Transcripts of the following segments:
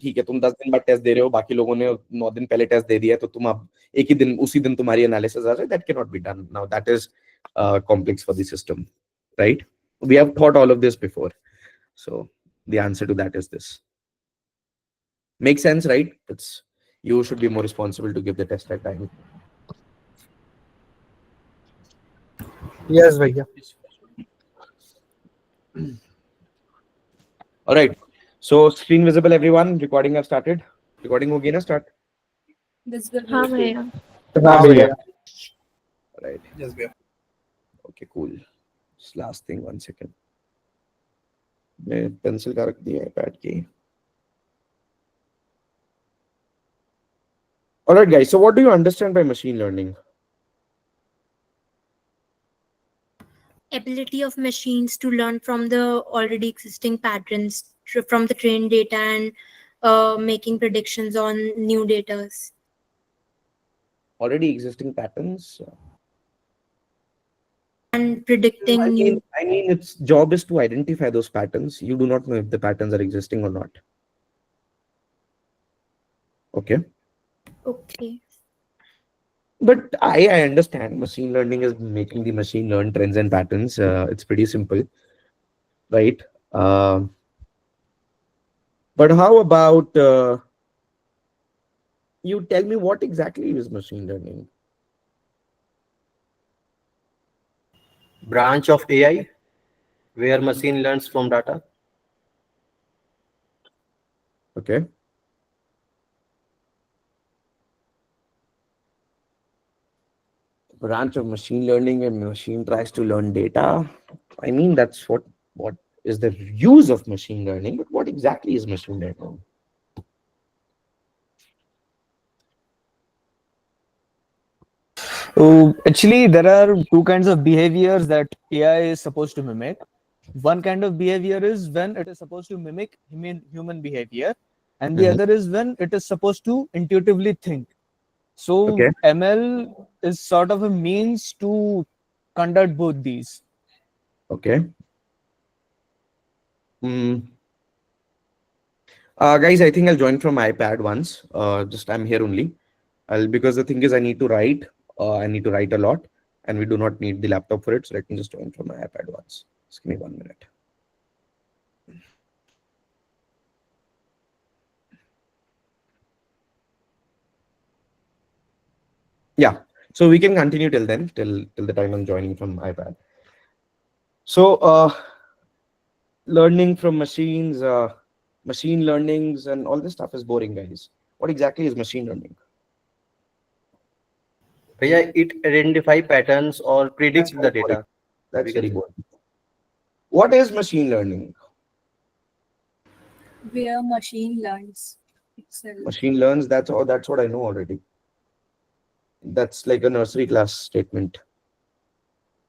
ठीक है तुम 10 दिन बाद टेस्ट दे रहे हो, बाकी लोगों ने 9 दिन पहले टेस्ट दे दिया, तो तुम अब एक ही दिन उसी दिन तुम्हारी एनालिसिस आ जाए, that can not be done now, that is complex for the system, right? We have thought all of this before, so the answer to that is this. Makes sense, right? It's, you should be more responsible to give the test at time. Yes, भैया. All right, so screen visible everyone, recording have started. Recording होगी ना start? हाँ भैया. हाँ भैया. Right. Yes, भैया. Okay, cool. Just last thing, 1 second. मैं pencil का रख दिया iPad की. All right, guys. So, what do you understand by machine learning? Ability of machines to learn from the already existing patterns from the trained data and making predictions on new data. Already existing patterns. And predicting I mean, its job is to identify those patterns. You do not know if the patterns are existing or not. Okay. Okay. But I understand machine learning is making the machine learn trends and patterns. It's pretty simple, right? But how about you tell me what exactly is machine learning? Branch of AI where machine learns from data. Okay. Branch of machine learning and machine tries to learn data. I mean, that's what is the use of machine learning, but what exactly is machine learning? Actually, there are two kinds of behaviors that AI is supposed to mimic. One kind of behavior is when it is supposed to mimic human behavior, and the other is when it is supposed to intuitively think. So Okay. ML is sort of a means to conduct both these. Okay. Guys, I think I'll join from my iPad once. Just I'm here only. Because the thing is, I need to write. I need to write a lot, and we do not need the laptop for it. So let me just join from my iPad once. Just give me 1 minute. Yeah. So we can continue till then, till the time I'm joining from iPad. So learning from machines, machine learnings, and all this stuff is boring, guys. What exactly is machine learning? Yeah, it identifies patterns or predicts the data. That's very boring. What is machine learning? Where machine learns itself. Machine learns, that's all. That's what I know already. That's like a nursery class statement.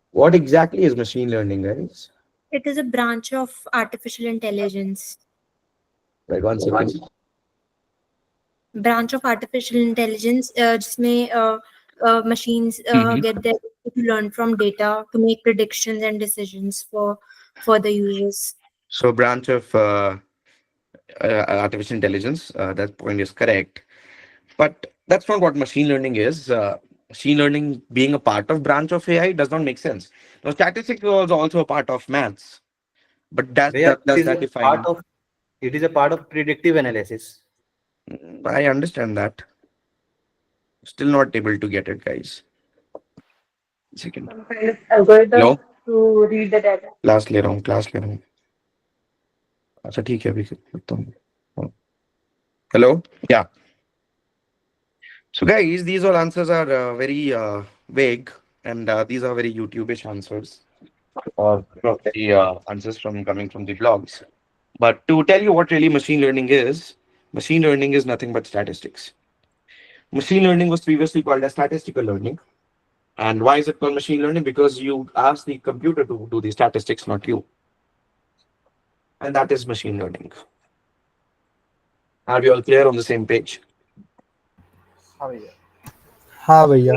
What exactly is machine learning, guys? it is a branch of artificial intelligence. Right, 1 second. Branch of artificial intelligence जिसमें machines get their to learn from data to make predictions and decisions for the users. So branch of artificial intelligence, that point is correct. But that's not what machine learning is. Machine learning being a part of branch of AI does not make sense. Now, statistics was also a part of maths. But does that define? It is a part of predictive analysis. I understand that. Still not able to get it, guys. Second. Some kind of algorithm No? to read the data. Class ले रहा हूँ, class ले रहा हूँ. अच्छा ठीक है अभी करता हूँ. Hello? Yeah. So guys, these all answers are very vague, and these are very YouTube-ish answers, or very answers coming from the blogs. But to tell you what really machine learning is nothing but statistics. Machine learning was previously called as statistical learning. And why is it called machine learning? Because you ask the computer to do the statistics, not you. And that is machine learning. Are we all clear on the same page? हाँ भैया.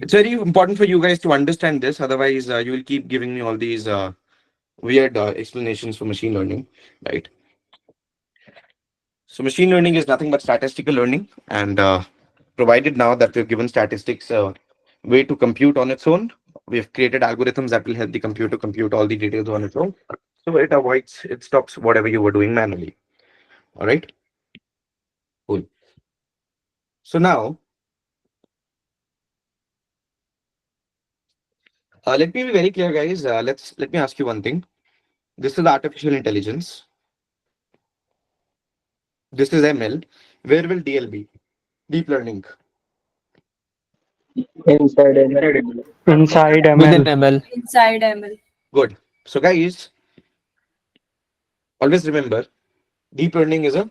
It's very important for you guys to understand this. Otherwise, you will keep giving me all these weird explanations for machine learning, right? So machine learning is nothing but statistical learning, and provided now that we've given statistics a way to compute on its own, we've created algorithms that will help the computer compute all the details on its own. So it stops whatever you were doing manually. All right, cool. So now, let me be very clear, guys. Let me ask you one thing. This is artificial intelligence. This is ML. Where will DL be? Deep learning. Inside ML. Inside Within ML. ML. Inside ML. Good. So, guys, always remember, deep learning is a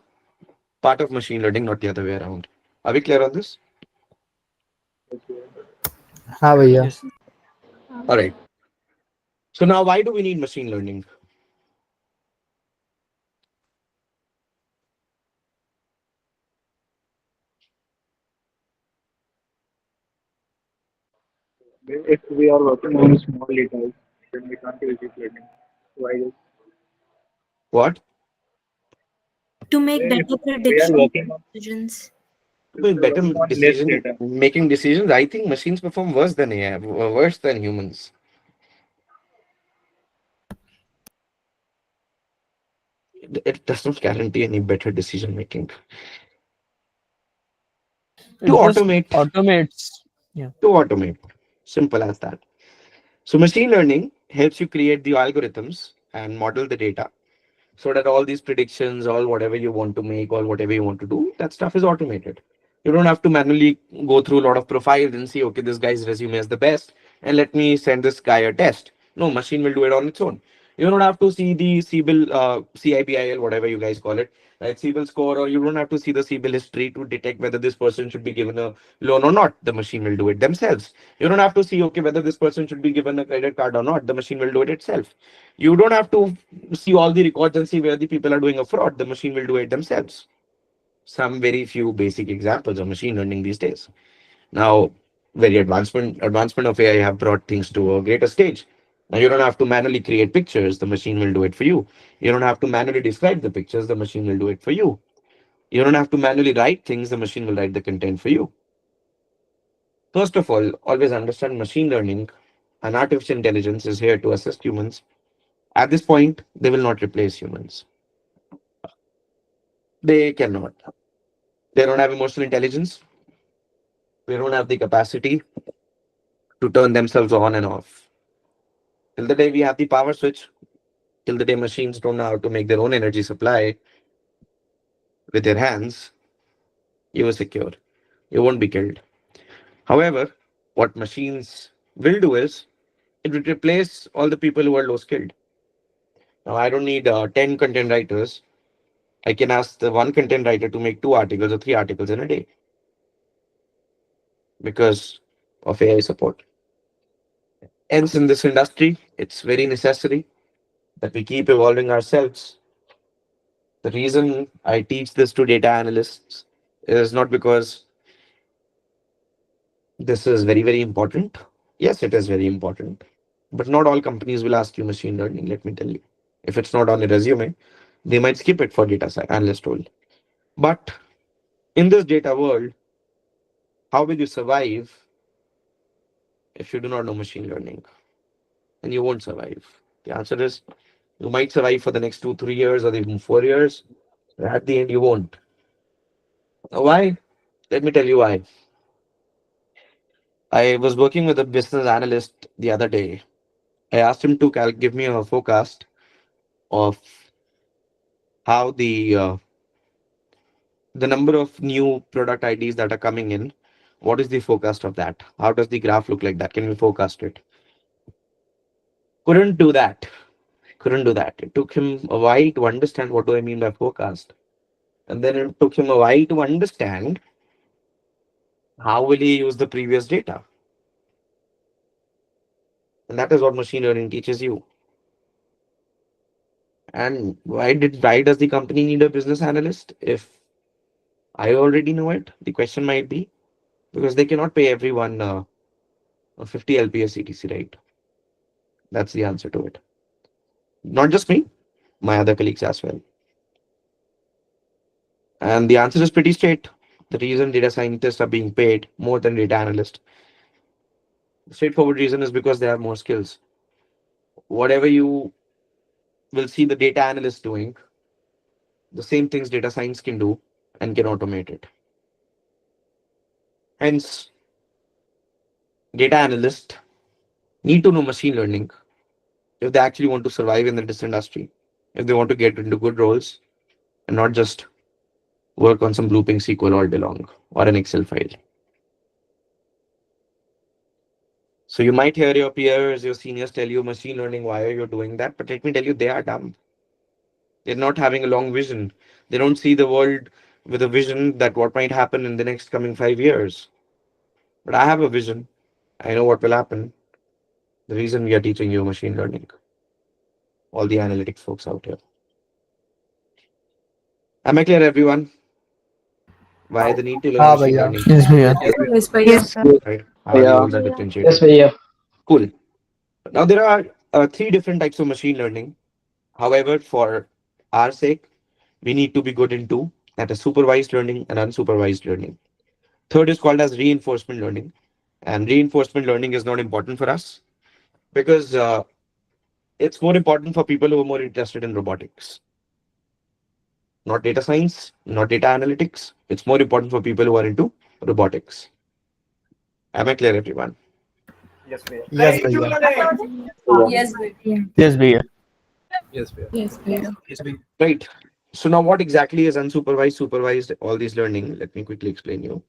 part of machine learning, not the other way around. Are we clear on this? हाँ भैया. Yes. All right. So now, why do we need machine learning? If we are working on small data, then we can't use deep learning. Why? What? To make If better we are predictions working and on, decisions. if With we are better working on less decision data, making decisions, I think machines perform worse than AI, worse than humans. It does not guarantee any better decision making. To It just automate, automates. Yeah. to automate. Simple as that. So machine learning helps you create the algorithms and model the data so that all these predictions, all whatever you want to make, or whatever you want to do, that stuff is automated. You don't have to manually go through a lot of profiles and see, okay, this guy's resume is the best, and let me send this guy a test. No, machine will do it on its own. You don't have to see the CBIL, CIBIL, whatever you guys call it, right? CBIL score, or you don't have to see the CBIL history to detect whether this person should be given a loan or not. The machine will do it themselves. You don't have to see, okay, whether this person should be given a credit card or not. The machine will do it itself. You don't have to see all the records and see where the people are doing a fraud. The machine will do it themselves. Some very few basic examples of machine learning these days. Now, very advancement of AI have brought things to a greater stage. Now you don't have to manually create pictures, the machine will do it for you. You don't have to manually describe the pictures, the machine will do it for you. You don't have to manually write things, the machine will write the content for you. First of all, always understand machine learning and artificial intelligence is here to assist humans. At this point, they will not replace humans. They cannot. They don't have emotional intelligence. They don't have the capacity to turn themselves on and off. Till the day we have the power switch, till the day machines don't know how to make their own energy supply with their hands, you are secure. You won't be killed. However, what machines will do is it will replace all the people who are low skilled. Now, I don't need 10 content writers. I can ask the one content writer to make 2 articles or 3 articles in a day because of AI support. Hence, in this industry, it's very necessary that we keep evolving ourselves. The reason I teach this to data analysts is not because this is very, very important. Yes, it is very important. But not all companies will ask you machine learning, let me tell you. If it's not on a resume, they might skip it for analyst role. But in this data world, how will you survive if you do not know machine learning? And you won't survive. The answer is you might survive for the next 2, 3 years or even 4 years. But at the end, you won't. Why? Let me tell you why. I was working with a business analyst the other day. I asked him to give me a forecast of how the number of new product IDs that are coming in. What is the forecast of that? How does the graph look like that? Can we forecast it? Couldn't do that. Couldn't do that. It took him a while to understand what do I mean by forecast. And then it took him a while to understand how will he use the previous data. And that is what machine learning teaches you. And why does the company need a business analyst? If I already know it, the question might be because they cannot pay everyone a 50 LPS CTC, right? That's the answer to it. Not just me, my other colleagues as well. And the answer is pretty straight. The reason data scientists are being paid more than data analysts, the straightforward reason is because they have more skills. Whatever you will see the data analyst doing, the same things data science can do and can automate it. Hence, data analysts need to know machine learning if they actually want to survive in this industry, if they want to get into good roles and not just work on some looping SQL all day long or an Excel file. So you might hear your peers, your seniors tell you machine learning, why are you doing that? But let me tell you, they are dumb. They're not having a long vision. They don't see the world with a vision that what might happen in the next coming 5 years. But I have a vision. I know what will happen. The reason we are teaching you machine learning, all the analytics folks out here. Am I clear, everyone? Why the need to learn हाँ machine भैया learning? Yes, भैया. Yes, भैया. Right? How are you Yeah. all are Yeah. differentiating? Yes, भैया. Cool. Now there are three different types of machine learning. However, for our sake, we need to be good in two. That is supervised learning and unsupervised learning. Third is called as reinforcement learning. And reinforcement learning is not important for us because it's more important for people who are more interested in robotics. Not data science, not data analytics. It's more important for people who are into robotics. Am I clear, everyone? Yes, भैया. Yes भैया Yes, भैया. Yes, भैया. Yes, भैया. Right. So now what exactly is unsupervised, supervised, all these learning? Let me quickly explain you.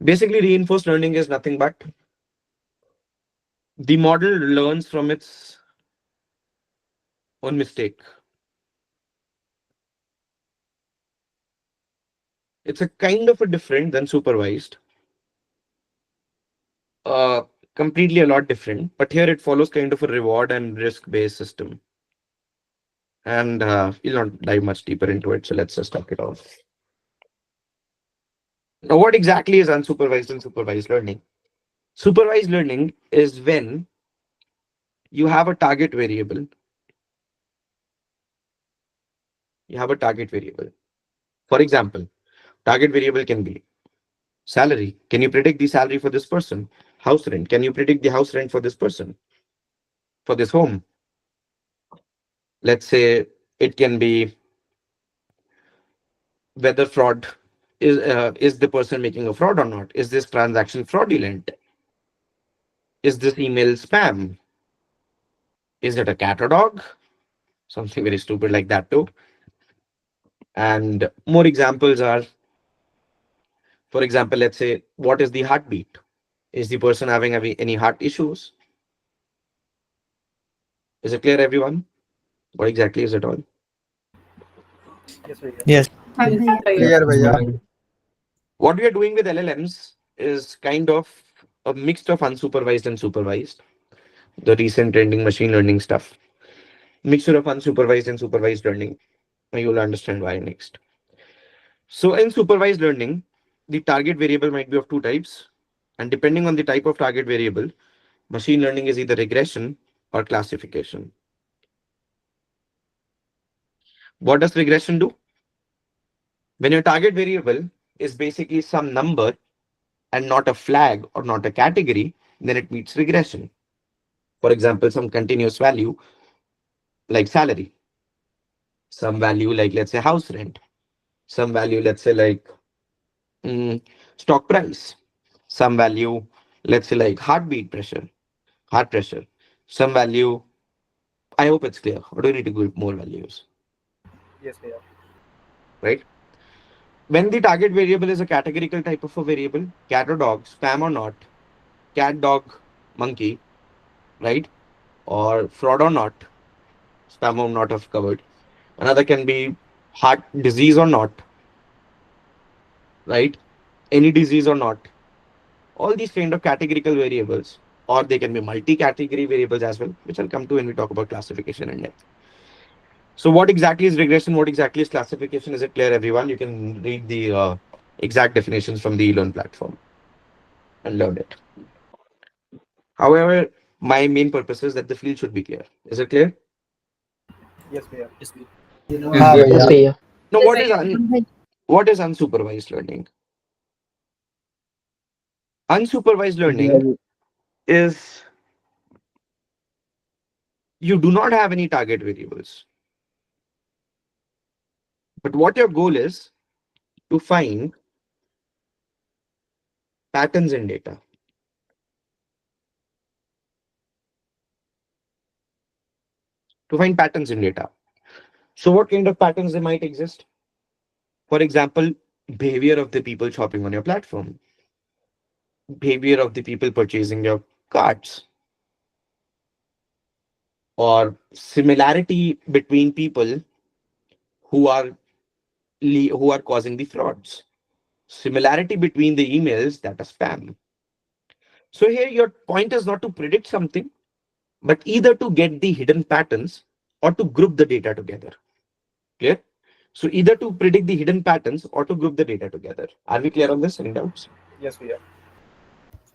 Basically, reinforced learning is nothing but the model learns from its own mistake. It's a kind of a different than supervised. Uh, Completely a lot different. But here it follows kind of a reward and risk-based system. And we'll not dive much deeper into it. So let's just talk it off. Now, what exactly is unsupervised and supervised learning? Supervised learning is when you have a target variable. You have a target variable. For example, target variable can be salary. Can you predict the salary for this person? House rent. Can you predict the house rent for this person? For this home? Let's say it can be whether fraud is the person making a fraud or not? Is this transaction fraudulent? Is this email spam? Is it a cat or dog? Something very stupid like that too. And more examples are, for example, let's say, what is the heartbeat? Is the person having any heart issues? Is it clear, everyone? What exactly is it all? Yes, भैया. Yes. हाँ, भैया. Clear भैया What we are doing with LLMs is kind of a mix of unsupervised and supervised. The recent trending machine learning stuff. Mixture of unsupervised and supervised learning. You will understand why next. So in supervised learning, the target variable might be of two types. And depending on the type of target variable, machine learning is either regression or classification. What does regression do? When your target variable is basically some number and not a flag or not a category, then it meets regression. For example, some continuous value like salary, some value like, let's say, house rent, some value, let's say, like mm, stock price, some value, let's say, like heartbeat pressure, heart pressure, some value. I hope it's clear. Or do you need to give more values? Yes, भैया. Right? When the target variable is a categorical type of a variable, cat or dog, spam or not, cat, dog, monkey, right? Or fraud or not, spam or not have covered. Another can be heart disease or not, right? Any disease or not. All these kind of categorical variables, or they can be multi-category variables as well, which I'll come to when we talk about classification in depth. So what exactly is regression? What exactly is classification? Is it clear, everyone? You can read the exact definitions from the eLearn platform and learn it. However, my main purpose is that the field should be clear. Is it clear? Yes, भैया. हाँ Yes, भैया भैया. Now, Yes, भैया. what is unsupervised learning? Unsupervised learning Yeah, is you do not have any target variables. But what your goal is to find patterns in data. To find patterns in data. So what kind of patterns they might exist? For example, behavior of the people shopping on your platform, behavior of the people purchasing your cards, or similarity between people who are who are causing the frauds, similarity between the emails that are spam. So here your point is not to predict something, but either to get the hidden patterns or to group the data together. Clear? So either to predict the hidden patterns or to group the data together. Are we clear on this? Any doubts? Yes, भैया.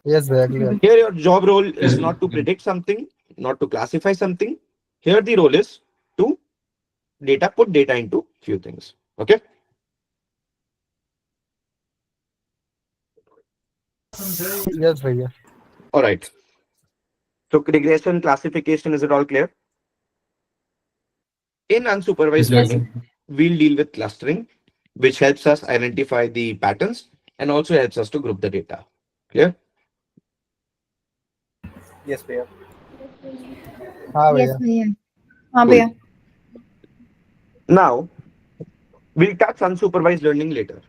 yes भैया clear Here your job role is not to predict something, not to classify something. Here the role is to put data into few things. Okay. yes भैया All right. So regression, classification, is it all clear? In unsupervised learning, we'll deal with clustering, which helps us identify the patterns and also helps us to group the data. Clear? Yes, भैया. हाँ Yes, भैया भैया. हाँ Cool. भैया. Now, we'll touch unsupervised learning later.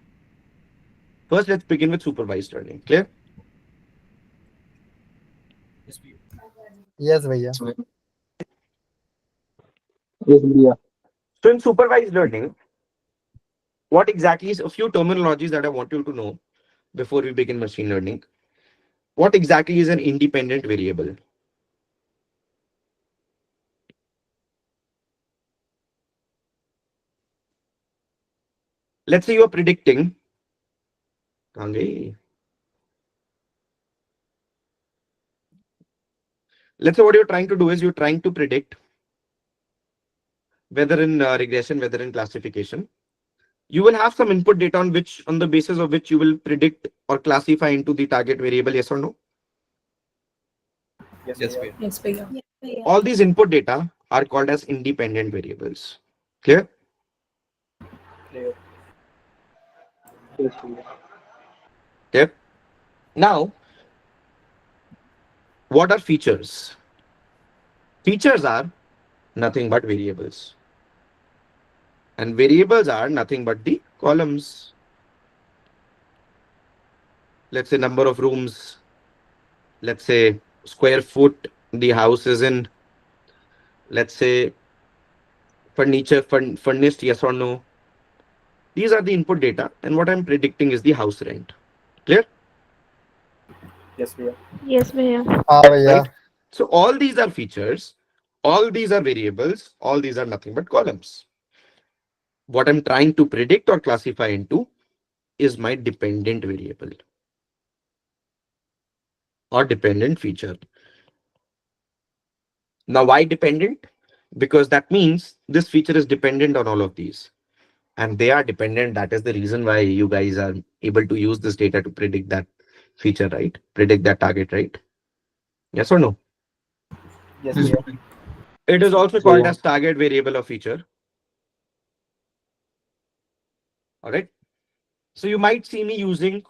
First, let's begin with supervised learning. Clear? yes भैया yes, yeah. So in supervised learning, what exactly is a few terminologies that I want you to know before we begin machine learning? What exactly is an independent variable? Let's say you are predicting. Let's say what you're trying to do is you're trying to predict whether in regression, whether in classification, you will have some input data on the basis of which you will predict or classify into the target variable, yes or no? Yes, भैया. Yes, भैया. Yes, भैया. All these input data are called as independent variables. Clear? Clear. Yes, yeah. Clear? Now, what are features? Features are nothing but variables. And variables are nothing but the columns. Let's say number of rooms. Let's say square foot the house is in. Let's say furniture furnished, yes or no. These are the input data, and what I'm predicting is the house rent. Clear? Yes, भैया. Yes, भैया. हाँ भैया Right? So all these are features, all these are variables, all these are nothing but columns. What I'm trying to predict or classify into is my dependent variable or dependent feature. Now, why dependent? Because that means this feature is dependent on all of these. And they are dependent. That is the reason why you guys are able to use this data to predict that feature, right? Predict that target, right? Yes or no? Yes, भैया. It is also called as target variable or feature. All right. So you might see me using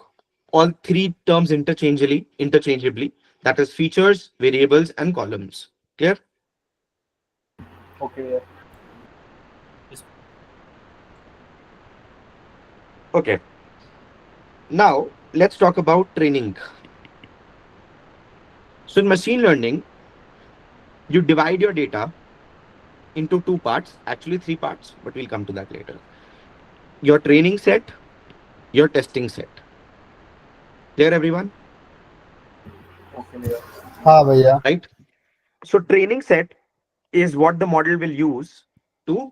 all three terms interchangeably. That is features, variables, and columns. Clear? Okay, भैया. Okay. Now let's talk about training. So in machine learning, you divide your data into two parts, actually three parts, but we'll come to that later. Your training set, your testing set. Clear, everyone? Okay, भैया. हाँ भैया Right? So training set is what the model will use to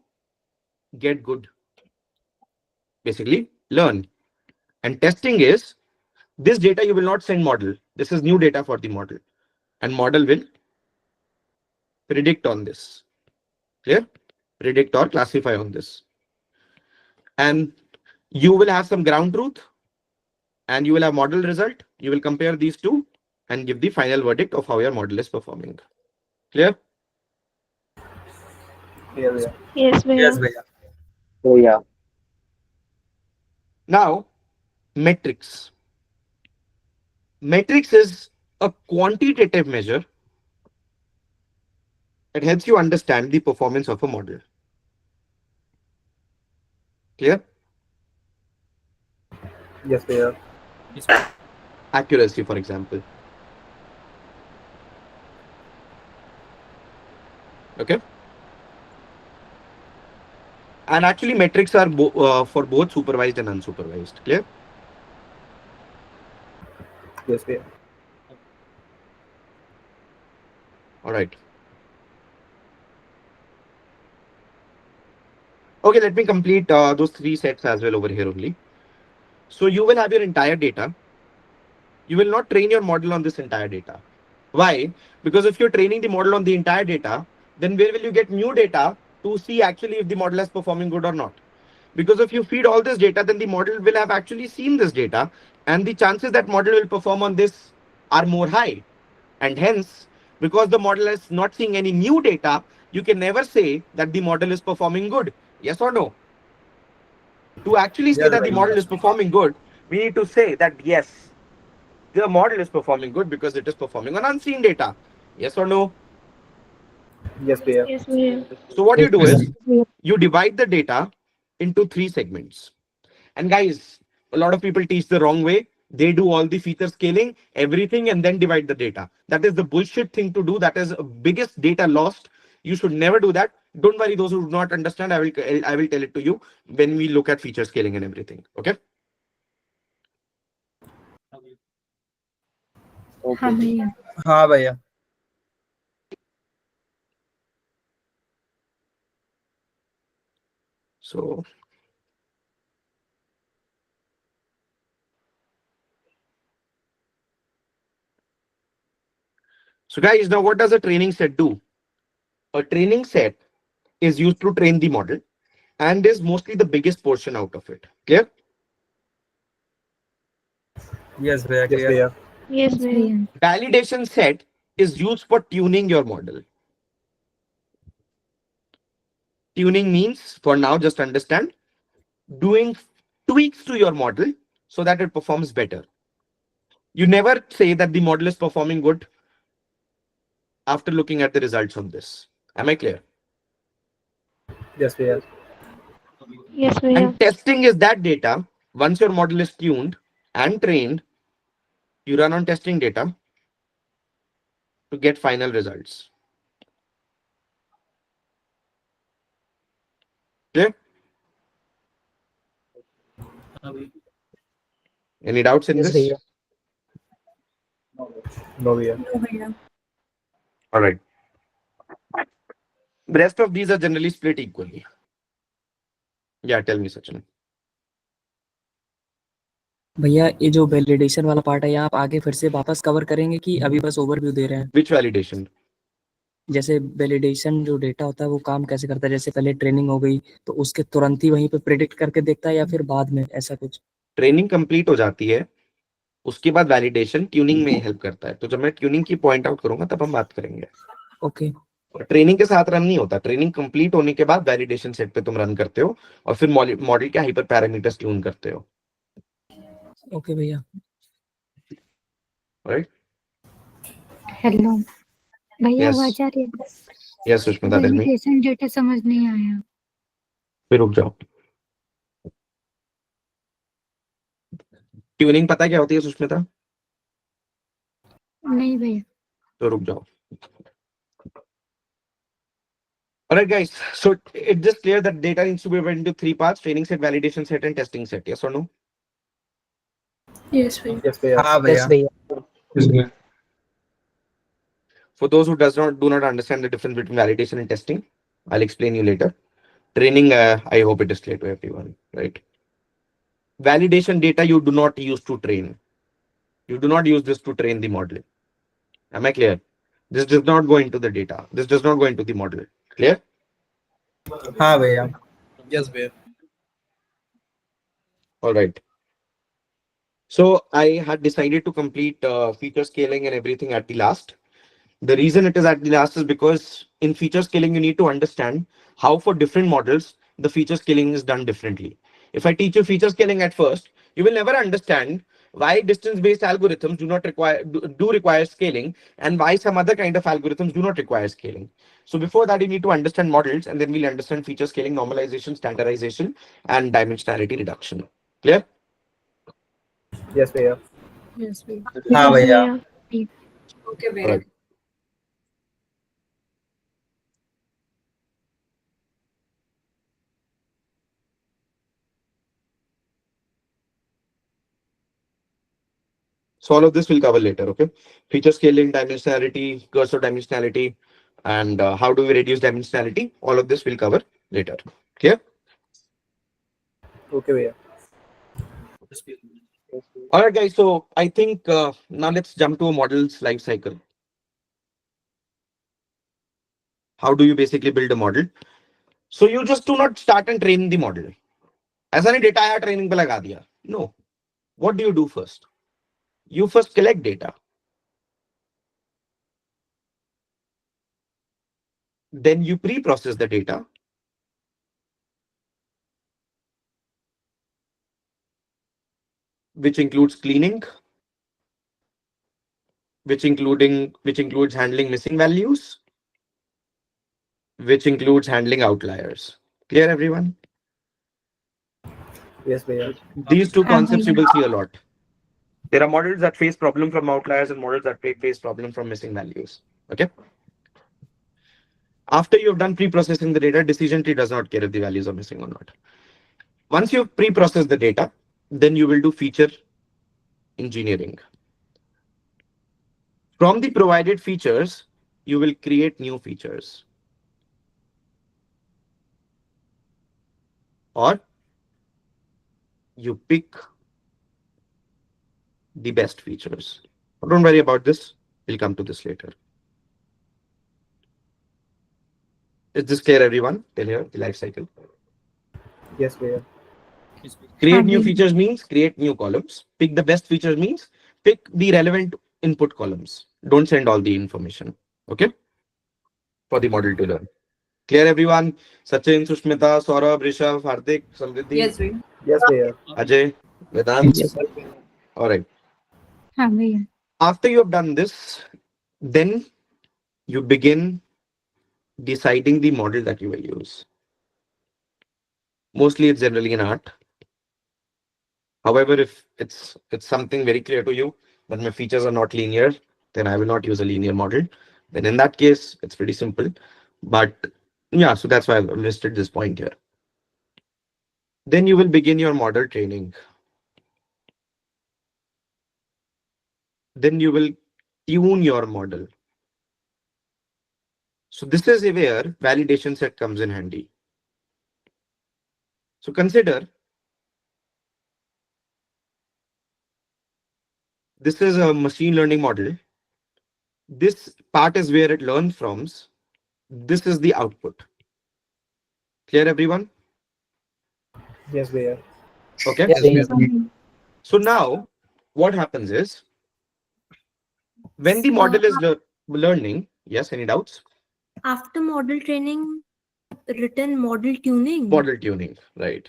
get good, basically learn. And testing is this data you will not send model. This is new data for the model. and model will predict on this. Clear? Predict or classify on this. And you will have some ground truth and you will have model result. You will compare these two and give the final verdict of how your model is performing. Clear? Yes, Yes, भैया. भैया. Oh yeah. Now, metrics. Metrics is a quantitative measure. It helps you understand the performance of a model. Clear? Yes, भैया. Accuracy, for example. Okay. And actually, metrics are for both supervised and unsupervised. Clear? Yes, भैया. All right. Okay, let me complete those three sets as well over here only. So you will have your entire data. You will not train your model on this entire data. Why? Because if you're training the model on the entire data, then where will you get new data to see actually if the model is performing good or not? Because if you feed all this data, then the model will have actually seen this data, and the chances that model will perform on this are more high. And hence, because the model is not seeing any new data, you can never say that the model is performing good. Yes or no? To actually say Yes, that the भैया. model is performing good, we need to say that yes, the model is performing good because it is performing on unseen data. Yes or no? Yes, भैया. Yes, भैया. So what you do Yes. is you divide the data into three segments. And guys, a lot of people teach the wrong way. They do all the feature scaling, everything, and then divide the data. That is the bullshit thing to do. That is biggest data lost. You should never do that. Don't worry, those who do not understand, I will tell it to you when we look at feature scaling and everything. Okay. हाँ भैया. हाँ भैया. So guys, now what does a training set do? A training set is used to train the model and is mostly the biggest portion out of it. Clear? Yes, भैया. Yes, भैया. Yes, भैया. Validation set is used for tuning your model. Tuning means, for now, just understand, doing tweaks to your model so that it performs better. You never say that the model is performing good after looking at the results of this. Am I clear? Yes, भैया. Yes, भैया. And testing is that data. Once your model is tuned and trained, you run on testing data to get final results. Clear? Any doubts in Yes, this? भैया. No, भैया. No, भैया. All right. The rest of these are generally split equally. Yeah, tell me, Sachin. भैया ये जो validation वाला part है ये आप आगे फिर से वापस कवर करेंगे कि अभी बस ओवरव्यू दे रहे हैं? Which validation? जैसे वैलिडेशन जो डेटा होता है वो काम कैसे करता है? जैसे पहले ट्रेनिंग हो गई तो उसके तुरंत ही वहीं पे प्रेडिक्ट करके देखता है या फिर बाद में ऐसा कुछ? ट्रेनिंग कंप्लीट हो जाती है, उसके बाद वैलिडेशन ट्यूनिंग में हेल्प करता है. तो जब मैं ट्यूनिंग की पॉइंट आउट करूंगा तब हम बात करेंगे. ओके. ट्रेनिंग के साथ रन नहीं होता. ट्रेनिंग कंप्लीट होने के बाद वैलिडेशन सेट पे तुम रन करते हो और फिर मॉडल के हाइपर पैरामीटर्स ट्यून करते हो. ओके भैया. राइट? हेलो भैया, Yes. आवाज आ रही है? Yes Sushmita, tell me. Validation data समझ नहीं आया. फिर रुक जाओ. ट्यूनिंग पता है क्या होती है सुष्मिता? नहीं भैया. तो रुक जाओ. Alright guys, so it's just clear that data needs to be divided into three parts: training set, validation set, and testing set. Yes or no? Yes, भैया. Yes, भैया. हाँ Yes, भैया. For those who do not understand the difference between validation and testing, I'll explain you later. Training, I hope it is clear to everyone, right? Validation data you do not use to train. You do not use this to train the model. Am I clear? This does not go into the data. This does not go into the model. Clear? हाँ भैया. Yes, भैया. All right. So I had decided to complete feature scaling and everything at the last. The reason it is at the last is because in feature scaling, you need to understand how for different models, the feature scaling is done differently. If I teach you feature scaling at first, you will never understand why distance-based algorithms do require scaling and why some other kind of algorithms do not require scaling. So before that, you need to understand models, and then we'll understand feature scaling, normalization, standardization, and dimensionality reduction. Clear? Yes, भैया. Yes, we. हाँ Yes, भैया. भैया. Please. Okay, All right. So all of this we'll cover later, okay? Feature scaling, dimensionality, cursor dimensionality, and how do we reduce dimensionality? All of this we'll cover later. Clear? Okay, भैया. All right, guys. So I think now let's jump to a model's life cycle. How do you basically build a model? So you just do not start and train the model. ऐसा नहीं data आया training पे लगा दिया. No. What do you do first? You first collect data. Then you pre-process the data. Which includes cleaning, which includes handling missing values, which includes handling outliers. Clear, everyone? Yes, भैया. These two हाँ concepts you भैया. will see a lot. There are models that face problem from outliers and models that face problem from missing values. Okay. After you've done pre-processing the data, decision tree does not care if the values are missing or not. Once you've pre-processed the data, then you will do feature engineering. From the provided features, you will create new features. Or you pick the best features. But don't worry about this. We'll come to this later. Is this clear, everyone? Till here, the life cycle. Yes, भैया. Create हाँ new भैया. features means create new columns. Pick the best features means pick the relevant input columns. Don't send all the information. Okay? For the model to learn. Clear, everyone? Sachin, Sushmita, Saurabh, Rishabh, Hardik, Samriddhi, Yes, we. Yes, भैया. Ajay, Vedant. Yes. All right. हाँ भैया. After you have done this, then you begin deciding the model that you will use. Mostly it's generally an art. However, if it's something very clear to you that my features are not linear, then I will not use a linear model. Then in that case, it's pretty simple. But yeah, so that's why I've listed this point here. Then you will begin your model training. Then you will tune your model. So this is where validation set comes in handy. So consider this is a machine learning model. This part is where it learns from. This is the output. Clear, everyone? Yes, भैया. Okay. Yes, भैया. हाँ भैया. So now what happens is when the model is learning, yes, any doubts? After model training, written model tuning. Model tuning, right?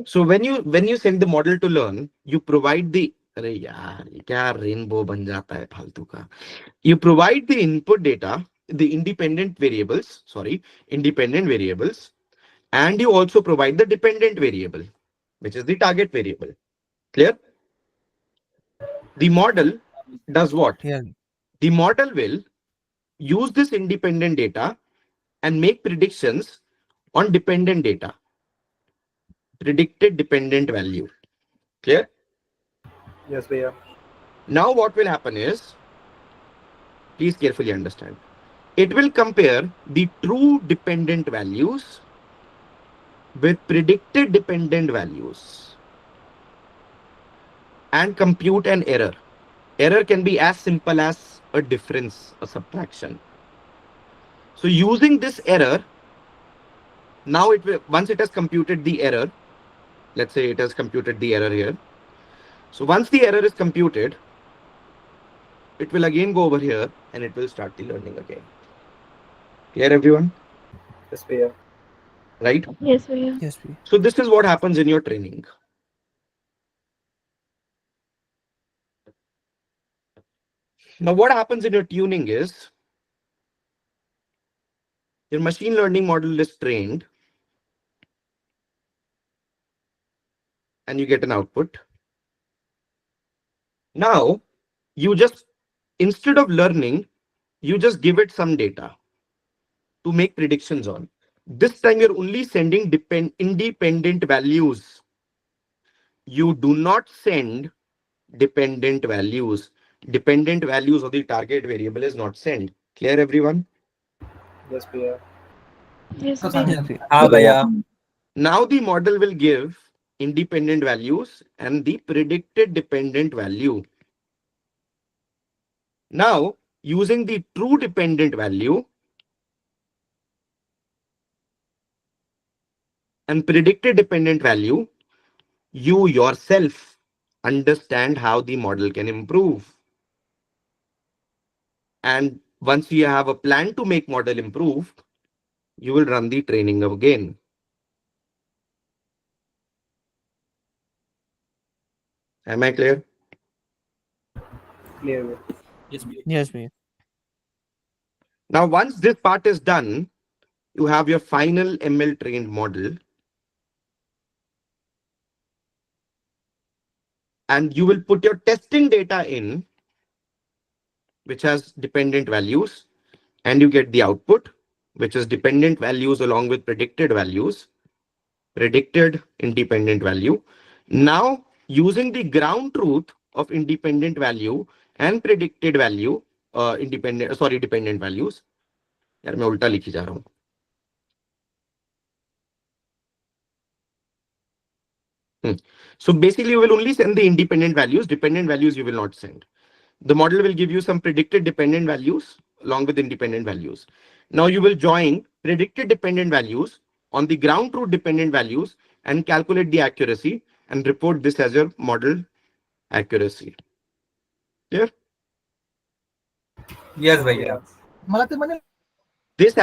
So when you send the model to learn, you provide the अरे यार ये क्या rainbow बन जाता है फालतू का. You provide the input data, the independent variables, and you also provide the dependent variable, which is the target variable. Clear? The model does what? Yeah. The model will use this independent data and make predictions on dependent data. Predicted dependent value. Clear? Yes, भैया. Now what will happen is, please carefully understand. It will compare the true dependent values with predicted dependent values and compute an error. Error can be as simple as a difference, a subtraction. So using this error, now it will, once it has computed the error, let's say it has computed the error here. So once the error is computed, it will again go over here and it will start the learning again. Clear, everyone? Yes, Bhaiya. Right? Yes, Bhaiya. Yes, we. So this is what happens in your training. Now, what happens in your tuning is your machine learning model is trained and you get an output. Now, you just, instead of learning, you just give it some data to make predictions on. This time, you're only sending independent values. You do not send dependent values. Dependent values of the target variable is not sent. Clear, everyone? Yes, Bhaiya. Yes, Yes, Bhaiya. we. हाँ भैया. Now the model will give independent values and the predicted dependent value. Now, using the true dependent value and predicted dependent value, you yourself understand how the model can improve. And once you have a plan to make model improve, you will run the training again. Am I clear? Clear, Bhaiya. Yes, we. Now, once this part is done, you have your final ML trained model. And you will put your testing data in, which has dependent values, and you get the output, which is dependent values along with predicted values, predicted independent value. Now, using the ground truth of independent value and predicted value, dependent values. यार मैं उल्टा लिखी जा रहा हूँ. So basically, you will only send the independent values. Dependent values you will not send. The model will give you some predicted dependent values along with independent values. Now you will join predicted dependent values on the ground truth dependent values and calculate the accuracy and report this as your model accuracy. Clear? Yes भैया. This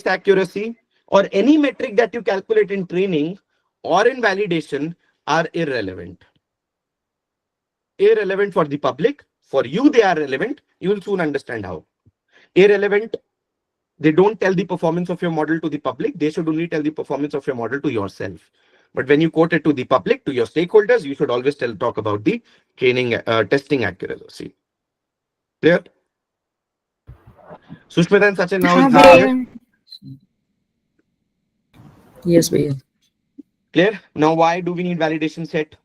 accuracy, or any metric that you calculate in training or in validation are irrelevant. Irrelevant for the public. For you, they are relevant. You will soon understand how. Irrelevant, they don't tell the performance of your model to the public. They should only tell the performance of your model to yourself. But when you quote it to the public, to your stakeholders, you should always talk about the training, testing accuracy. Clear? Sushmita and Sachin, now is हाँ this भैया. clear? Yes, भैया. Clear? Now, why do we need validation set?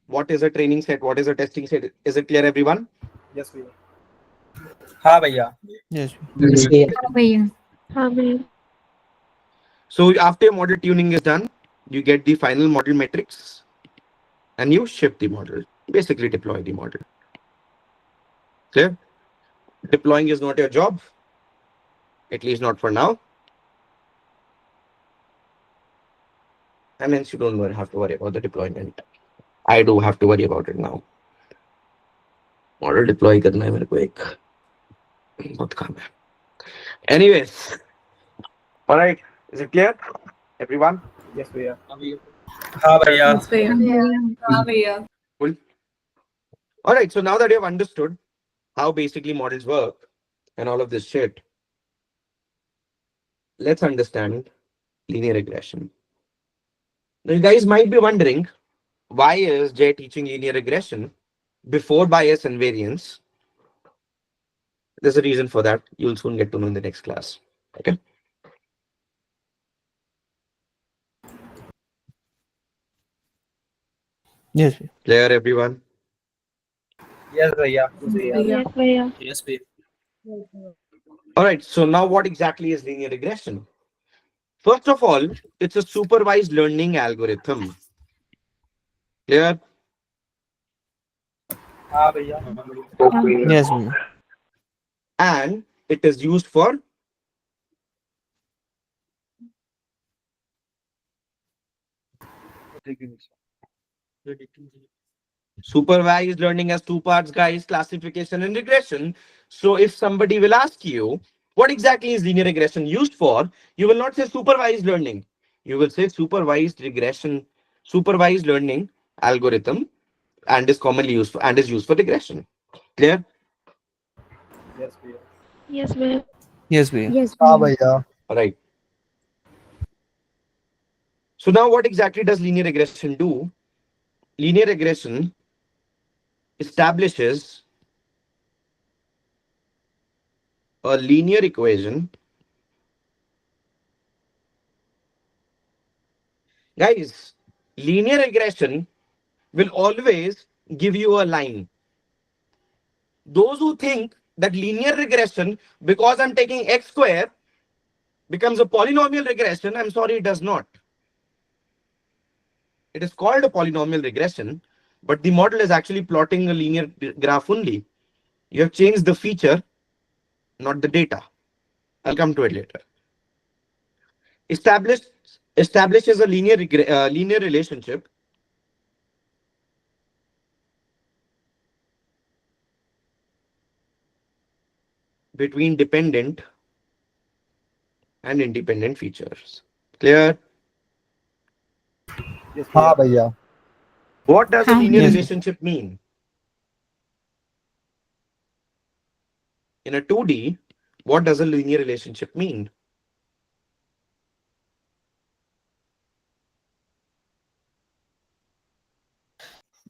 What is a training set? What is a testing set? Is it clear, everyone? Yes, Bhaiya. हाँ भैया. Yes, we. Yes, भैया. हाँ भैया. हाँ भैया. So after your model tuning is done, you get the final model metrics and you ship the model. Basically deploy the model. Clear? Deploying is not your job, at least not for now. And hence you don't have to worry about the deployment. I do have to worry about it now. Model deploy करना है मेरे को एक बहुत काम है. Anyways, all right, is it clear, everyone? Yes, Bhaiya. हाँ भैया. हाँ भैया. Cool. All right, so now that you have understood how basically models work and all of this shit, let's understand linear regression. Now you guys might be wondering, why is Jay teaching linear regression before bias and variance? There's a reason for that. You'll soon get to know in the next class. Okay. Yes, we. Clear, everyone? Yes भैया. Yes, भैया. Yes भैया. All right. So now what exactly is linear regression? First of all, it's a supervised learning algorithm. Clear? हाँ भैया. Okay. Yes, भैया. And it is used for supervised learning has two parts, guys, classification and regression. So if somebody will ask you, what exactly is linear regression used for? You will not say supervised learning. You will say supervised regression, supervised learning algorithm, and is commonly used for, and is used for regression. Clear? Yes, भैया. Yes, भैया. Yes, भैया. Yes, हाँ भैया. भैया. All right. So now what exactly does linear regression do? Linear regression establishes a linear equation. Guys, linear regression will always give you a line. Those who think that linear regression, because I'm taking x square, becomes a polynomial regression, I'm sorry, it does not. It is called a polynomial regression, but the model is actually plotting a linear graph only. You have changed the feature, not the data. I'll come to it later. Establishes a linear relationship between dependent and independent features. Clear? Yes, हाँ भैया. भैया. What does a हाँ linear Yes, भैया. relationship mean? In a 2D, what does a linear relationship mean?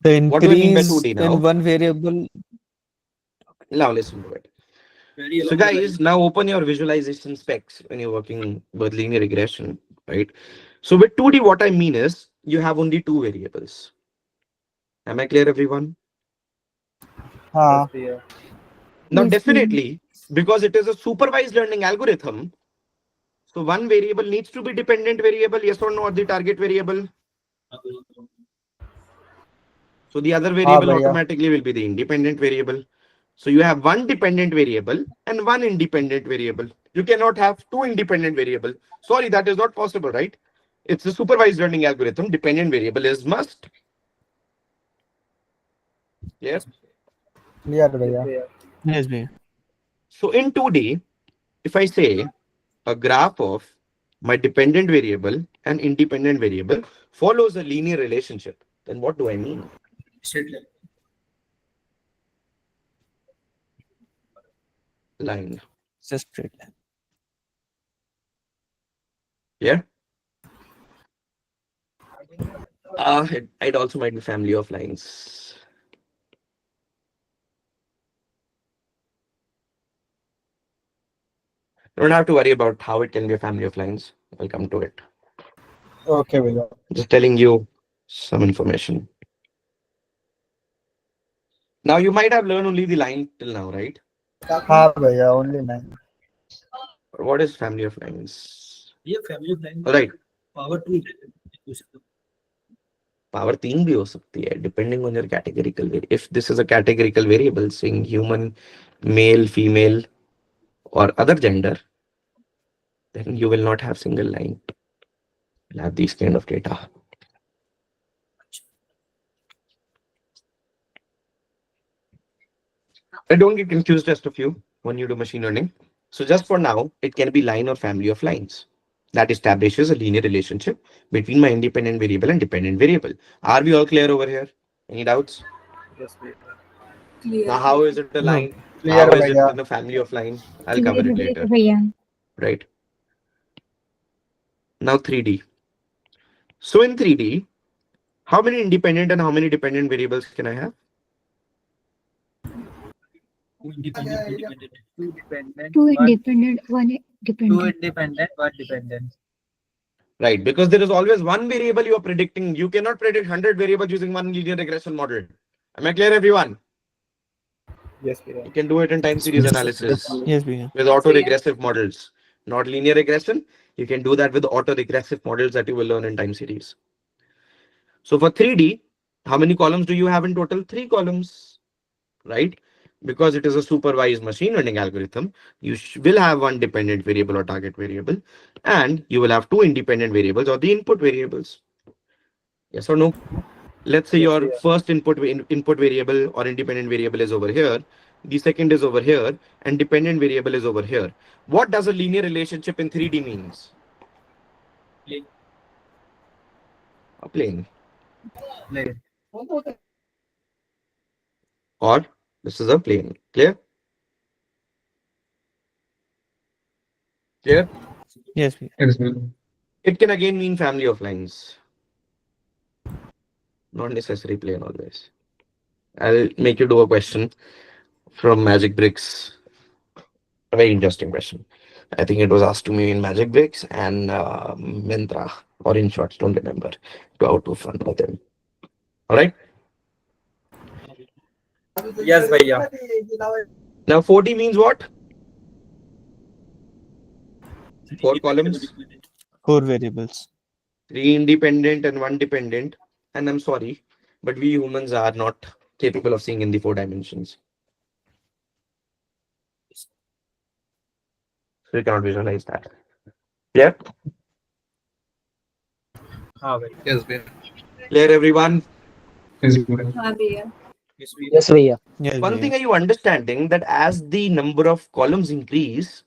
The What do I mean by increase 2D in now? one variable. Now listen to it. So guys, now open your visualization specs when you're working with linear regression, right? So with 2D, what I mean is you have only two variables. Am I clear, everyone? Yes, हाँ. भैया. Now, Yes, भैया. definitely, because it is a supervised learning algorithm, so one variable needs to be dependent variable, yes or no, or the target variable. So the other हाँ variable भैया. automatically will be the independent variable. So you have one dependent variable and one independent variable. You cannot have two independent variable. Sorry, that is not possible, right? It's a supervised learning algorithm. Dependent variable is must. Yes. Clear Yes, भैया. भैया. Yes, भैया. So in 2D, if I say a graph of my dependent variable and independent variable follows a linear relationship, then what do I mean? Line. It's a straight line. Yeah. It also might be family of lines. Don't have to worry about how it can be a family of lines. I'll come to it. Okay भैया. Just telling you some information. Now you might have learned only the line till now, right? हाँ भैया. Only 9. Or what is family of lines? All right. Power 3 भी हो सकती है depending on your categorical variable. If this is a categorical variable saying human, male, female, or other gender, then you will not have single line. You'll have these kind of data. And don't get confused, just a few, when you do machine learning. So just for now, it can be line or family of lines that establishes a linear relationship between my independent variable and dependent variable. Are we all clear over here? Any doubts? Yes, भैया. Now, how is it a No. line? Clear How is it भैया. in a family of line? I'll cover Clear it later, भैया. right? Now 3D. So in 3D, how many independent and how many dependent variables can I have? Two independent, one dependent. Right, because there is always one variable you are predicting. You cannot predict 100 variables using one linear regression model. Am I clear, everyone? Yes, भैया. You can do it in time series analysis Yes, भैया. with auto-regressive models, not linear regression. You can do that with auto-regressive models that you will learn in time series. So for 3D, how many columns do you have in total? 3 columns. right? Because it is a supervised machine learning algorithm, you will have one dependent variable or target variable, and you will have two independent variables or the input variables. Yes or no? Let's say Yes, your we are. first input variable or independent variable is over here, the second is over here, and dependent variable is over here. What does a linear relationship in 3D means? A plane. Plane. Or this is a plane. Clear? Clear? Yes, Bhaiya. It can again mean family of lines. Not necessary plane always. I'll make you do a question from Magic Bricks. A very interesting question. I think it was asked to me in Magic Bricks and Mintra, or in shorts, don't remember. Go out to fun with them. All right. Yes, भैया. Now 40 means what? 4 columns, 4 variables. 3 independent and 1 dependent. And I'm sorry, but we humans are not capable of seeing in the 4 dimensions. So we cannot visualize that. Yeah. हाँ भाई. Yes, we are. Clear, everyone? हाँ भैया. Yes, भैया. Yes, One Bhaiya. thing, are you understanding that as the number of columns increase,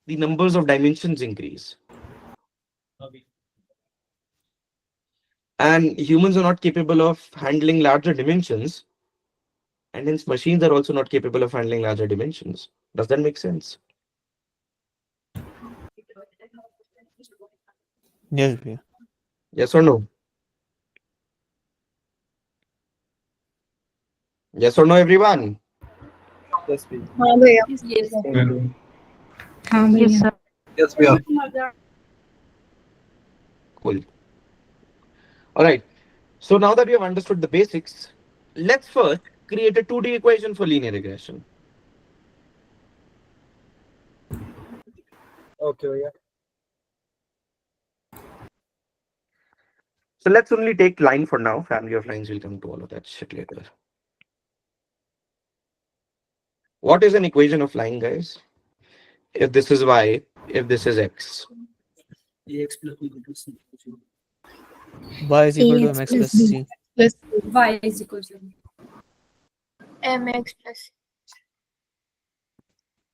the numbers of dimensions increase? And humans are not capable of handling larger dimensions, and hence machines are also not capable of handling larger dimensions. Does that make sense? Yes, Bhaiya. Yes or no? Yes or no, everyone? Yes, we are. हाँ भैया. Yes. हाँ भैया. Yes, we are. Cool. All right. So now that we have understood the basics, let's first create a 2D equation for linear regression. Okay, भैया. So let's only take line for now. Family of lines will come to all of that shit later. What is an equation of line, guys? If this is y, if this is x. AX plus B equals C. Y is equal to AX mx plus plus B. c. Plus Y is equal to MX plus.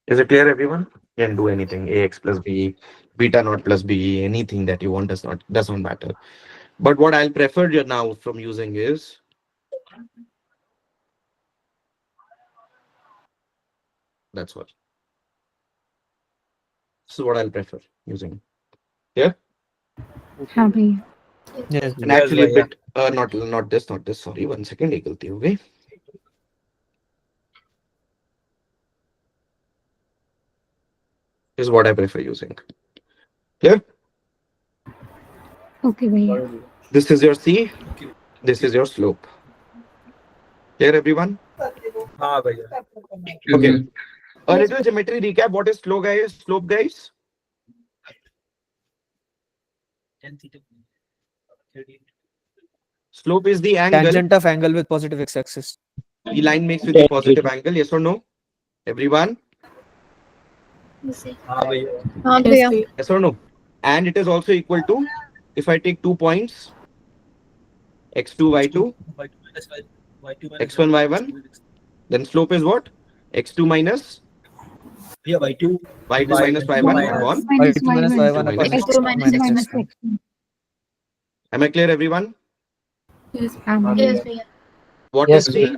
Is it clear, everyone? You can do anything. Ax plus b, beta naught plus b, anything that you want does not matter. But what I'll prefer you now from using is that's what. This is what I'll prefer using. Yeah. हाँ भैया. Yes, And Bhaiya. Yes, actually a भैया. bit not this. Sorry, 1 second. एक गलती हो गई. This is what I prefer using. Clear? Okay भैया. This is your C. This is your slope. Clear, everyone? हाँ भैया. Okay. A little geometry recap. What is slope, guys? Slope, guys. Tan theta. Slope is the angle Tangent of angle with positive x-axis. the line makes with the positive angle. Yes or no? Everyone? हाँ भैया. हाँ भैया. Yes or no? And it is also equal to, if I take 2 points, x2, y2, Y2 minus Y2 minus x1, y1, then slope is what? x2 minus भैया Y2 y2 minus y1 upon Y2 minus y1 minus upon x2 x2 minus minus x1. Am I clear, everyone? Yes. हाँ भैया. Yes, भैया. What Yes, is C?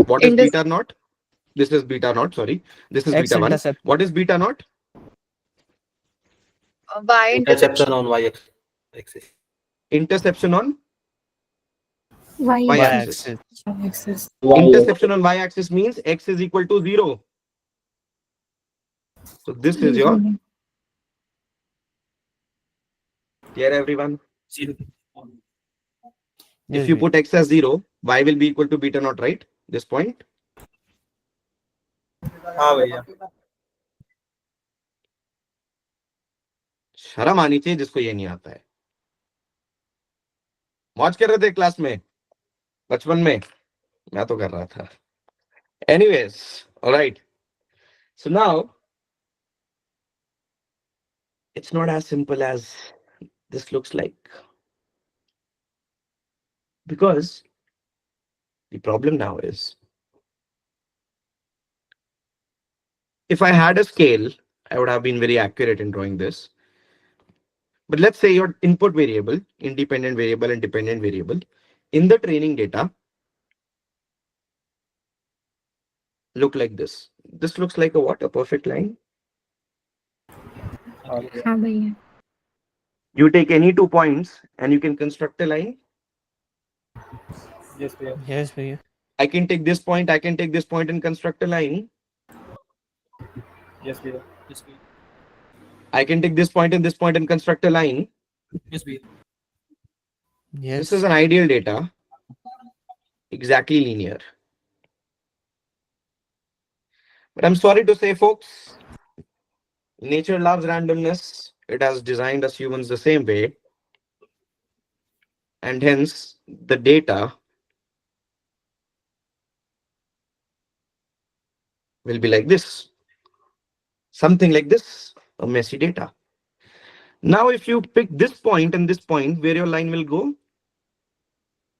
What is Indus- beta naught? This is beta naught, sorry. This is X beta 1. intercept. What is beta naught? Y Interception on y axis. Interception on Y y-axis. Y-axis. Interception on y-axis means x is equal to 0. So this is your clear, everyone. zero. Yes, If you Bhaiya. put x as 0, y will be equal to beta naught, right? This point. हाँ भैया. शर्म आनी चाहिए जिसको ये नहीं आता है. मौज कर रहे थे क्लास में बचपन में? मैं तो कर रहा था. Anyways, all right. So now it's not as simple as this looks like, because the problem now is, if I had a scale, I would have been very accurate in drawing this. But let's say your input variable, independent variable and dependent variable, in the training data look like this. This looks like a what? A perfect line. हाँ भैया. You take any 2 points and you can construct a line. Yes, we are. Yes, भैया. I can take this point, I can take this point and construct a line. Yes, we are. I can take this point and this point and construct a line. Yes, we are. Yes. This is an ideal data, exactly linear. But I'm sorry to say, folks, nature loves randomness. It has designed us humans the same way. And hence, the data will be like this. Something like this, a messy data. Now, if you pick this point and this point, where your line will go?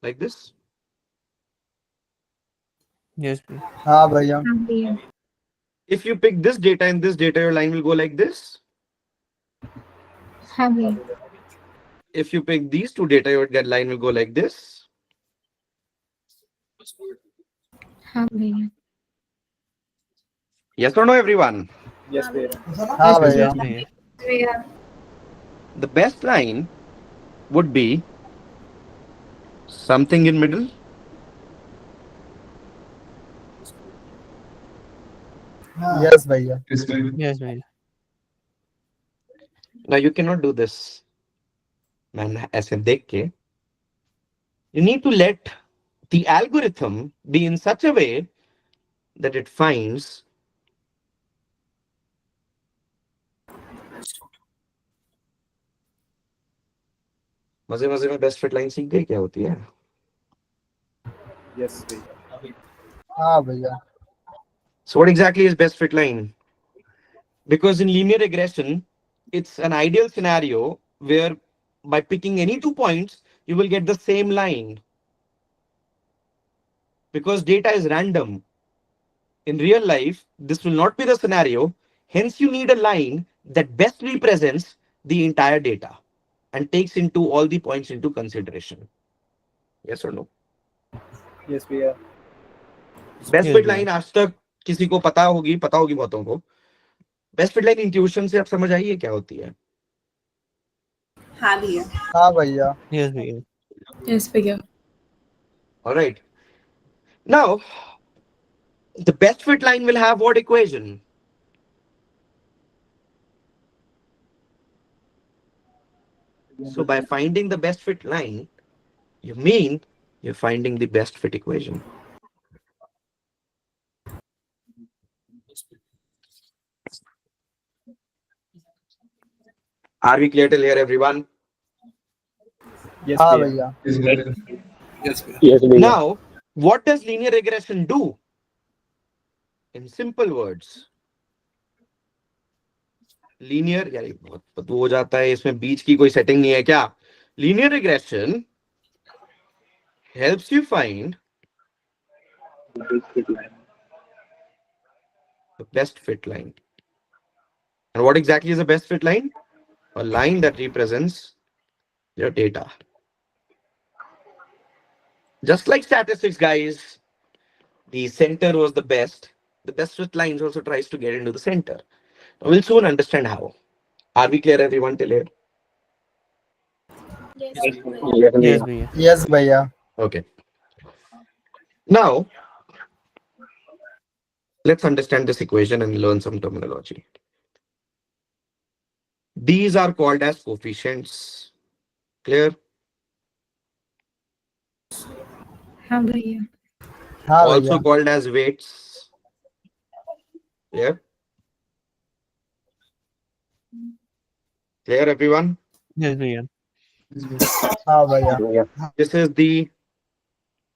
Like this. Yes, भैया. हाँ भैया. हाँ भैया. If you pick this data and this data, your line will go like this. हाँ भैया. If you pick these two data, your line will go like this. हाँ भैया. Yes or no, everyone? Yes, we are. हाँ Yes, भैया. भैया. भैया. The best line would be something in middle. Yes, भैया. Yes, भैया. Now you cannot do this, man. ऐसे देख के. You need to let the algorithm be in such a way that it finds मजे मजे में बेस्ट फिट लाइन सीख गई क्या होती है? Yes, भैया. हाँ भैया. So what exactly is best fit line? Because in linear regression, it's an ideal scenario where by picking any 2 points, you will get the same line. Because data is random. In real life, this will not be the scenario. Hence, you need a line that best represents the entire data and takes into all the points into consideration. Yes or no? Yes, we are. Best Yes, fit भैया. Line आज तक किसी को पता होगी बहुतों को. Best fit line intuition से आप समझ आइए क्या होती है? हाँ भैया. हाँ भैया. Yes, भैया. Yes भैया. All right. Now, the best fit line will have what equation? So by finding the best fit line, you mean you're finding the best fit equation. Are we clear till here, everyone? Yes, हाँ भैया. Yes, we are. Yes, भैया. Now, what does linear regression do? In simple words, linear, यार ये बहुत बदबू हो जाता है, इसमें बीच की कोई सेटिंग नहीं है क्या? Linear regression helps you find the best fit line. And what exactly is a best fit line? A line that represents your data. Just like statistics, guys, the center was the best. The best fit lines also tries to get into the center. We'll soon understand how. Are we clear, everyone, till here? Yes. Yes, Yes, भैया. भैया. Yes, भैया. Okay. Now, let's understand this equation and learn some terminology. These are called as coefficients. Clear? हाँ भैया. हाँ Also भैया. called as weights. Clear? Clear, everyone? Yes, भैया. हाँ भैया This is the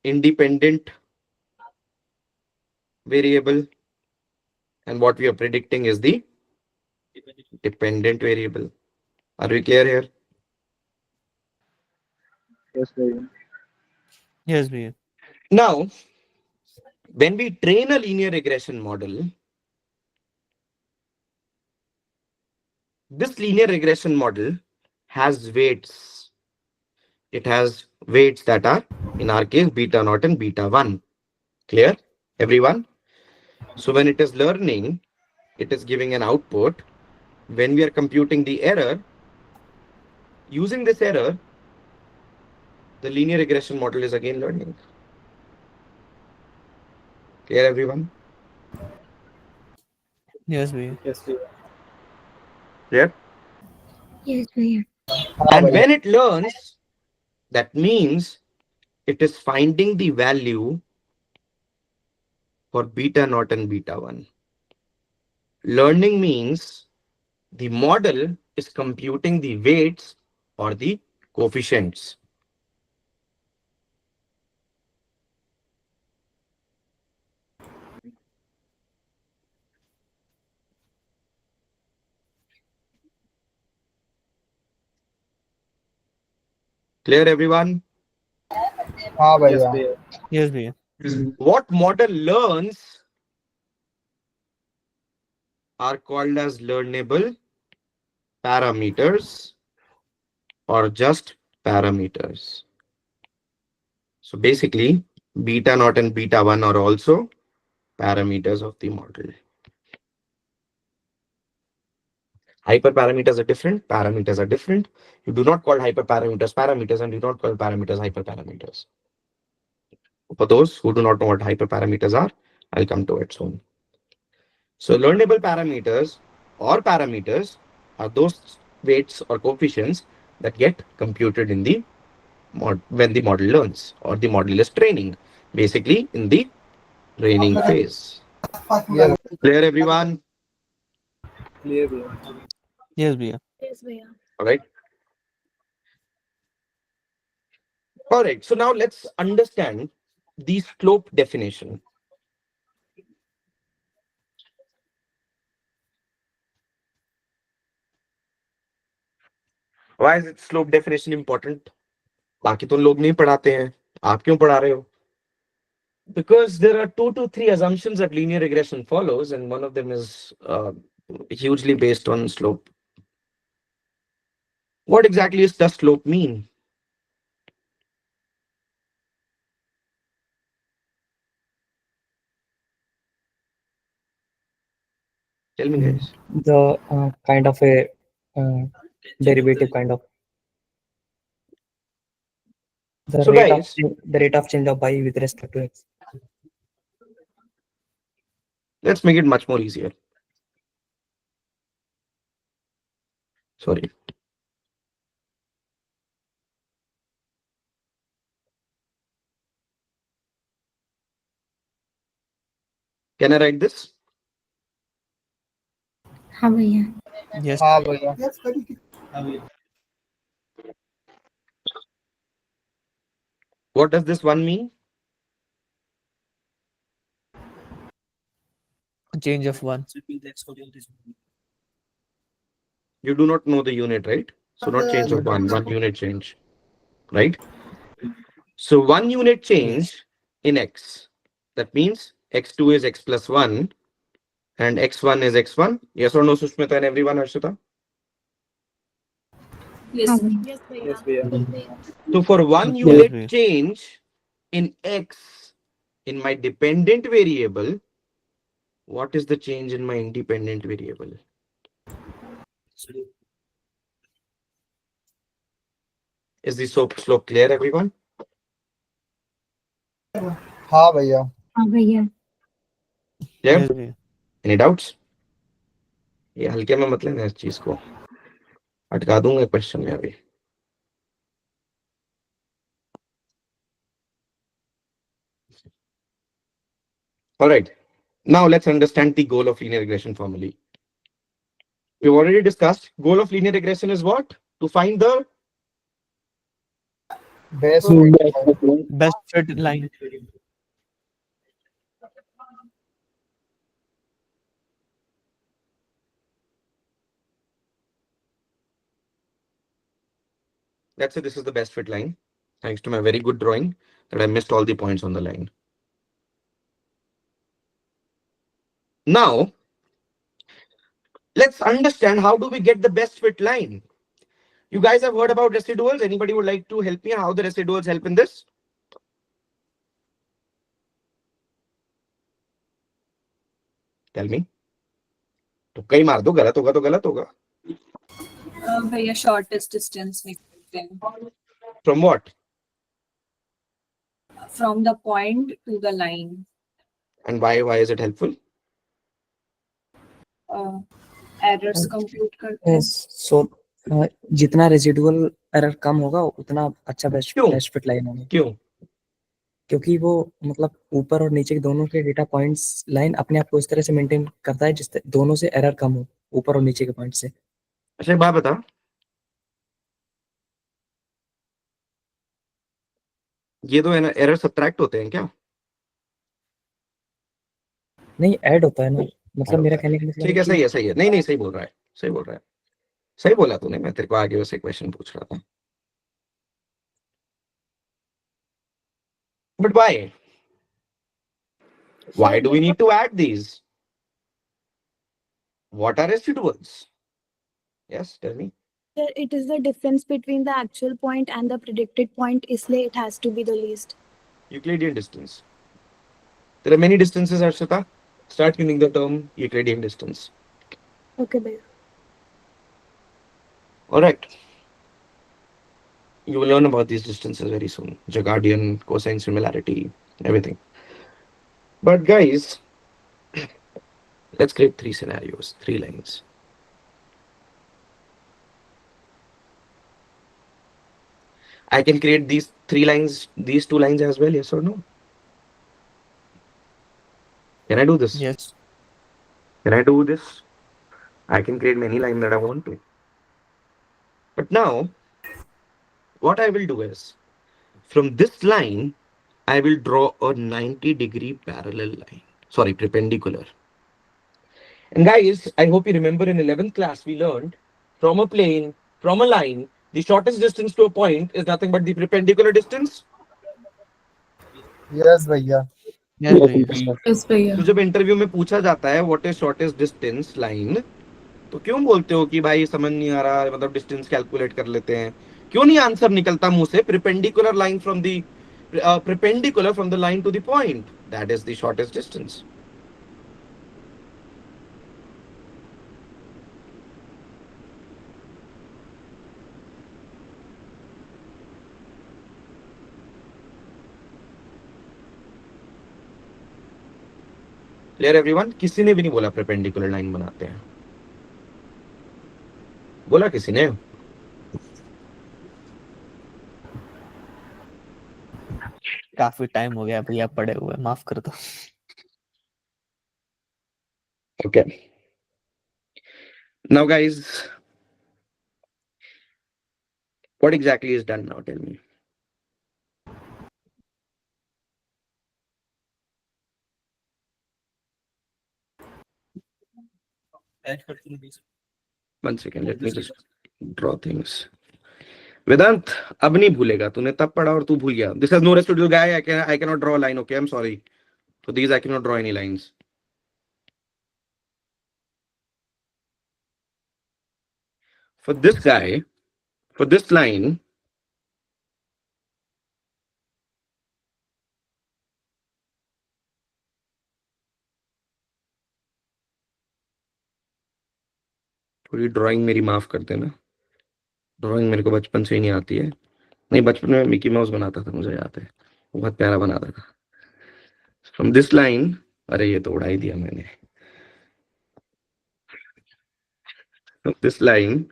independent variable, and what we are predicting is the dependent variable. Are we clear here? Yes, भैया. Yes, भैया. Now, when we train a linear regression model, this linear regression model has weights. It has weights that are, in our case, beta naught and beta 1. Clear, everyone? So when it is learning, it is giving an output. When we are computing the error, using this error, the linear regression model is again learning. Clear, everyone? Yes, भैया. Yes, भैया. Clear? Yes, भैया. हाँ And भैया. when it learns, that means it is finding the value for beta naught and beta 1. Learning means the model is computing the weights or the coefficients. Clear, everyone? हाँ Yes, भैया. भैया. Yes, भैया. What model learns are called as learnable parameters or just parameters. So basically, beta naught and beta 1 are also parameters of the model. Hyperparameters are different, parameters are different. You do not call hyperparameters parameters and do not call parameters hyperparameters. For those who do not know what hyperparameters are, I'll come to it soon. So learnable parameters or parameters are those weights or coefficients that get computed in the when the model learns or the model is training, basically in the training phase. Yes. Clear, everyone? Clear, भैया. Yes, भैया. Yes, भैया. All right. All right. So now let's understand the slope definition. Why is it slope definition important? बाकी तो लोग नहीं पढ़ाते हैं, आप क्यों पढ़ा रहे हो? Because there are 2 to 3 assumptions that linear regression follows, and one of them is hugely based on slope. What exactly does slope mean? Tell me, guys. The kind of a derivative kind of the So rate guys, of the rate of change of y with respect to x. let's make it much more easier. Sorry. Can I write this? हाँ भैया. Yes. हाँ भैया. What does this one mean? Change of 1. You do not know the unit, right? So not change of one unit change, right? So 1 unit change in x. That means x2 is x plus 1 and x1 is x1. Yes or no, Sushmita and everyone, Harshita? Yes. Yes, Yes, भैया. So for one Yes, unit भैया. change in x in my dependent variable, what is the change in my independent variable? Is the slope clear, everyone? हाँ भैया. हाँ भैया. Clear? Yes, भैया. Any doubts? ये हल्के में मत लेना इस चीज को, अटका दूंगा क्वेश्चन में अभी. All right. Now let's understand the goal of linear regression formally. We've already discussed goal of linear regression is what? To find the Best fit. Best fit line. Let's say this is the best fit line, thanks to my very good drawing, that I missed all the points on the line. Now, let's understand how do we get the best fit line. You guys have heard about residuals. Anybody would like to help me how the residuals help in this? Tell me. तुक्का ही मार दो, गलत होगा तो गलत होगा. भैया shortest distance निकलते हैं. From what? From the point to the line. And why is it helpful? Errors compute करते हैं. सो जितना रेजिडुअल एरर कम होगा उतना अच्छा बेस्ट फिट लाइन होगा. क्यों? क्योंकि वो मतलब ऊपर और नीचे के दोनों के डेटा पॉइंट्स लाइन अपने आप को इस तरह से मेंटेन करता है जिससे दोनों से एरर कम हो, ऊपर और नीचे के पॉइंट से. अच्छा एक बात बता, ये तो है ना, एरर सब्ट्रैक्ट होते हैं क्या? नहीं, ऐड होता है ना. मतलब मेरा कहने का मतलब ठीक है, सही है, सही है. नहीं नहीं, सही बोल रहा है, सही बोल रहा है, सही बोला तूने. मैं तेरे को आगे वैसे क्वेश्चन पूछ रहा था. But why do we need to add these? What are residuals? Yes, tell me. It is the difference between the actual point and the predicted point, इसलिए it has to be the least. Euclidean distance. There are many distances, Arshita. Start using the term Euclidean distance. Okay, bhaiya. All right. You will learn about these distances very soon. Jacobian, cosine similarity, everything. But guys, let's create 3 scenarios, 3 lines. I can create these 3 lines, these 2 lines as well, yes or no? Can I do this? Yes. Can I do this? I can create many lines that I want to. But now, what I will do is, from this line, I will draw a 90-degree parallel line. Sorry, perpendicular. And guys, I hope you remember in 11th class, we learned from a plane, from a line, the shortest distance to a point is nothing but the perpendicular distance. Yes, भैया. Yes, भैया. Yes, भैया. तो जब interview में पूछा जाता है what is shortest distance line, तो क्यों बोलते हो कि भाई समझ नहीं आ रहा, मतलब डिस्टेंस कैलकुलेट कर लेते हैं? क्यों नहीं आंसर निकलता मुंह से? perpendicular line from the perpendicular from the line to the point, that is the shortest distance. Clear everyone? किसी ने भी नहीं बोला perpendicular लाइन बनाते हैं. बोला किसी ने? काफी टाइम हो गया भैया पड़े हुए, माफ कर दो. Okay. Now guys, what exactly is done now? Tell me. One second, let me just draw things. Vedant, अब नहीं भूलेगा. तूने तब पढ़ा और तू भूल गया. This has no residual guy. I cannot draw a line. Okay, I'm sorry. For these, I cannot draw any lines. For this guy, for this line, थोड़ी ड्राइंग मेरी माफ कर देना. ड्राइंग मेरे को बचपन से ही नहीं आती है. नहीं, बचपन में मिकी माउस बनाता था, मुझे याद है. बहुत प्यारा बनाता था. From this line, अरे ये तो उड़ा ही दिया मैंने. From this line,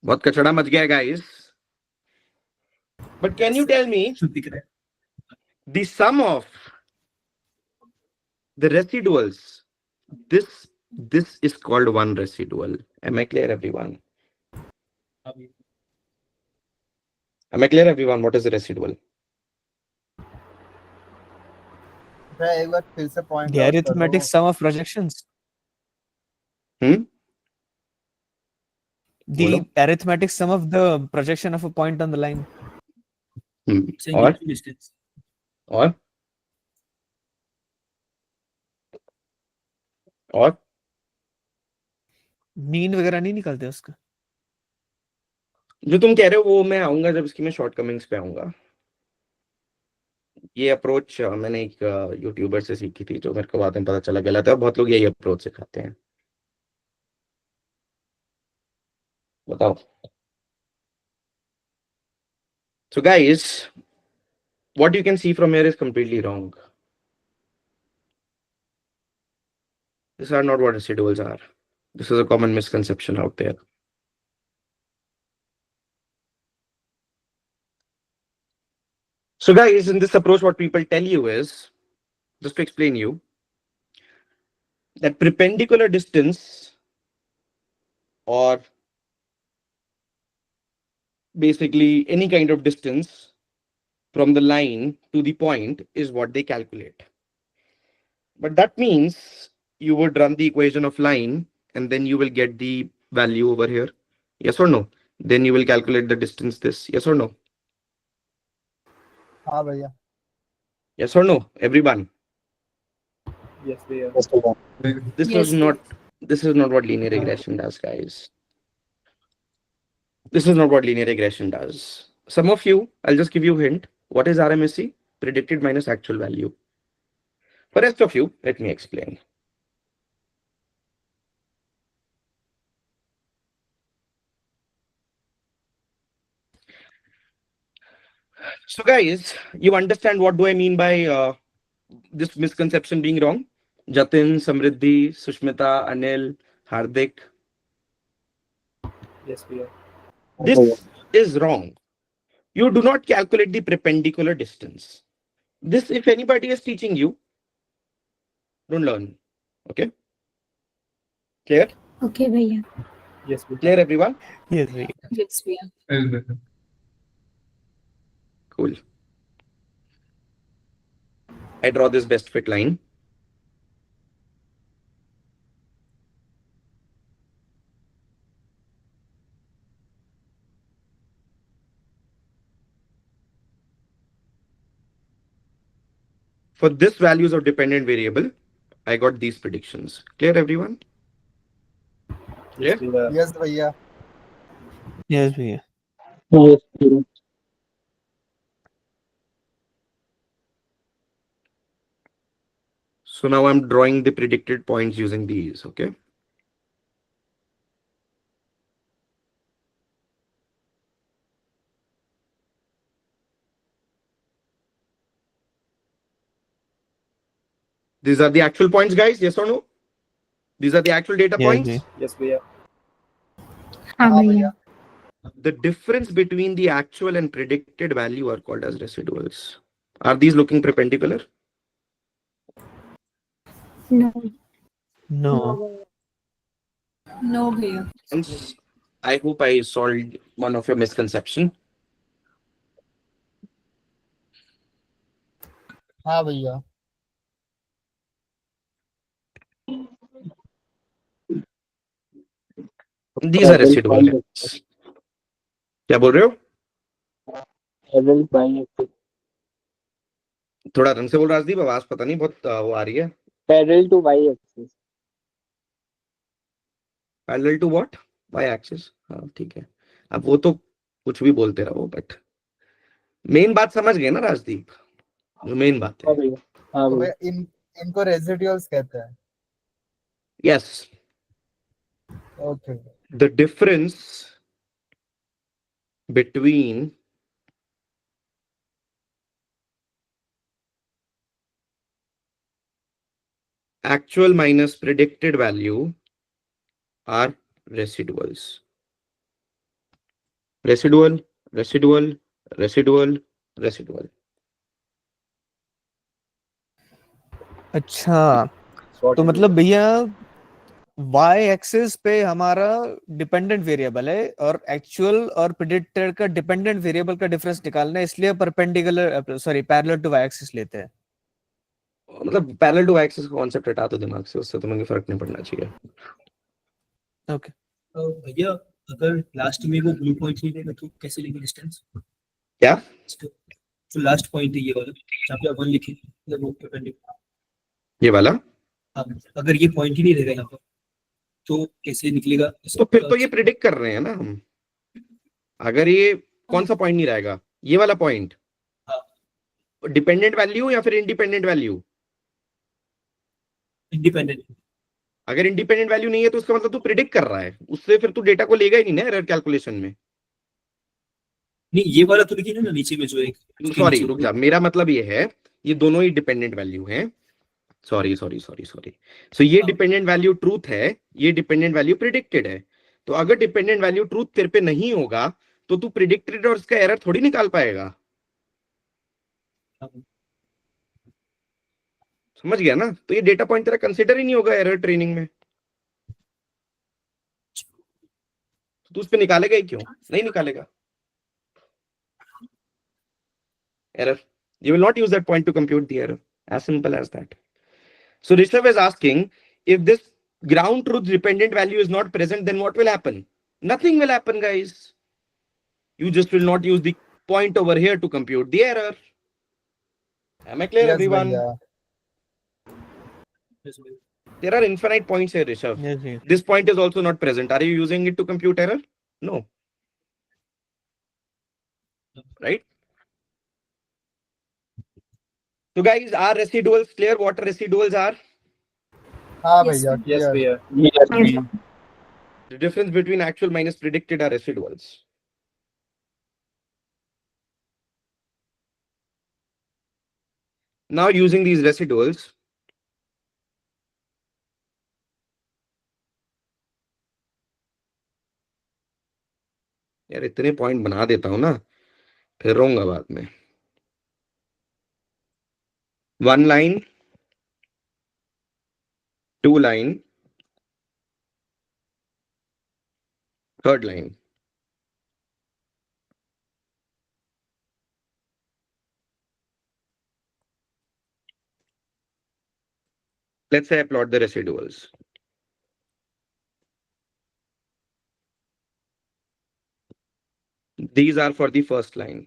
बहुत कचड़ा मच गया guys. But can you tell me the sum of The residuals, this is called one residual. Am I clear, everyone? Am I clear, everyone? What is the residual? भैया एक बार फिर से point The out कर arithmetic दो. sum of projections. Hmm? The बोलो. arithmetic sum of the projection of a point on the line. और distance. और और मीन वगैरह नहीं निकलते उसका. जो तुम कह रहे हो वो मैं आऊंगा जब इसकी मैं शॉर्टकमिंग्स पे आऊंगा. ये अप्रोच मैंने एक यूट्यूबर से सीखी थी, जो मेरे को बाद में पता चला गलत है. बहुत लोग यही अप्रोच सिखाते हैं. बताओ. So guys, what you can see from here is completely wrong. These are not what residuals are. This is a common misconception out there. So guys, in this approach, what people tell you is, just to explain you, that perpendicular distance, or basically any kind of distance from the line to the point, is what they calculate. But that means you would run the equation of line and then you will get the value over here. Yes or no? Then you will calculate the distance this. Yes or no? हाँ भैया. Yes or no? Everyone. Yes, we are. This Yes, is not what linear regression does, guys. This is not what linear regression does. Some of you, I'll just give you a hint. What is RMSE? Predicted minus actual value. For rest of you, let me explain. So guys, you understand what do I mean by this misconception being wrong? Jatin, Samriddhi, Sushmita, Anil, Hardik. Yes, we are. This is wrong. You do not calculate the perpendicular distance. This, if anybody is teaching you, don't learn. Okay? Clear? Okay, भैया. Yes, we are. Clear, everyone? Yes, भैया. Yes, we are. Cool. I draw this best fit line. For this values of dependent variable, I got these predictions. Clear, everyone? Yes, we are. Yes भैया. Yes, भैया. So now I'm drawing the predicted points using these, okay? These are the actual points, guys. Yes or no? These are the actual data Yes, points. भैया. Yes, we are. हाँ हाँ भैया. भैया. The difference between the actual and predicted value are called as residuals. Are these looking perpendicular? No. No. No, bhaiya. Hence, I hope I solved one of your misconception. हाँ भैया. These are residuals. क्या बोल रहे हो? थोड़ा ढंग से बोल राजदीप, आवाज पता नहीं बहुत वो आ रही है. Parallel to y-axis. Parallel to what? Y axis. हाँ ठीक है. अब वो तो कुछ भी बोलते रहो, बट मेन बात समझ गए ना राजदीप? जो मेन बात है. तो भैया इनको रेजिडुअल्स कहते हैं. Yes. Okay. The difference between actual minus predicted value are residuals. Residual, residual, residual, residual. अच्छा, तो मतलब भैया वाई एक्सिस पे हमारा डिपेंडेंट वेरिएबल है और एक्चुअल और प्रिडिक्टेड का डिपेंडेंट वेरिएबल का डिफरेंस निकालना है, इसलिए perpendicular sorry parallel to Y axis लेते हैं। मतलब पैरेलल टू एक्सिस का कॉन्सेप्ट हटा दो दिमाग से, उससे तुम्हें फर्क नहीं पड़ना चाहिए। ओके। भैया अगर लास्ट में वो ब्लू पॉइंट नहीं देगा तो कैसे लेंगे डिस्टेंस? क्या? तो लास्ट पॉइंट है ये वाला जहाँ पे अपन लिखे मतलब वो perpendicular। ये वाला? हाँ, अगर ये पॉइंट ही नहीं रहेगा यहाँ पर तो कैसे निकलेगा? तो फिर तो ये प्रिडिक्ट कर रहे हैं ना हम। अगर ये कौन सा पॉइंट नहीं रहेगा, ये वाला पॉइंट, डिपेंडेंट वैल्यू या फिर इंडिपेंडेंट वैल्यू? इंडिपेंडेंट। अगर इंडिपेंडेंट वैल्यू नहीं है तो उसका मतलब तू प्रिडिक्ट कर रहा है, उससे फिर तू डेटा को लेगा ही नहीं ना एरर कैलकुलेशन में। नहीं, ये वाला तो लिखिए ना नीचे में जो एक सॉरी रुक जा, मेरा मतलब ये है ये दोनों ही डिपेंडेंट वैल्यू हैं। Sorry sorry sorry sorry. So ये डिपेंडेंट वैल्यू ट्रूथ है, ये डिपेंडेंट वैल्यू प्रिडिक्टेड है। तो अगर डिपेंडेंट वैल्यू ट्रूथ तेरे पे नहीं होगा तो तू प्रिडिक्टेड और उसका एरर थोड़ी निकाल पाएगा। समझ गया ना? तो ये डेटा पॉइंट तेरा कंसिडर ही नहीं होगा एरर ट्रेनिंग में। तो तू उस पे निकालेगा ही क्यों? नहीं निकालेगा error. You will not use that point to compute the error. As simple as that. So Rishabh is asking, if this ground truth dependent value is not present, then what will happen? Nothing will happen, guys. You just will not use the point over here to compute the error. Am I clear, Yes, everyone? भैया. There are infinite points here, Rishabh. Yes, yes. This point is also not present. Are you using it to compute error? No. Right? So guys, are residuals clear? What residuals are? हाँ Yes, भैया, Yes, clear. भैया. Yes. The difference between actual minus predicted are residuals. Now using these residuals, यार इतने point बना देता हूं ना, फिर रहूंगा बाद में। 1 line, 2 line, 3rd line. Let's say I plot the residuals. These are for the first line.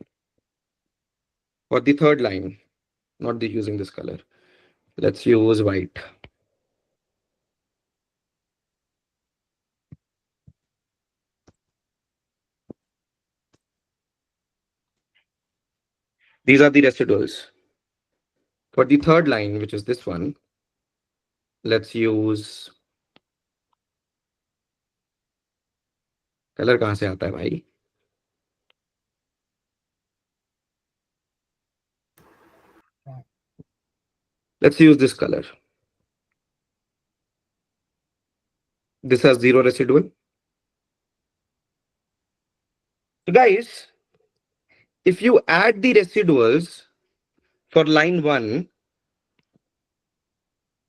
For the 3rd line, not using this color. Let's use white. These are the residuals. For the 3rd line, which is this one, let's use color कहां से आता है भाई? Let's use this color. This has 0 residual. So guys, if you add the residuals for line 1,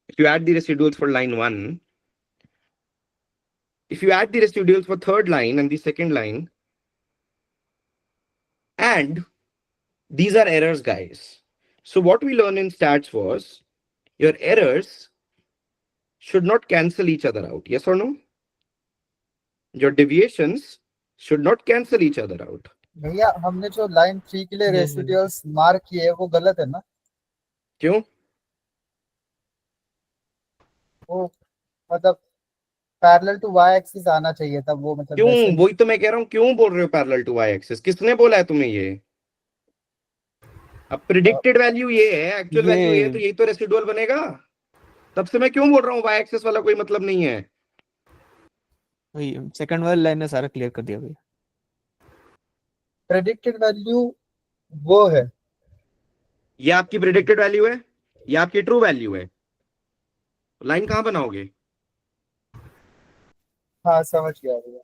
if you add the residuals for line 1, if you add the residuals for 3rd line and the 2nd line, and these are errors, guys. So what we learned in stats was your errors should not cancel each other out. Yes or no? Your deviations should not cancel each other out. भैया हमने जो line 3 के लिए residuals mark किए हैं वो गलत है ना? क्यों? वो मतलब पैरेलल टू वाई एक्सिस आना चाहिए था वो, मतलब क्यों? वैसे वही तो मैं कह रहा हूं, क्यों बोल रहे हो पैरेलल टू वाई एक्सिस? किसने बोला है तुम्हें ये? अब प्रिडिक्टेड वैल्यू ये है, एक्चुअल वैल्यू ये है, तो यही तो रेसिडुअल बनेगा। तब से मैं क्यों बोल रहा हूँ वाई एक्सिस वाला कोई मतलब नहीं है। वही सेकंड वाली लाइन ने सारा क्लियर कर दिया भैया। प्रेडिक्टेड वैल्यू वो है, ये आपकी प्रिडिक्टेड वैल्यू है, ये आपकी ट्रू वैल्यू है। लाइन कहां बनाओगे? हाँ समझ गया भैया।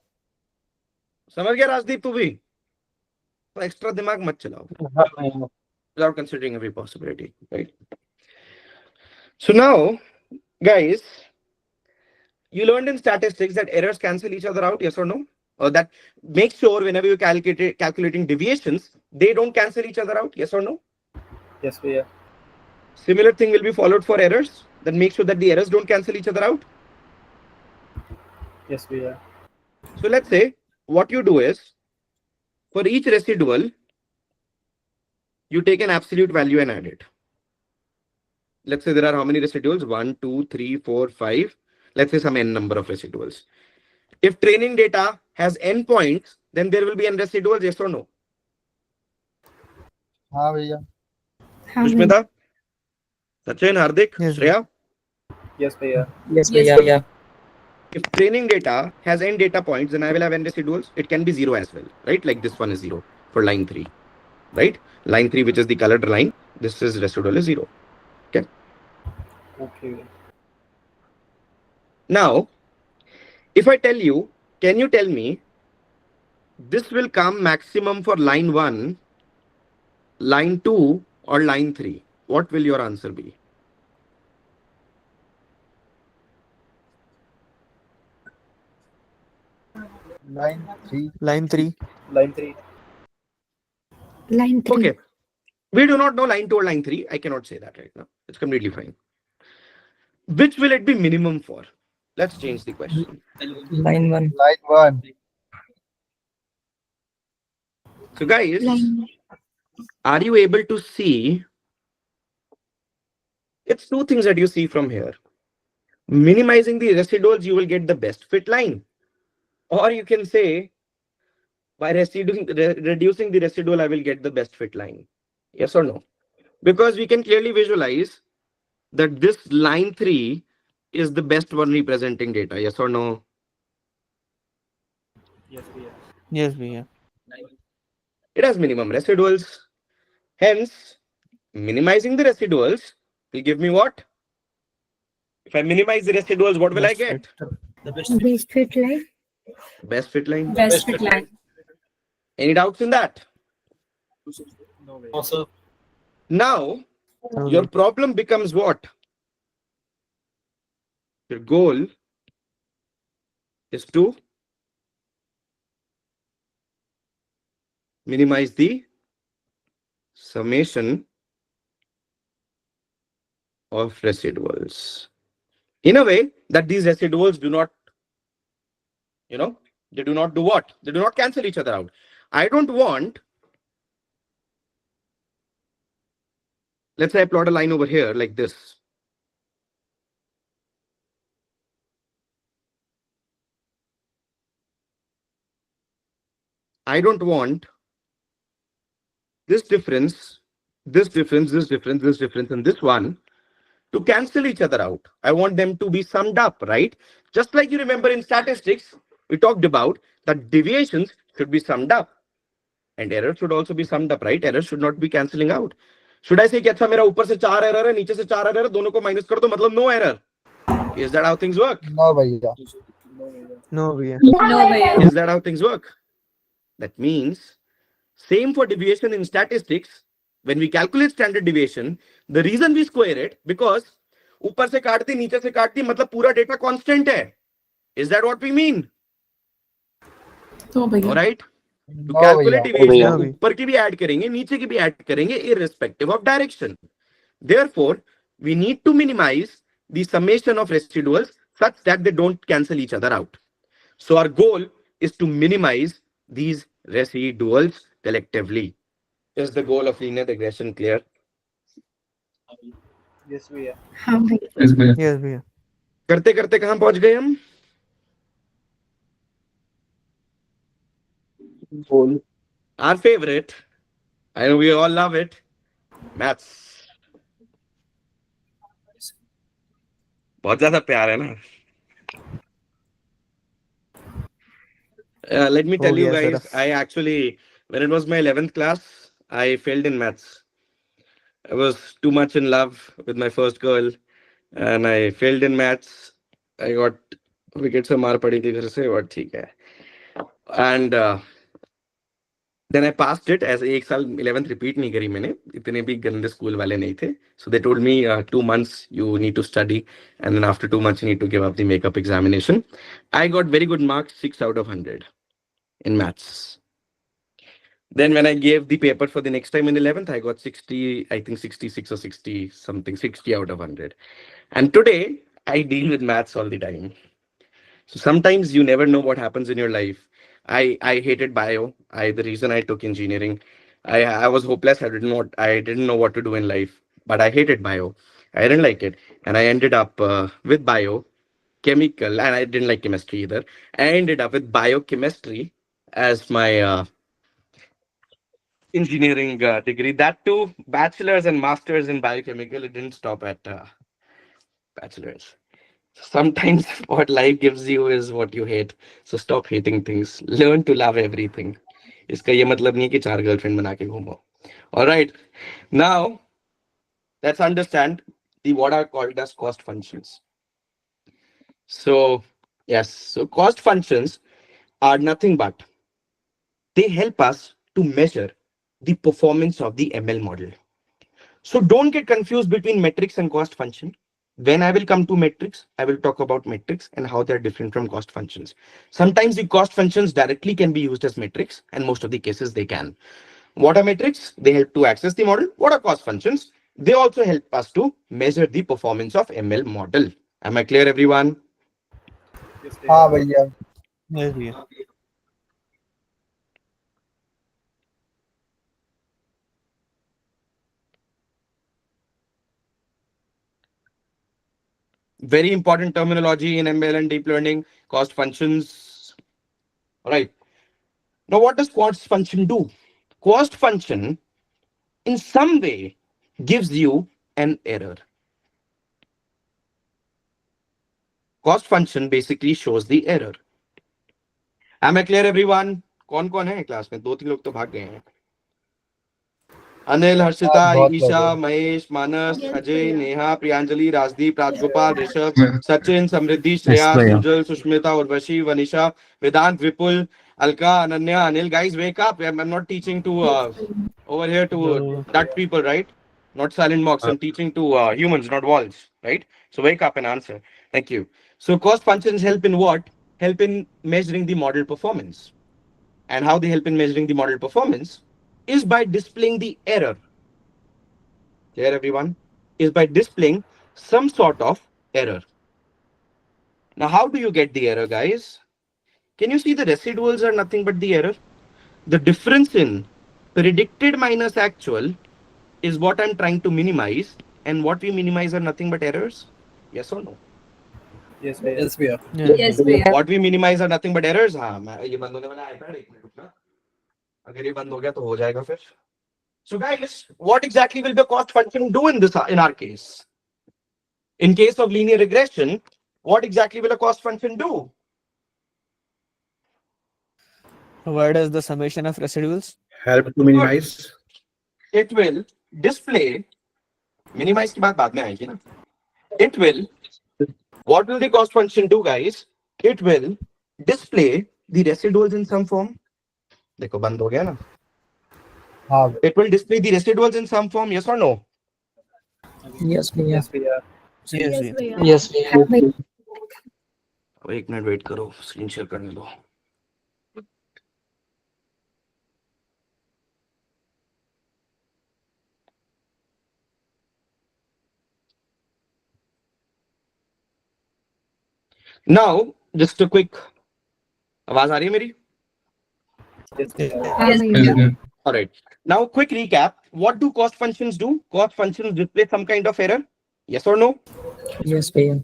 समझ गया राजदीप तू भी? तो एक्स्ट्रा दिमाग मत चलाओ without considering every possibility, right? So now, guys, you learned in statistics that errors cancel each other out, yes or no? Or that make sure whenever you're calculating deviations, they don't cancel each other out, yes or no? Yes, भैया. Similar thing will be followed for errors. Then make sure that the errors don't cancel each other out. Yes, भैया. So let's say what you do is for each residual, you take an absolute value and add it. Let's say there are how many residuals? 1, 2, 3, 4, 5. Let's say some n number of residuals. If training data has n points, then there will be n residuals, yes or no? हाँ भैया. हाँ भैया. Pushmita, Sachin, Hardik, Yes, Shreya. Yes, भैया. Yes, Yes, भैया. Yeah. If training data has n data points, then I will have n residuals. It can be 0 as well, right? Like this one is 0 for line 3, right? Line 3, which is the colored line, this is residual is 0. Okay. Okay. Now, if I tell you, can you tell me this will come maximum for line 1, line 2, or line 3? What will your answer be? Line 3. Line 3. Line 3. Line 3. Okay. We do not know line 2 or line 3. I cannot say that right now. It's completely fine. Which will it be minimum for? Let's change the question. Line 1. Line 1. So guys, Line. are you able to see? It's two things that you see from here. Minimizing the residuals, you will get the best fit line. Or you can say, by reducing the residual, I will get the best fit line. Yes or no? Because we can clearly visualize that this line 3 is the best one representing data. Yes or no? Yes, भैया. Yes, भैया. It has minimum residuals. Hence, minimizing the residuals will give me what? If I minimize the residuals, what will I Best get? fit. Best fit line. Best fit line. Best fit line. Any doubts in that? No, भैया. Also, Now, No, your भैया. problem becomes what? Your goal is to minimize the summation of residuals in a way that these residuals do not, they do not do what? They do not cancel each other out. I don't want, let's say I plot a line over here like this. I don't want this difference, this difference, this difference, this difference, and this one to cancel each other out. I want them to be summed up, right? Just like you remember in statistics, we talked about that deviations should be summed up and errors should also be summed up, right? Errors should not be cancelling out. Should I say कि अच्छा मेरा ऊपर से 4 error है नीचे से 4 error है दोनों को minus कर दो मतलब no error? Is that how things work? No भैया. No, भैया. No, भैया. Is that how things work? That means same for deviation in statistics. When we calculate standard deviation, the reason we square it because ऊपर से काट दी नीचे से काट दी मतलब पूरा डेटा कांस्टेंट है. Is that what we mean? तो भैया. All right. To No calculate भैया. deviation, भैया. ऊपर की भी ऐड करेंगे नीचे की भी ऐड करेंगे irrespective of direction. Therefore, we need to minimize the summation of residuals such that they don't cancel each other out. So our goal is to minimize these residuals collectively. Is the goal of linear regression clear? yes, भैया. हाँ भैया. Yes, भैया. Yes, भैया. करते करते कहां पहुंच गए हम? Goal. Our favorite, I know we all love it, maths. बहुत ज्यादा प्यार है ना. Let me tell Oh, you yes, guys, sir. I actually, when it was my 11th class, I failed in maths. I was too much in love with my first girl and I failed in maths. I got wickets से मार पड़ी थी घर से, but ठीक है. And Then I passed it as एक साल 11th repeat नहीं करी मैंने, इतने भी गंदे स्कूल वाले नहीं थे. So they told me 2 months you need to study, and then after 2 months you need to give up the makeup examination. I got very good marks, 6 out of 100 in maths. Then when I gave the paper for the next time in 11th, I got 60, I think 66 or 60 something, 60 out of 100. And today I deal with maths all the time. So sometimes you never know what happens in your life. I hated bio. The reason I took engineering, I was hopeless. I didn't know what to do in life. But I hated bio. I didn't like it, and I ended up with bio chemical, and I didn't like chemistry either. I ended up with biochemistry as my engineering degree. That too, bachelor's and master's in biochemical. It didn't stop at bachelor's. Sometimes what life gives you is what you hate. So stop hating things. Learn to love everything. इसका ये मतलब नहीं है कि 4 girlfriend बना के घूमो. All right. Now let's understand the what are called as cost functions. So yes, so cost functions are nothing but they help us to measure the performance of the ML model. So don't get confused between metrics and cost function. When I will come to metrics, I will talk about metrics and how they're different from cost functions. Sometimes the cost functions directly can be used as metrics, and most of the cases they can. What are metrics? They help to access the model. What are cost functions? They also help us to measure the performance of ML model. Am I clear, everyone? हाँ भैया. Yes, भैया. Very important terminology in ML and deep learning, cost functions. All right. Now, what does cost function do? Cost function in some way gives you an error. Cost function basically shows the error. Am I clear, everyone? कौन है class में? 2-3 लोग तो भाग गए हैं. अनिल, हर्षिता, बहुत ईशा, लोग हैं. महेश, मानस, Yes, अजय, भैया. नेहा, प्रियांजलि, राजदीप, राजगोपाल, ऋषभ, सचिन, समृद्धि, श्रेया, सुजल, सुष्मिता, उर्वशी, वनिशा, वेदांत, विपुल, Alka, Ananya, Anil. Guys, wake up. I'm not teaching to over here to that people, right? Not silent mocks. I'm teaching to humans, not walls, right? So wake up and answer. Thank you. So cost functions help in what? Help in measuring the model performance. And how they help in measuring the model performance is by displaying the error. Here, everyone, is by displaying some sort of error. Now, how do you get the error, guys? Can you see the residuals are nothing but the error? The difference in predicted minus actual is what I'm trying to minimize, and what we minimize are nothing but errors. Yes or no? Yes भैया. Yes, भैया. What we minimize are nothing but errors. हाँ, ये बंद होने वाला iPad, एक minute रुकना. अगर ये बंद हो गया तो हो जाएगा फिर. So guys, what exactly will the cost function do in our case? In case of linear regression, what exactly will a cost function do? What is the summation of residuals? Help to minimize. It will display, minimize की बात बाद में आएगी ना. It will, what will the cost function do, guys? It will display the residuals in some form. देखो बंद हो गया ना. हाँ. It will display the residuals in some form, yes or no? Yes, भैया. Yes भैया. Yes, Yes, भैया. भैया. Yes, भैया. हाँ भैया. अब 1 मिनट वेट करो, स्क्रीन शेयर करने दो. Now, just a quick. आवाज आ रही है मेरी? हाँ भैया. All right. Now, quick recap. What do cost functions do? Cost functions display some kind of error. Yes or no? Yes, भैया.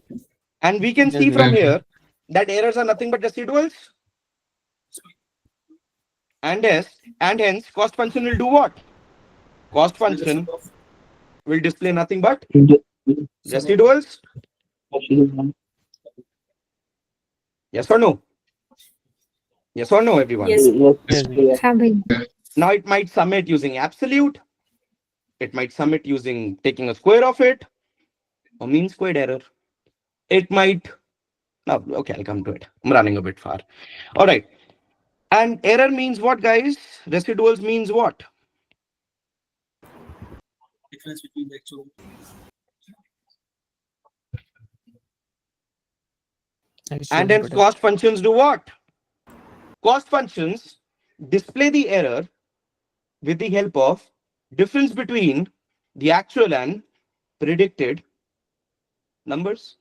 And we can Yes, see from भैया. here that errors are nothing but residuals. And hence, cost function will do what? Cost function will display nothing but residuals. Yes or no? Yes or no, everyone? Yes. Yes, भैया. हाँ भैया. Now it might sum it using absolute. It might sum it using taking a square of it, or mean squared error. It might. No, okay, I'll come to it. I'm running a bit far. All right. And error means what, guys? Residuals means what? Difference between the actual. And then cost functions do what? Cost functions display the error with the help of difference between the actual and predicted numbers,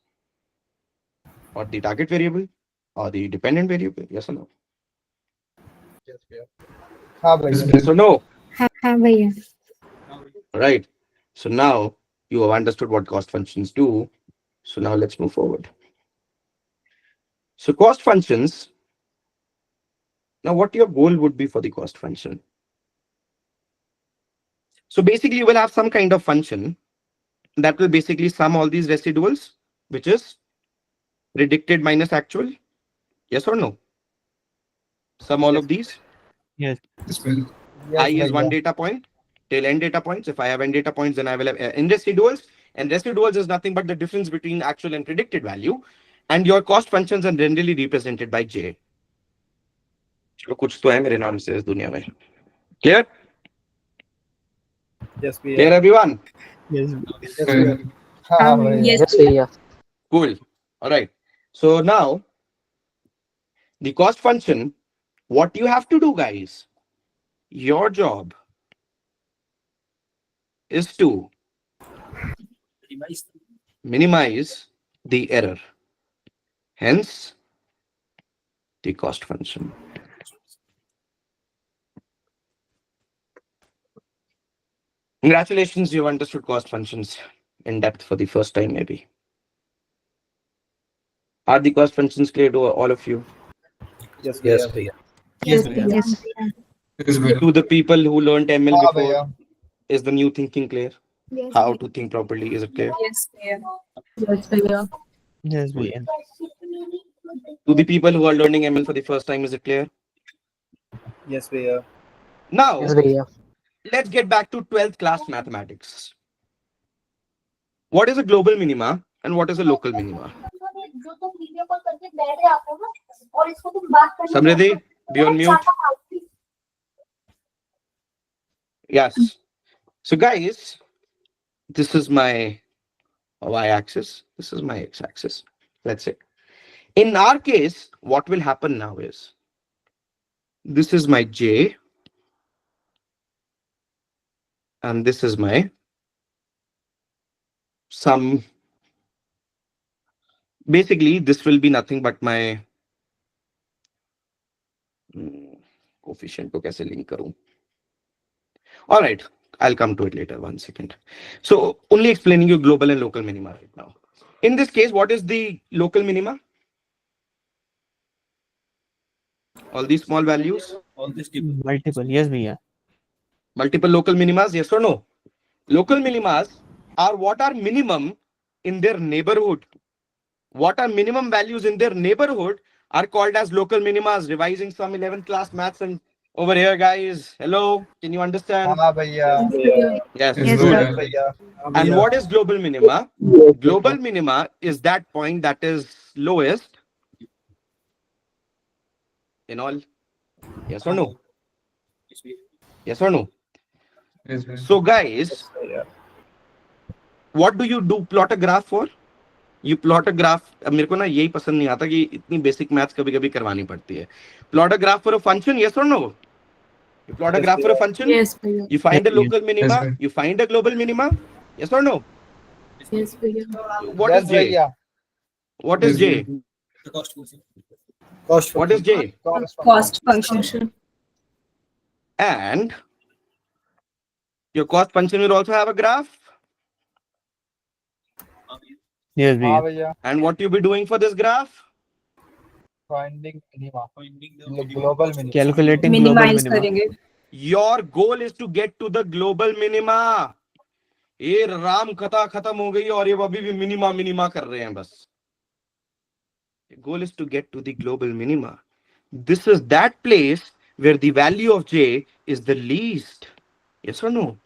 or the target variable, or the dependent variable. Yes or no? हाँ भैया Yes or no? हाँ भैया. Right. So now you have understood what cost functions do. So now let's move forward. So cost functions. Now what your goal would be for the cost function? So basically you will have some kind of function that will basically sum all these residuals, which is predicted minus actual. Yes or no? Sum all of these. Yes. I is one भैया data point till n data points. If I have n data points, then I will have n residuals. And residuals is nothing but the difference between actual and predicted value. And your cost functions are generally represented by J. चलो कुछ तो है मेरे नाम से इस दुनिया में. Clear? Yes भैया Clear everyone? Yes. Yes भैया हाँ भैया Yes, भैया. Cool. All right. So now the cost function, what you have to do, guys, your job is to minimize the error. Hence, the cost function. Congratulations, you've understood cost functions in depth for the first time, maybe. Are the cost functions clear to all of you? Yes Yes, भैया भैया. Yes. To the people who learned ML हाँ before, भैया is the new thinking clear? Yes. How to think properly, is it clear? Yes, भैया. Yes, भैया. Yes, भैया. To the people who are learning ML for the first time, is it clear? Yes भैया Now, Yes, भैया. let's get back to 12th class mathematics. What is a global minima and what is a local minima? Samriddhi, be on mute. Yes. So guys, this is my y-axis. This is my x-axis. Let's say. In our case, what will happen now is, this is my j, and this is my sum. Basically, this will be nothing but my coefficient को कैसे link करूं? All right, I'll come to it later. 1 second. So only explaining you global and local minima right now. In this case, what is the local minima? All these small values. All this Multiple. Yes, भैया. Multiple local minimas, yes or no? Local minimas are what are minimum in their neighborhood. What are minimum values in their neighborhood are called as local minimas. Revising some 11th class maths and over here, guys. Hello, can you understand? हाँ भैया Yes. Yes, Good. sir. भैया And what is global minima? Global minima is that point that is lowest in all. Yes or no? Yes or no? So guys, what do you do? Plot a graph for? You plot a graph. अब मेरे को ना यही पसंद नहीं आता कि इतनी basic maths कभी-कभी करवानी पड़ती है. Plot a graph for a function, yes or no? You plot a graph for a function. Yes, भैया. You find a Yes, local minima. You find a global minima. Yes or no? Yes, भैया. What Yes is J? भैया What is J? The cost function. cost What is J? Cost function. And your cost function will also have a graph. Yes, हाँ भैया. भैया And what you be doing for this graph? finding minima Finding the global minima Calculating global Minimize minima. करेंगे. Your goal is to get to the global minima. ये राम कथा खत्म हो गई और ये अभी भी मिनिमा मिनिमा कर रहे हैं बस. The goal is to get to the global minima. This is that place where the value of J is the least. Yes or no?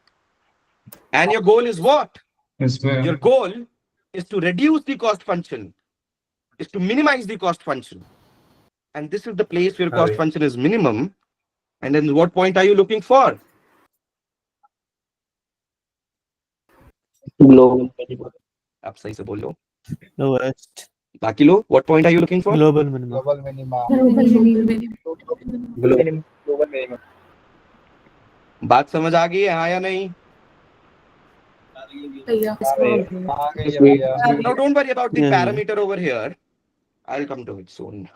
And your goal is what? Your goal is to reduce the cost function, is to minimize the cost function. and this is the place where cost function is minimum. And then what point are you looking for? Global minimum. आप सही से बोलो. Lowest. बाकी लोग, what point are you looking for? Global minimum. Global minima. Global minimum. बात समझ आ गई है, हाँ या नहीं? भैया आ गई है भैया. Now don't worry about the Yeah. parameter over here. I'll come to it soon.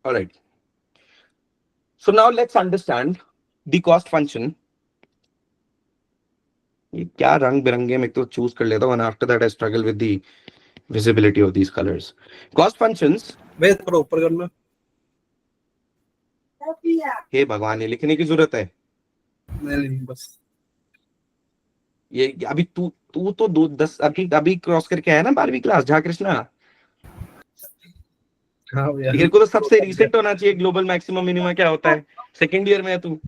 All right. So now let's understand the cost function. ये क्या रंग बिरंगे में तो choose कर लेता हूँ, and after that I struggle with the visibility of these colors. Cost functions. मैं थोड़ा ऊपर करना. हे भगवान, ये लिखने की जरूरत है. नहीं बस. ये अभी तू तो 10 अभी क्रॉस करके आया ना 12वीं क्लास. झा कृष्णा, हाँ भैया. तेरे को तो सबसे रिसेंट होना चाहिए. ग्लोबल मैक्सिमम मिनिमा क्या होता है? सेकेंड ईयर में है तू,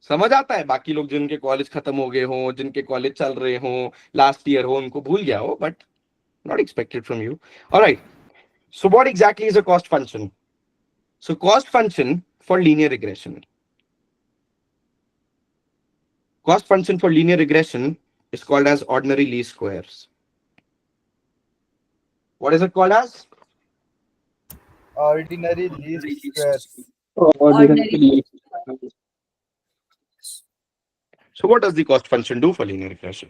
समझ आता है. बाकी लोग जिनके कॉलेज खत्म हो गए हो, जिनके कॉलेज चल रहे हो, लास्ट ईयर हो, उनको भूल गया हो, but not expected from you. Alright, so what exactly is a cost function? So cost function for linear regression, cost function for linear regression is called as ordinary least squares. What is it called as? Ordinary least squares. So what does the cost function do for linear regression?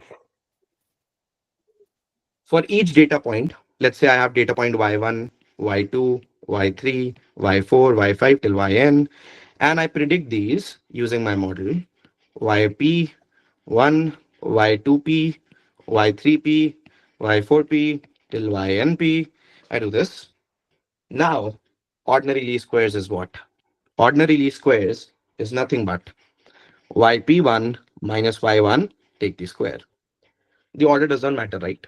For each data point, let's say I have data point y1, y2, y3, y4, y5 till yn, and I predict these using my model yp1, y2p, y3p, y4p till ynp. I do this. Now, ordinary least squares is what? Ordinary least squares is nothing but yp1 minus y1, take the square. The order does not matter, right?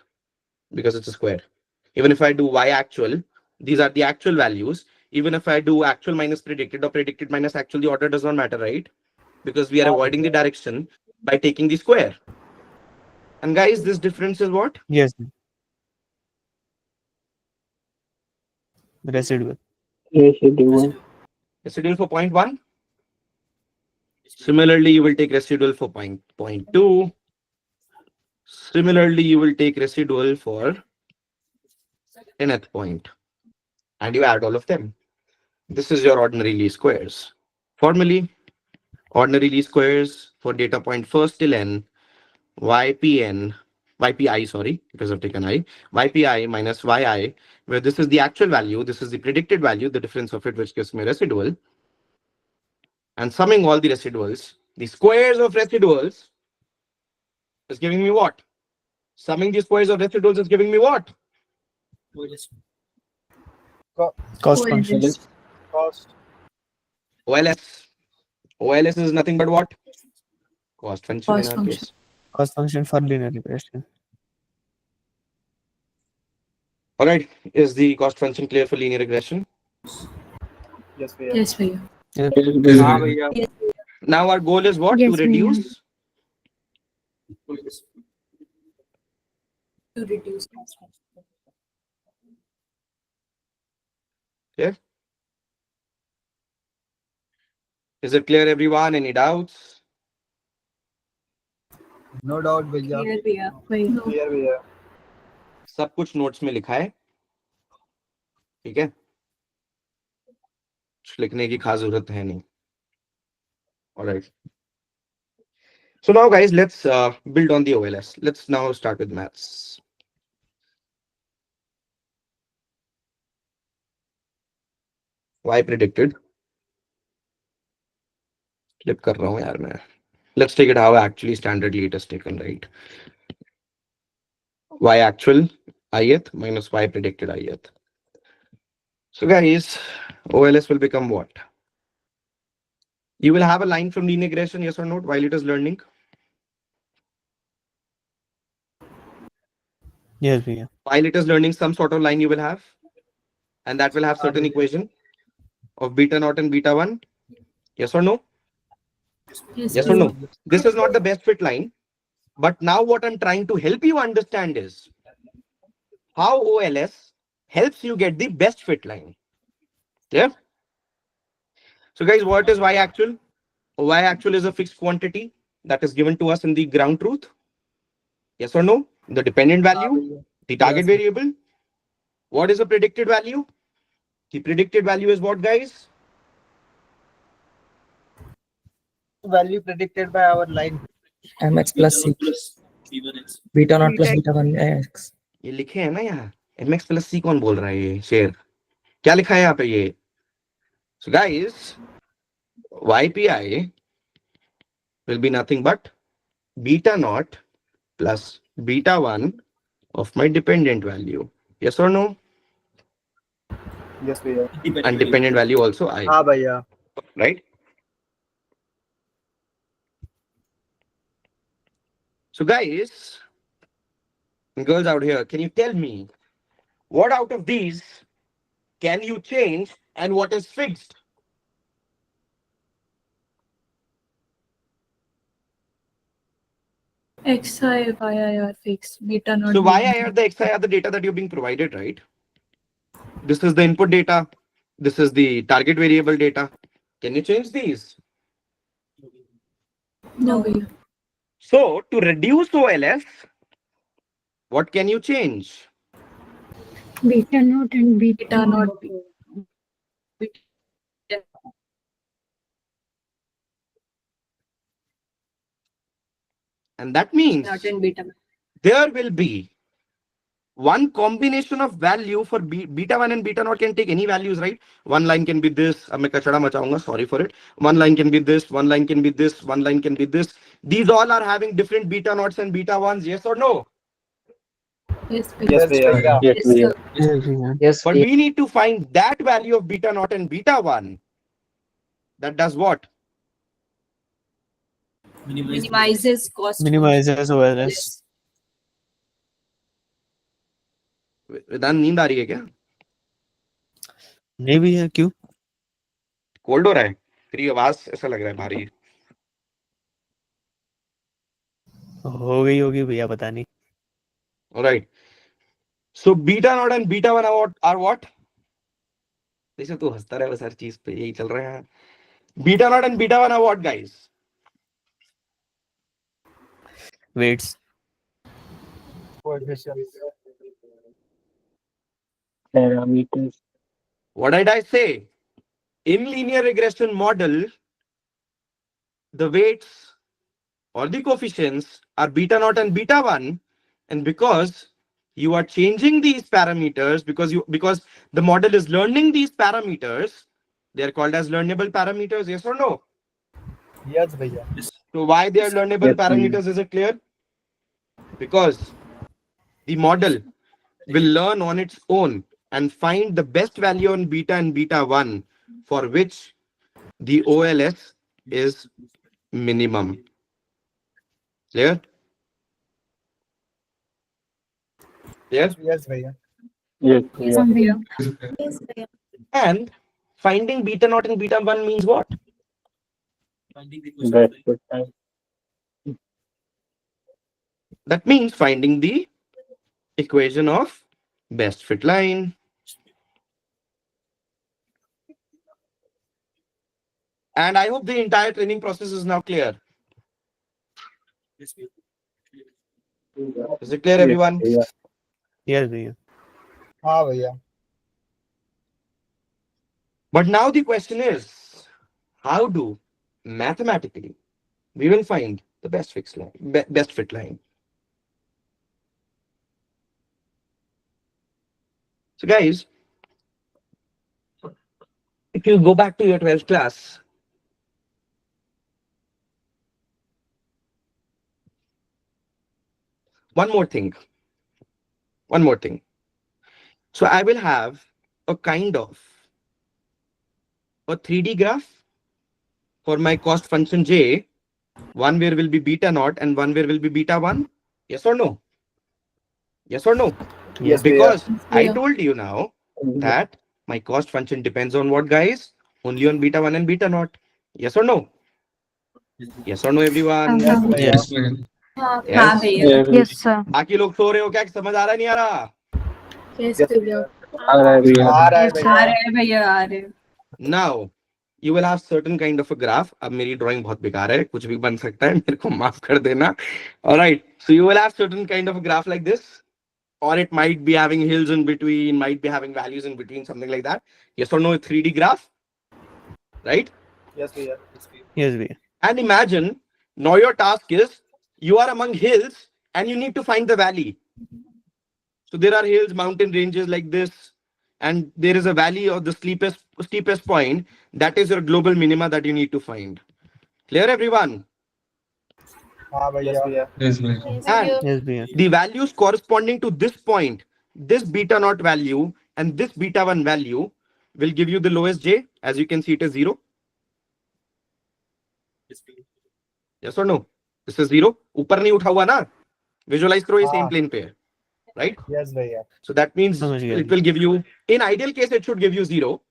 Because it's a square. Even if I do y actual, these are the actual values. Even if I do actual minus predicted or predicted minus actual, the order does not matter, right? Because we are avoiding the direction by taking the square. And guys, this difference is what? Yes. Residual. Residual for point 1. Similarly, you will take residual for point 2. Similarly, you will take residual for nth point. And you add all of them. This is your ordinary least squares. Formally, ordinary least squares for data point first till n, ypi, sorry, because I've taken I, ypi minus yi, where this is the actual value, this is the predicted value, the difference of it, which gives me residual. And summing all the residuals, the squares of residuals is giving me what? Summing the squares of residuals is giving me what? Cost function. Cost. OLS. OLS is nothing but what? Cost function Cost in our function. case. Cost function for linear regression. All right. Is the cost function clear for linear regression? Yes, भैया. Yes भैया. हाँ भैया. Now our goal is what? Yes, To reduce. To reduce. Is it clear, everyone? Any doubts? No doubt भैया. Clear भैया. भैया. Clear भैया. सब कुछ नोट्स में लिखा है, ठीक है? कुछ लिखने की खास जरूरत है नहीं. All right. So now, guys, let's build on the OLS. Let's now start with maths. Y predicted. Flip कर रहा हूँ यार मैं. Let's take it how actually standardly it is taken, right? Y actual ith minus Y predicted ith. So guys, OLS will become what? You will have a line from linear regression, yes or no, while it is learning. Yes, भैया. While it is learning, some sort of line you will have, and that will have certain equation of beta naught and beta 1. Yes or no? Yes Yes or no? This is not the best fit line. But now what I'm trying to help you understand is how OLS helps you get the best fit line. Yeah. So guys, what is y actual? Y actual is a fixed quantity that is given to us in the ground truth. Yes or no? The dependent value, the target variable. What is the predicted value? The predicted value is what, guys? Value predicted by our line. mx plus c beta naught plus beta 1 x. ये लिखे है ना यहाँ mx plus c कौन बोल रहा है ये शेर क्या लिखा है यहाँ पे ये so guys ypi will be nothing but beta naught plus beta 1 of my dependent value. Yes or no? Yes, भैया. And dependent value also I. हाँ भैया. Right? So guys and girls out here, can you tell me what out of these can you change and what is fixed? XI, YI are fixed. Beta not. So YI are the XI are the data that you're being provided, right? This is the input data. This is the target variable data. Can you change these? No way. So to reduce OLS, what can you change? Beta naught and beta Beta not. And that means Not in beta. there will be one combination of value for beta 1 and beta naught can take any values, right? One line can be this. अब मैं कचड़ा मचाऊंगा, sorry for it. One line can be this, one line can be this, one line can be this. These all are having different beta naughts and beta ones, yes or no? Yes, Yes, भैया. Yes, sir. Yes. But we need to find that value of beta naught and beta 1 that does what? Minimizes cost. Minimizes OLS. वेदांत नींद आ रही है क्या? नहीं भैया क्यों? Cold हो रहा है? तेरी आवाज ऐसा लग रहा है भारी. हो गई होगी भैया पता नहीं. All right. So beta naught and beta 1 are what? जैसे तू हंसता रहा है बस हर चीज पे यही चल रहा है. Beta naught and beta 1 are what, guys? Weights. Parameters. What did I say? In linear regression model, the weights or the coefficients are beta naught and beta 1, and because you are changing these parameters, because the model is learning these parameters, they are called as learnable parameters, yes or no? Yes, भैया. So why they are learnable Yes, parameters, is it clear? Because the model will learn on its own and find the best value on beta and beta 1 for which the OLS is minimum. Clear? Yes. Yes, भैया. Yes, Yes, yeah. भैया. Yes, भैया. And finding beta naught and beta 1 means what? That's good time. That means finding the equation of best fit line. And I hope the entire training process is now clear. Is it clear, everyone? Yeah. Yes भैया. हाँ भैया. But now the question is, how do mathematically we will find the best fixed line, best fit line? So guys, if you go back to your 12th class, one more thing. So I will have a kind of a 3D graph for my cost function j, one where will be beta naught and one where will be beta 1. Yes or no? Yes or no? Yes, Because Yes, I भैया. told you now that my cost function depends on what, guys? Only on beta 1 and beta naught. Yes or no? Yes or no, everyone? Yes, Yes. भैया. हाँ Yes? भैया Yes, sir. बाकी लोग सो रहे हो क्या? समझ आ रहा नहीं आ रहा? Yes, भैया. आ रहा है Yes, भैया। आ रहे हैं भैया आ रहे हैं. Now you will have certain kind of a graph. अब मेरी drawing बहुत बेकार है, कुछ भी बन सकता है, मेरे को माफ कर देना. All right, so you will have certain kind of a graph like this, or it might be having hills in between, might be having values in between, something like that. Yes or no? 3D graph, right? Yes भैया। Yes, भैया. And imagine now your task is you are among hills and you need to find the valley. So there are hills, mountain ranges like this, and there is a valley of the steepest point. That is your global minima that you need to find. Clear, everyone? हाँ भैया। And Yes, भैया. the values corresponding to this point, this beta naught value and this beta 1 value will give you the lowest J. As you can see, it is 0. Yes or no? This is 0. ऊपर नहीं उठा हुआ ना? Visualize करो ये same plane पे है, right? Yes भैया। So that means समझ गया. it will give you, in ideal case, it should give you 0.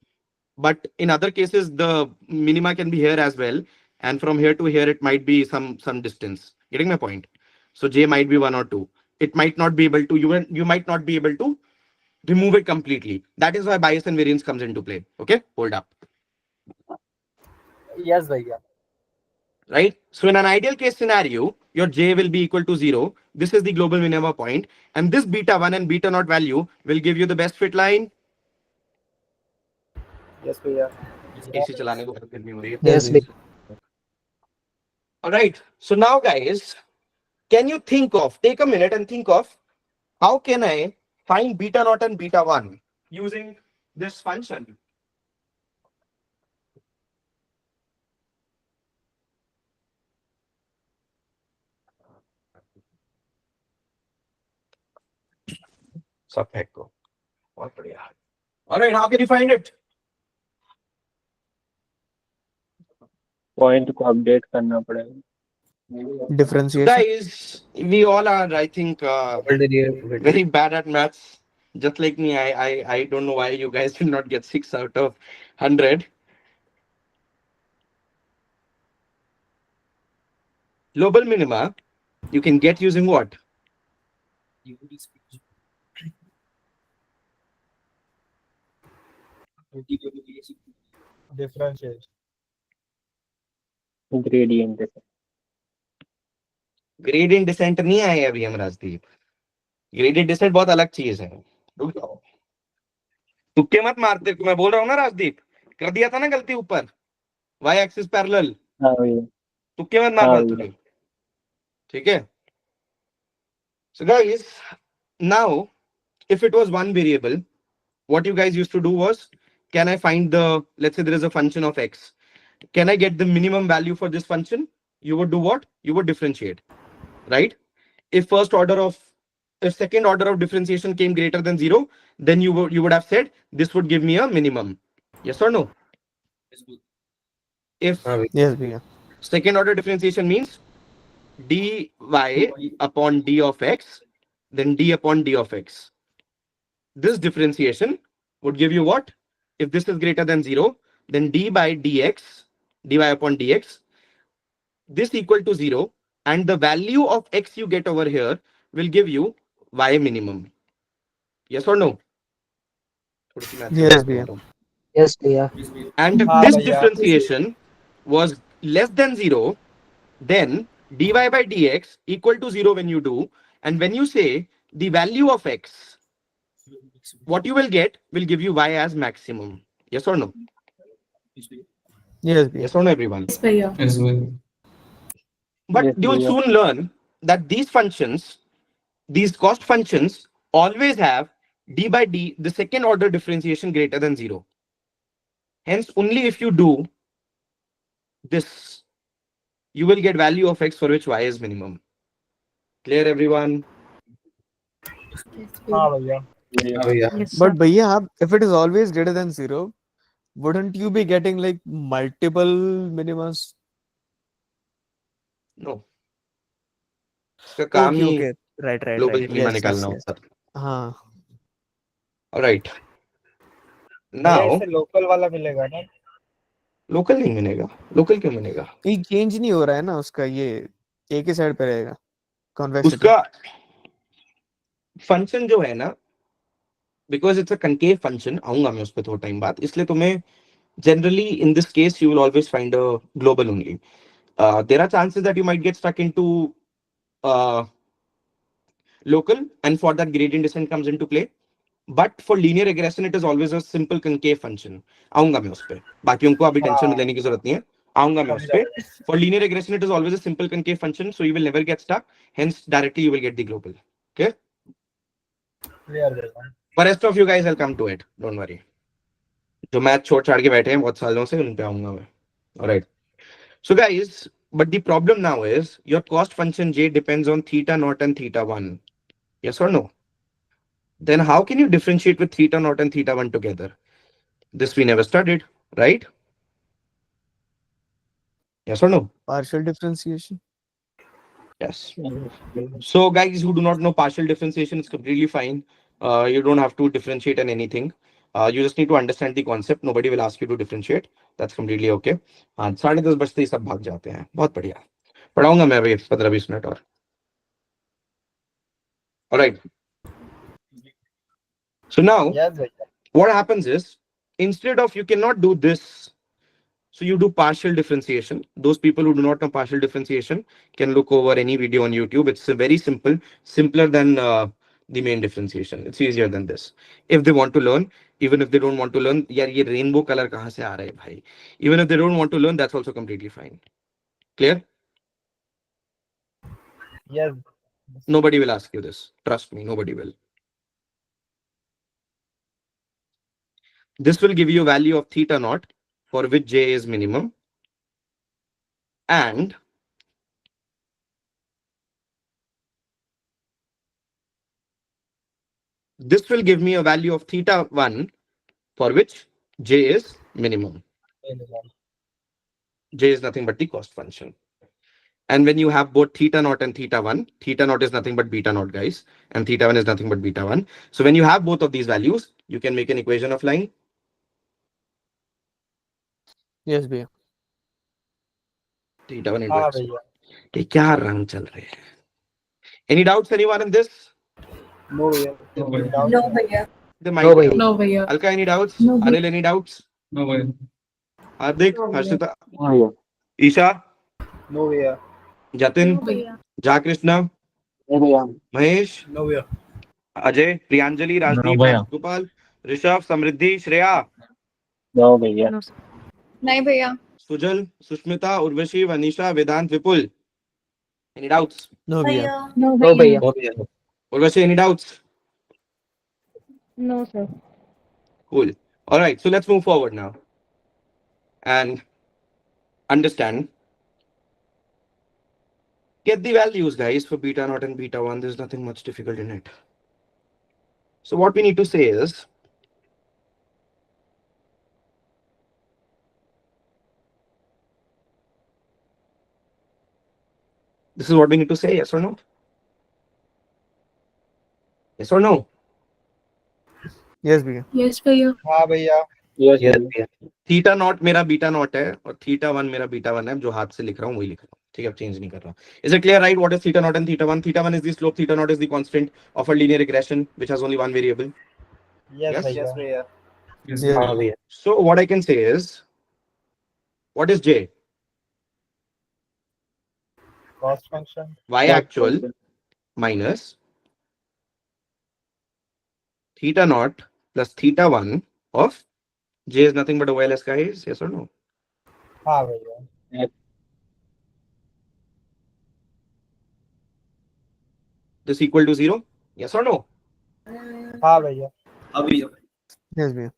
But in other cases, the minima can be here as well. And from here to here, it might be some distance. Getting my point? So J might be 1 or 2. It might not be able to, you might not be able to remove it completely. That is why bias and variance comes into play. Okay, hold up. Yes भैया। Right? So in an ideal case scenario, your J will be equal to 0. This is the global minima point. And this beta 1 and beta naught value will give you the best fit line. Yes भैया। AC चलाने को बहुत गर्मी हो रही है. Yes, भैया. All right. So now, guys, can you take a minute and think of how can I find beta naught and beta 1 using this function? सब फेंक को. बहुत बढ़िया. All right. How can you find it? Point को update करना पड़ेगा. Differentiation. Guys, we all are, I think, very bad at maths. Just like me, I don't know why you guys did not get 6 out of 100. Global minima, you can get using what? Differentiation. Gradient gradient descent नहीं आए अभी हम Rajdeep. Gradient descent बहुत अलग चीज है. रुक जाओ, तुक्के मत मारते. मैं बोल रहा हूँ ना राजदीप, कर दिया था ना गलती ऊपर, y एक्सिस पैरेलल. हाँ भैया. तुक्के मत मारना तुझे, ठीक है? So guys, now if it was one variable, what you guys used to do was, can I find the, let's say there is a function of x, can I get the minimum value for this function? You would do what? You would differentiate, right? If second order of differentiation came greater than 0, then you would have said this would give me a minimum. Yes or no? If Yes, भैया. second order differentiation means dy upon d of x, then d upon d of x. This differentiation would give you what? If this is greater than 0, then d by dx, dy upon dx, this equal to 0, and the value of x you get over here will give you y minimum. Yes or no? Yes, भैया. Yes भैया. And if हाँ this भैया। differentiation was less than 0, then dy by dx equal to 0 when you do, and when you say the value of x, what you will get will give you y as maximum. Yes or no? Yes, भैया. Yes or no, everyone? Yes, भैया. But Yes, you will भैया. soon learn that these functions, these cost functions, always have d by d, the second order differentiation greater than 0. Hence, only if you do this, you will get value of x for which y is minimum. Clear, everyone? हाँ भैया। Yes, But sir. भैया, आप, if it is always greater than 0, wouldn't you be getting like multiple minimas? No. इसका काम Okay, ही okay. Right, global right. minima Yes, निकालना yes, yes. होता है. हाँ. All right. भैया Now, इससे लोकल वाला मिलेगा ना? लोकल नहीं मिलेगा. लोकल क्यों मिलेगा? ये चेंज नहीं हो रहा है ना उसका, ये एक ही साइड पे रहेगा. convexity. उसका फंक्शन जो है ना, because it's a concave function, आऊंगा मैं उस पर थोड़ा टाइम बाद, इसलिए तुम्हें generally in this case you will always find a global only. There are chances that you might get stuck into uh, local, and for that gradient descent comes into play. But for linear regression it is always a simple concave function. आऊंगा मैं उस पे, बाकियों को अभी tension में लेने की जरूरत नहीं है, आऊंगा मैं उस पे. For linear regression it is always a simple concave function, so you will never get stuck, hence directly you will get the global. Okay, for rest of you guys I'll come to it, don't worry. जो math छोड़ छाड़ के बैठे हैं बहुत सालों से, उन पे आऊंगा मैं. Alright, so guys, but the problem now is your cost function j depends on theta naught and theta 1. Yes or no? Then how can you differentiate with theta naught and theta 1 together? This we never studied, right? Yes or no? Partial differentiation. Yes. So guys who do not know partial differentiation, it's completely fine. You don't have to differentiate on anything. You just need to understand the concept. Nobody will ask you to differentiate. That's completely okay. 10:30 बजते ही सब भाग जाते हैं. बहुत बढ़िया. पढ़ाऊंगा मैं अभी 15-20 मिनट और. All right. So now what happens is, instead of, you cannot do this, so you do partial differentiation. Those people who do not know partial differentiation can look over any video on YouTube. It's very simple, simpler than the main differentiation. It's easier than this. If they want to learn, even if they don't want to learn, यार ये rainbow color कहाँ से आ रहा है भाई? Even if they don't want to learn, that's also completely fine. Clear? Yes. Nobody will ask you this. Trust me, nobody will. This will give you a value of theta naught for which j is minimum, and this will give me a value of theta 1 for which j is minimum. J is nothing but the cost function. And when you have both theta naught and theta 1, theta naught is nothing but beta naught, guys, and theta 1 is nothing but beta 1. So when you have both of these values, you can make an equation of line. Yes, भैया. Theta 1 into x. ये क्या रंग चल रहे हैं? Any doubts, anyone in this? No, yeah. No, bhaiya. The mic. No, bhaiya. No, bhaiya. Alka, any doubts? No, bhaiya. Anil, any doubts? No way. Hardik, No, bhaiya. Harshita, Oh, yeah. Isha, No, yeah. Jatin, bhaiya. Jakrishna, Mahesh, No way. Ajay, Priyanjali, Rajdeep, bhaiya. Gopal, Rishabh, Samriddhi, Shreya, No, भैया. नहीं भैया. Sujal, Sushmita, Urvashi, Vanisha, Vedant, Vipul. Any doubts? No, भैया. No, No, bhaiya. भैया. Urvashi, any doubts? No, sir. Cool. All right, so let's move forward now and understand. Get the values, guys, for beta naught and beta 1. There's nothing much difficult in it. So what we need to say is, this is what we need to say, yes or no? Yes or no? Yes, भैया. Yes, bhaiya. हाँ भैया. Yes, भैया. Theta naught मेरा beta not है और theta 1 मेरा beta 1 है. जो हाथ से लिख रहा हूँ वही लिख रहा हूँ. ठीक है, अब चेंज नहीं कर रहा. Is it clear, right? What is theta naught and theta 1? Theta 1 is the slope, theta naught is the constant of a linear regression which has only one variable. Yes, Yes? yes, भैया. Yes. Yeah. हाँ भैया. So what I can say is, what is j? Cost function. Y actual minus theta naught plus theta 1 of j is nothing but a OLS, guys. Yes or no? हाँ भैया. This equal to 0? Yes or no? हाँ भैया. अभी Yes, भैया.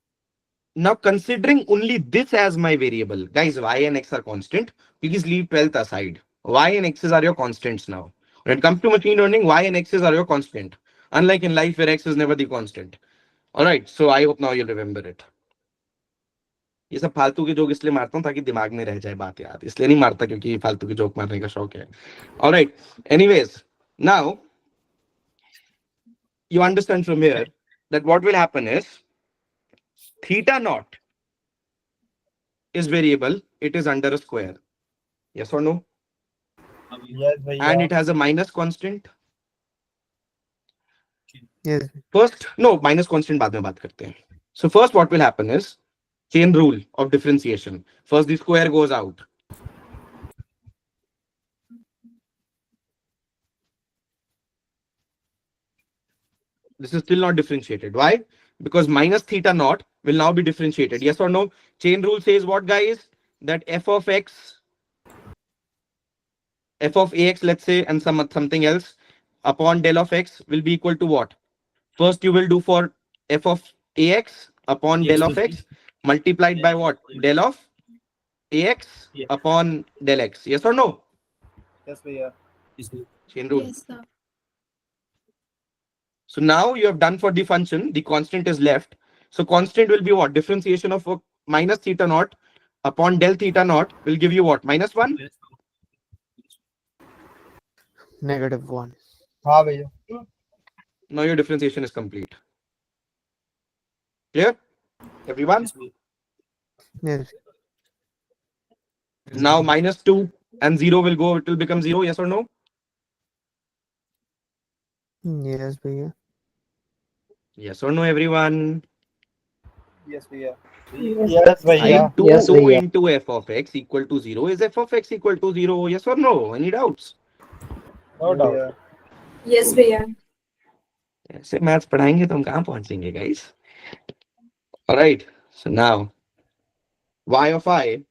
Now considering only this as my variable, guys, y and x are constant. Please leave 12th aside. Y and x's are your constants now. When it comes to machine learning, y and x's are your constant. Unlike in life where x is never the constant. All right, so I hope now you'll remember it. ये सब फालतू के joke इसलिए मारता हूँ ताकि दिमाग में रह जाए बात याद. इसलिए नहीं मारता क्योंकि फालतू के जोक मारने का शौक है. All right. Anyways, now you understand from here that what will happen is theta naught is variable. It is under a square. Yes or no? Yes, and भैया. it has a minus constant. Yes. First, no, minus constant बाद में बात करते हैं. So first what will happen is chain rule of differentiation. First the square goes out. This is still not differentiated. Why? Because minus theta naught will now be differentiated. Yes or no? Chain rule says what, guys? That f of x, f of ax, let's say, and something else upon del of x will be equal to what? First you will do for f of ax upon del of x multiplied by what? Del of ax upon del x. Yes or no? Yes, भैया. Chain rule. Yes, sir. So now you have done for the function, the constant is left. So constant will be what? Differentiation of minus theta naught upon del theta naught will give you what? Minus 1? -1. हाँ भैया. Now your differentiation is complete. Clear? Everyone? Yes. Now minus 2 and 0 will go, it will become 0. Yes or no? Yes, भैया. Yes or no, everyone? Yes, भैया. Yes, भैया. Side 2 into f of x equal to 0 is f of x equal to 0. Yes or no? Any doubts? No doubt. Yes, भैया. ऐसे maths पढ़ाएंगे तो हम कहाँ पहुंचेंगे, guys? All right. So now y of I.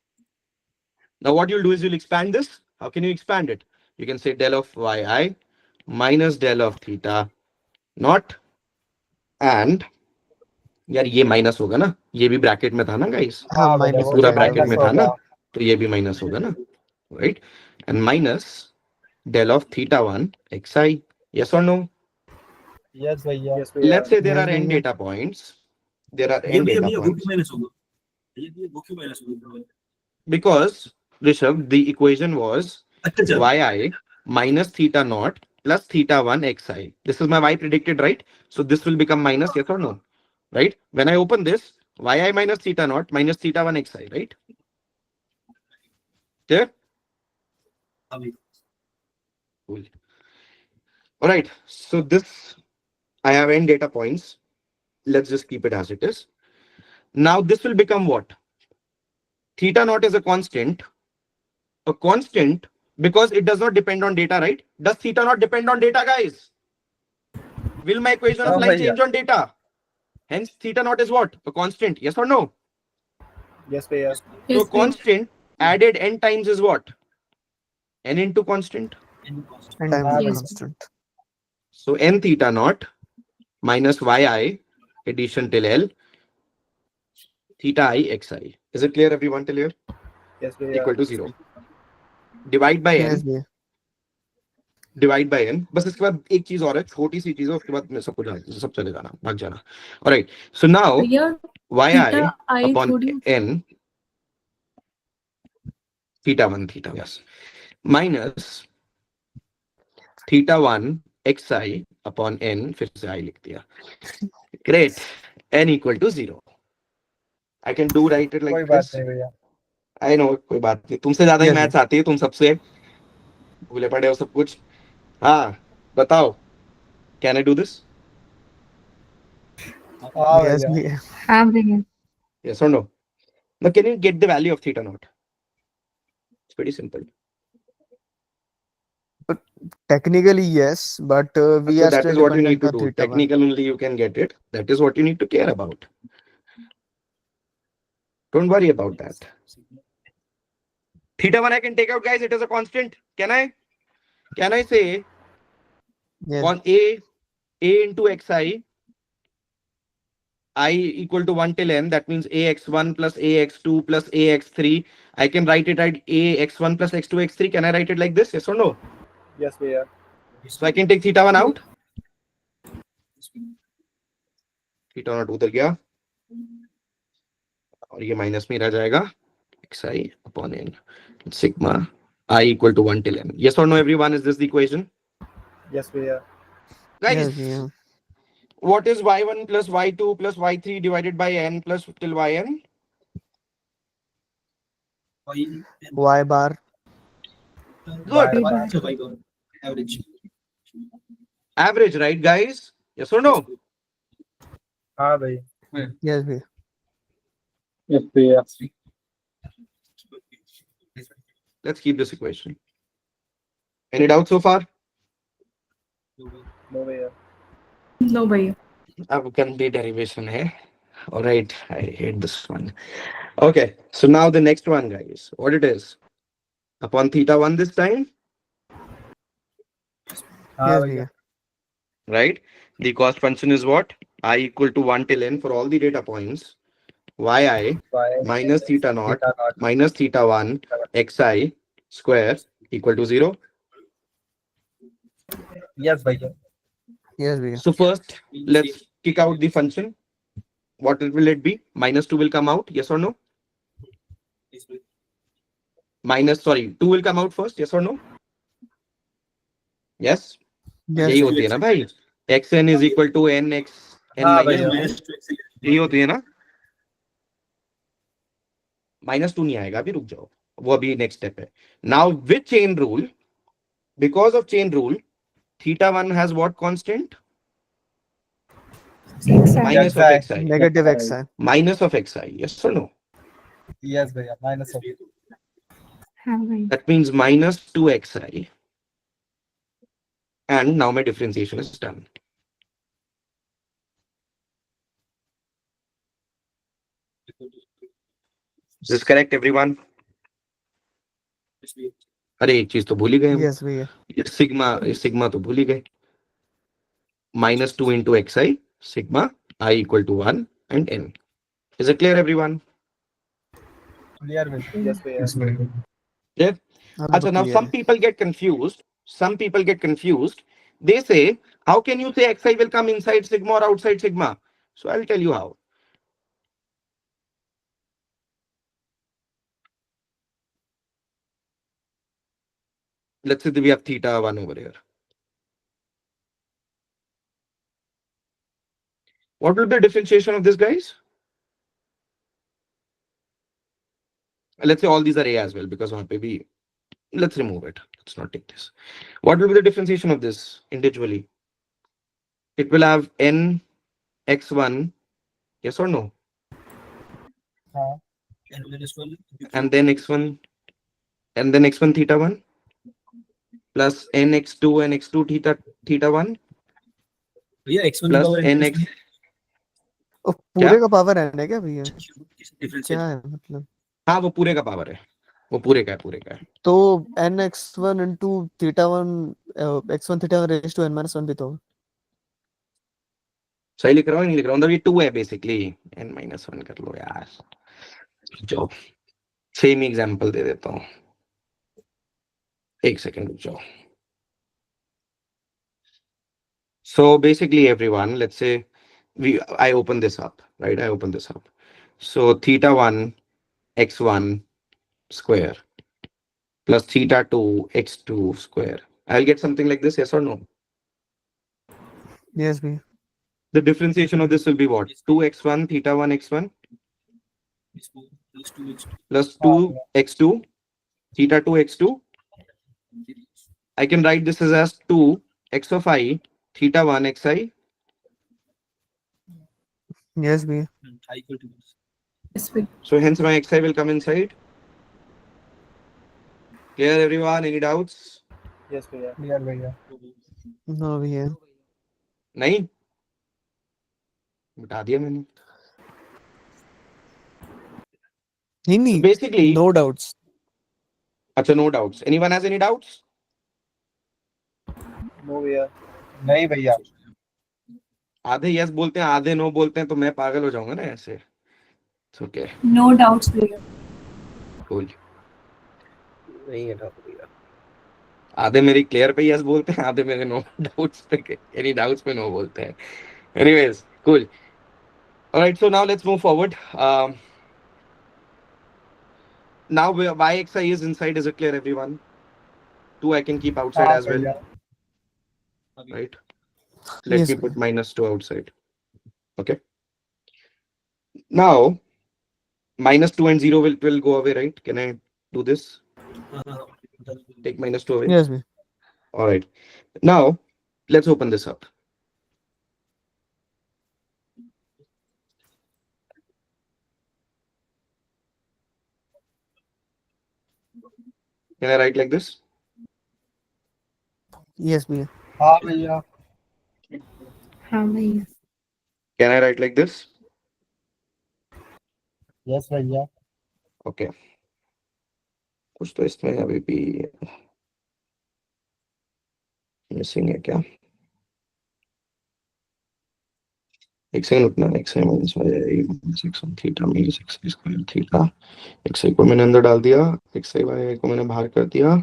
Now what you'll do is you'll expand this. How can you expand it? You can say del of yi minus del of theta naught and यार ये minus होगा ना, ये भी bracket में था ना guys, हाँ, हाँ minus भैया, ये वो पूरा भी ब्रैकेट minus में था ना, होगा. तो ये भी माइनस होगा ना, right? And minus del of theta 1 xi. Yes or no? Yes, भैया. Yes, भैया. Let's say there Yes, are n भैया. data points. There are n data points. Because Rishabh, the equation was yi minus theta naught plus theta 1 xi. This is my y predicted, right? So this will become minus, yes or no? Right? When I open this, yi minus theta naught minus theta 1 xi, right? Clear? Cool. All right. So this, I have n data points. Let's just keep it as it is. Now this will become what? Theta naught is a constant because it does not depend on data, right? Does theta not depend on data, guys? Will my equation of No, line भैया. change on data? Hence, theta naught is what? A constant. Yes or no? Yes, भैया. So Yes, भैया. constant added n times is what? N into constant. And हाँ times भैया. constant. So n theta naught minus yi addition till L theta I xi. Is it clear, everyone, till here? Yes, भैया. Equal to 0. Divide by Yes, n. भैया. Divide by n. बस इसके बाद एक चीज और है, छोटी सी चीज है, उसके बाद सब कुछ सब चले जाना, भाग जाना. ऑलराइट. सो नाउ भैया, yi theta I upon would you n theta 1 theta, yes, minus theta 1 xi upon n, फिर से i लिख दिया. Great. n equal to 0. I can do write it like कोई बात this. नहीं भैया. I know, कोई बात नहीं, तुमसे ज्यादा ही Yes, मैथ्स आती है, तुम सबसे भूले पड़े हो सब कुछ. हाँ, बताओ. Can I do this? हाँ Yes, भैया. भैया. हाँ भैया. Yes or no? Now, can you get the value of theta naught? It's pretty simple. Technically, yes, but we So are that still is what you need dependent to on do. theta 1. Technical only you can get it. That is what you need to care about. Don't worry about that. Theta 1 I can take out, guys. It is a constant. Can I? Can I say Yes. on a into xi, I equal to 1 till n. That means ax1 plus ax2 plus ax3. I can write it at ax1 plus x2 x3. Can I write it like this? Yes or no? Yes, भैया. So I can take theta 1 out. Theta naught उधर गया और ये minus में रह जाएगा xi upon n sigma I equal to 1 till n. Yes or no, everyone? Is this the equation? Yes, भैया. Guys, Yes, भैया. what is y1 plus y2 plus y3 divided by n plus till yn? Y bar. Good. Average. Average, right, guys? Yes or no? हाँ भैया. Yes, भैया. Yes, भैया. Let's keep this equation. Any doubts so far? No भैया. No bhaiya. अब complete derivation है. All right, I hate this one. Okay, so now the next one, guys. What it is? Upon theta 1 this time, हाँ Yes, भैया. भैया. right? The cost function is what? I equal to 1 till n for all the data points. Yi minus theta naught minus theta 1 xi square equal to 0. Yes भैया. Yes, भैया. So first, let's kick out the function. What will it be? Minus 2 will come out, yes or no? Sorry, 2 will come out first, yes or no? Yes? Yes. यही होती है ना भाई. xn is equal to nx n हाँ minus भैया. 2. यही होती है ना. -2 नहीं आएगा, अभी रुक जाओ, वो अभी नेक्स्ट स्टेप है. Now with chain rule, because of chain rule, theta 1 has what constant? Minus of xi. Negative xi. Minus of xi, yes or no? Yes भैया. Minus of. हाँ भाई. That means minus 2xi. And now my differentiation is done. Is this correct, everyone? अरे एक चीज तो भूल ही गए हम. Yes, भैया. सिग्मा तो भूल ही गए. -2 into xi, sigma I equal to 1 and n. Is it clear, everyone? Clear भैया. Yes भैया. Yeah. अब So now clear some है. people get confused. They say, how can you say xi will come inside sigma or outside sigma? So I'll tell you how. Let's say that we have theta 1 over here. What will be the differentiation of this, guys? Let's say all these are a as well, because maybe let's remove it. Let's not take this. What will be the differentiation of this individually? It will have n x1, yes or no? हाँ. And then x1, and then x1 theta 1 plus n x2 and x2 theta 1 भैया x1 plus power n x. ओ, पूरे का power n है क्या भैया? difference क्या है मतलब? हाँ वो पूरे का पावर है. वो पूरे का है. तो n x1 into theta 1 x1 theta 1 raised to n minus 1 भी तो. सही लिख रहा हूँ नहीं लिख रहा हूँ, मतलब ये 2 है बेसिकली. n-1 कर लो यार. जो सेम एग्जांपल दे देता हूँ, एक सेकंड रुक जाओ. So basically, everyone, let's say I open this up, right? I open this up. So theta 1 x1 square plus theta 2 x2 square. I'll get something like this, yes or no? Yes, भैया. The differentiation of this will be what? 2x1 theta 1 x1 plus 2x2 theta 2 x2. I can write this as 2 x of I theta 1 xi. Yes, भैया. Yes bhaiya. So hence my xi will come inside. Clear, everyone? Any doubts? Yes भैया. Clear भैया. No, भैया. नहीं बता दिया मैंने. नहीं, Basically, no doubts. अच्छा, no doubts. Anyone has any doubts? No भैया. नहीं भैया. आधे yes बोलते हैं, आधे no बोलते हैं, तो मैं पागल हो जाऊंगा ना ऐसे. It's okay. No doubts bhaiya. Cool. नहीं है doubt भैया. आधे मेरी क्लियर पे yes बोलते हैं, आधे मेरे no doubts पे, any doubts पे no बोलते हैं. Anyways, cool. All right, so now let's move forward. Now yxi is inside. Is it clear, everyone? 2 I can keep outside हाँ as well, भैया. right? Let Yes, me put -2 outside. Okay. Now -2 and 0 will go away, right? Can I do this? Take -2 away. Yes, bhaiya. All right. Now, let's open this up. Can I write like this? Yes, bhaiya. हाँ भैया हाँ भैया Can I write like this? Yes भैया Okay. कुछ तो इसमें अभी भी मिसिंग है क्या? एक सेकंड रुकना. X I minus Y minus X on theta minus X I square theta. X I को मैंने अंदर डाल दिया, एक्स आई वाई को मैंने बाहर कर दिया,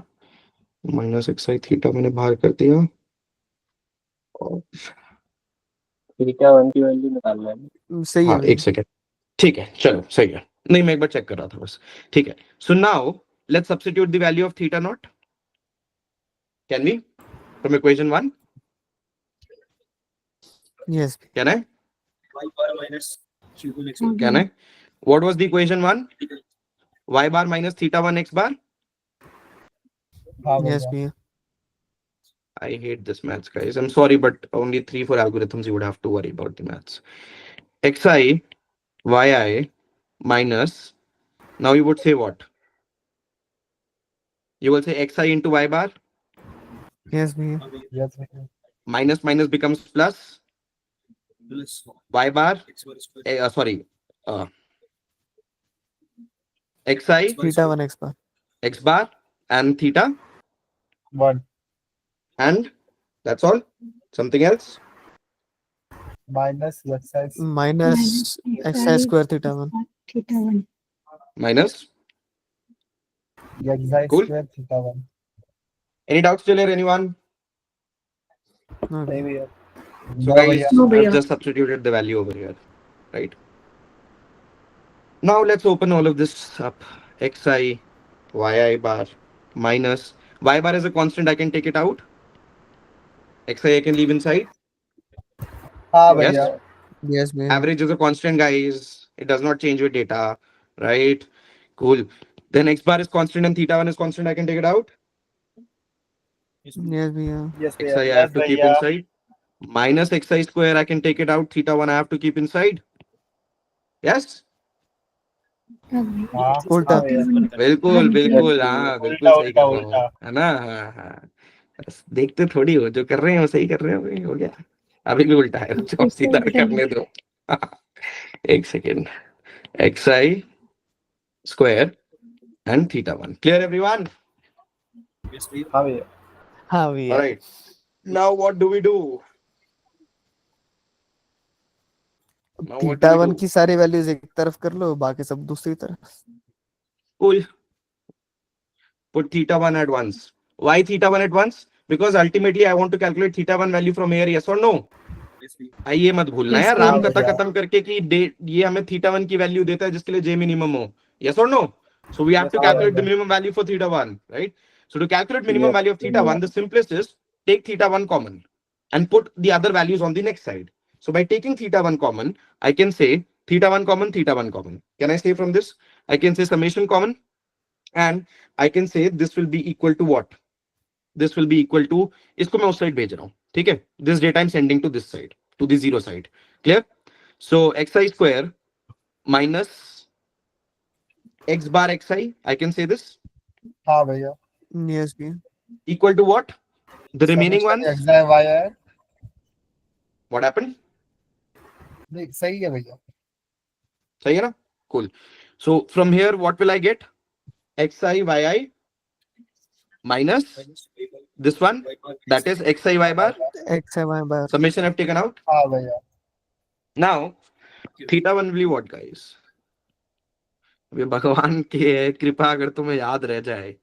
माइनस एक्स आई थीटा मैंने बाहर कर दिया. और थीटा 1 की वैल्यू निकालना है. सही है हाँ, भैया. एक सेकंड. ठीक है, चलो सही है. नहीं, मैं एक बार चेक कर रहा था बस. ठीक है. So now let's substitute the value of theta naught. Can we from equation 1? Yes. Can I? Y bar minus Q1 X bar. Can I? What was the equation 1? Y bar minus theta 1 x bar. हाँ Yes, भैया bhaiya. I hate this maths, guys. I'm sorry, but only 3-4 algorithms you would have to worry about the maths. Xi, yi minus. Now you would say what? You will say xi into y bar. Yes, bhaiya. Yes भैया Minus minus becomes plus. Plus Y bar. X bar square. Sorry. Xi, Theta 1 x bar. x bar, and theta, one and that's all. Something else? Minus yes x Minus xi square theta 1. Theta 1 Minus. X I Cool. Square theta one Any doubts still here, anyone? No, नहीं bhaiya. भैया So no guys, भैया No, I've भैया. just substituted the value over here, right? Now let's open all of this up. Xi, yi bar minus y bar is a constant. I can take it out. Xi I can leave inside. हाँ Yes. भैया Yes, bhaiya. Average is a constant, guys. It does not change with data, right? Cool. Then x bar is constant and theta 1 is constant. I can take it out. Yes, bhaiya. Yes Xi भैया I have yes to keep भैया inside. Minus xi square I can take it out. Theta 1 I have to keep inside. Yes. हाँ उल्टा. हाँ भैया बिल्कुल बिल्कुल, हाँ बिल्कुल उल्टा सही कर उल्टा रहा हूँ, उल्टा है ना? हाँ हाँ. बस देखते थोड़ी हो, जो कर रहे हैं वो सही कर रहे हो. भाई, हो गया. अभी भी उल्टा है, जो सीधा करने दो. एक second. xi square and theta 1. Clear, everyone? Yes, भैया. हाँ भैया हाँ All भैया. right. Now what do we do? Now what do theta we 1 do? की सारी वैल्यूज एक तरफ कर लो, बाकी सब दूसरी तरफ. Cool. Put theta 1 at once. Why theta 1 at once? Because ultimately I want to calculate theta 1 value from here. Yes or no? Yes, भैया. ये मत भूलना Yes, यार, भैया. राम कथा भैया। खत्म करके कि ये हमें थीटा 1 की वैल्यू देता है जिसके लिए जे मिनिमम हो. Yes or no? So we have to Yes, calculate the भैया। minimum value for theta 1, right? So to calculate minimum Yes, value of theta 1, the simplest is take theta 1 common and put the other values on the next side. So by taking theta 1 common, I can say theta 1 common, theta 1 common. Can I say from this? I can say summation common, and I can say this will be equal to what? This will be equal to, इसको मैं उस side भेज रहा हूँ, ठीक है? This data I'm sending to this side, to the zero side. Clear? So xi square minus x bar xi, I can say this हाँ भैया Yes, भैया. equal to what? The remaining Summation ones. x i y है What happened? नहीं सही है भैया सही है ना? Cool. So from here, what will I get? xi yi minus this one, that is xi y bar. X y bar. Summation I've taken out. हाँ भैया Now theta 1 will be what, guys? अभी भगवान की कृपा अगर तुम्हें याद रह जाए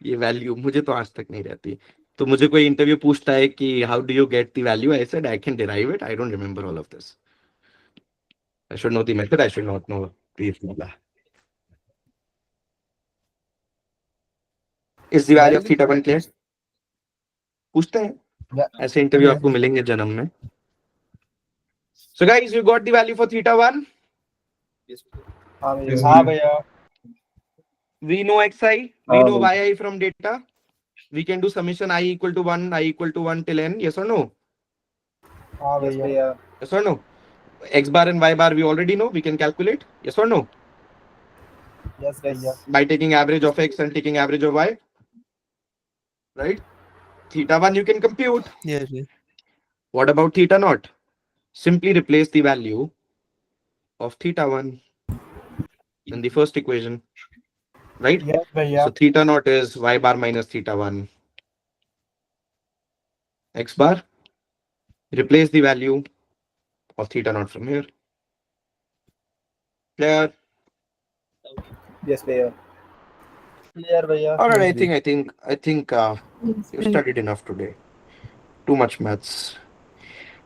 ये वैल्यू, मुझे तो आज तक नहीं रहती. तो मुझे कोई इंटरव्यू पूछता है कि how do you get the value, I said I can derive it. I don't remember all of this. I should know the method, I should not know the formula. Is the value of theta 1 clear? पूछते हैं, ऐसे interview आपको मिलेंगे जन्म में. So guys, you got the value for theta 1. Yes, भैया. हाँ भैया हाँ भैया We know xi, we know yi from data. We can do summation I equal to 1, I equal to 1 till n. Yes or no? हाँ Yes, भैया भैया. Yes or no? X bar and y bar we already know. We can calculate. Yes or no? Yes भैया By taking average of x and taking average of y. Right? Theta 1 you can compute. Yes, yes. What about theta naught? Simply replace the value of theta 1 in the first equation. Right? Yes भैया So theta naught is y bar minus theta 1. X bar. Replace the value of theta naught from here. Clear? Yes, भैया. Clear भैया All right, Yes, I think you studied enough today. Too much maths.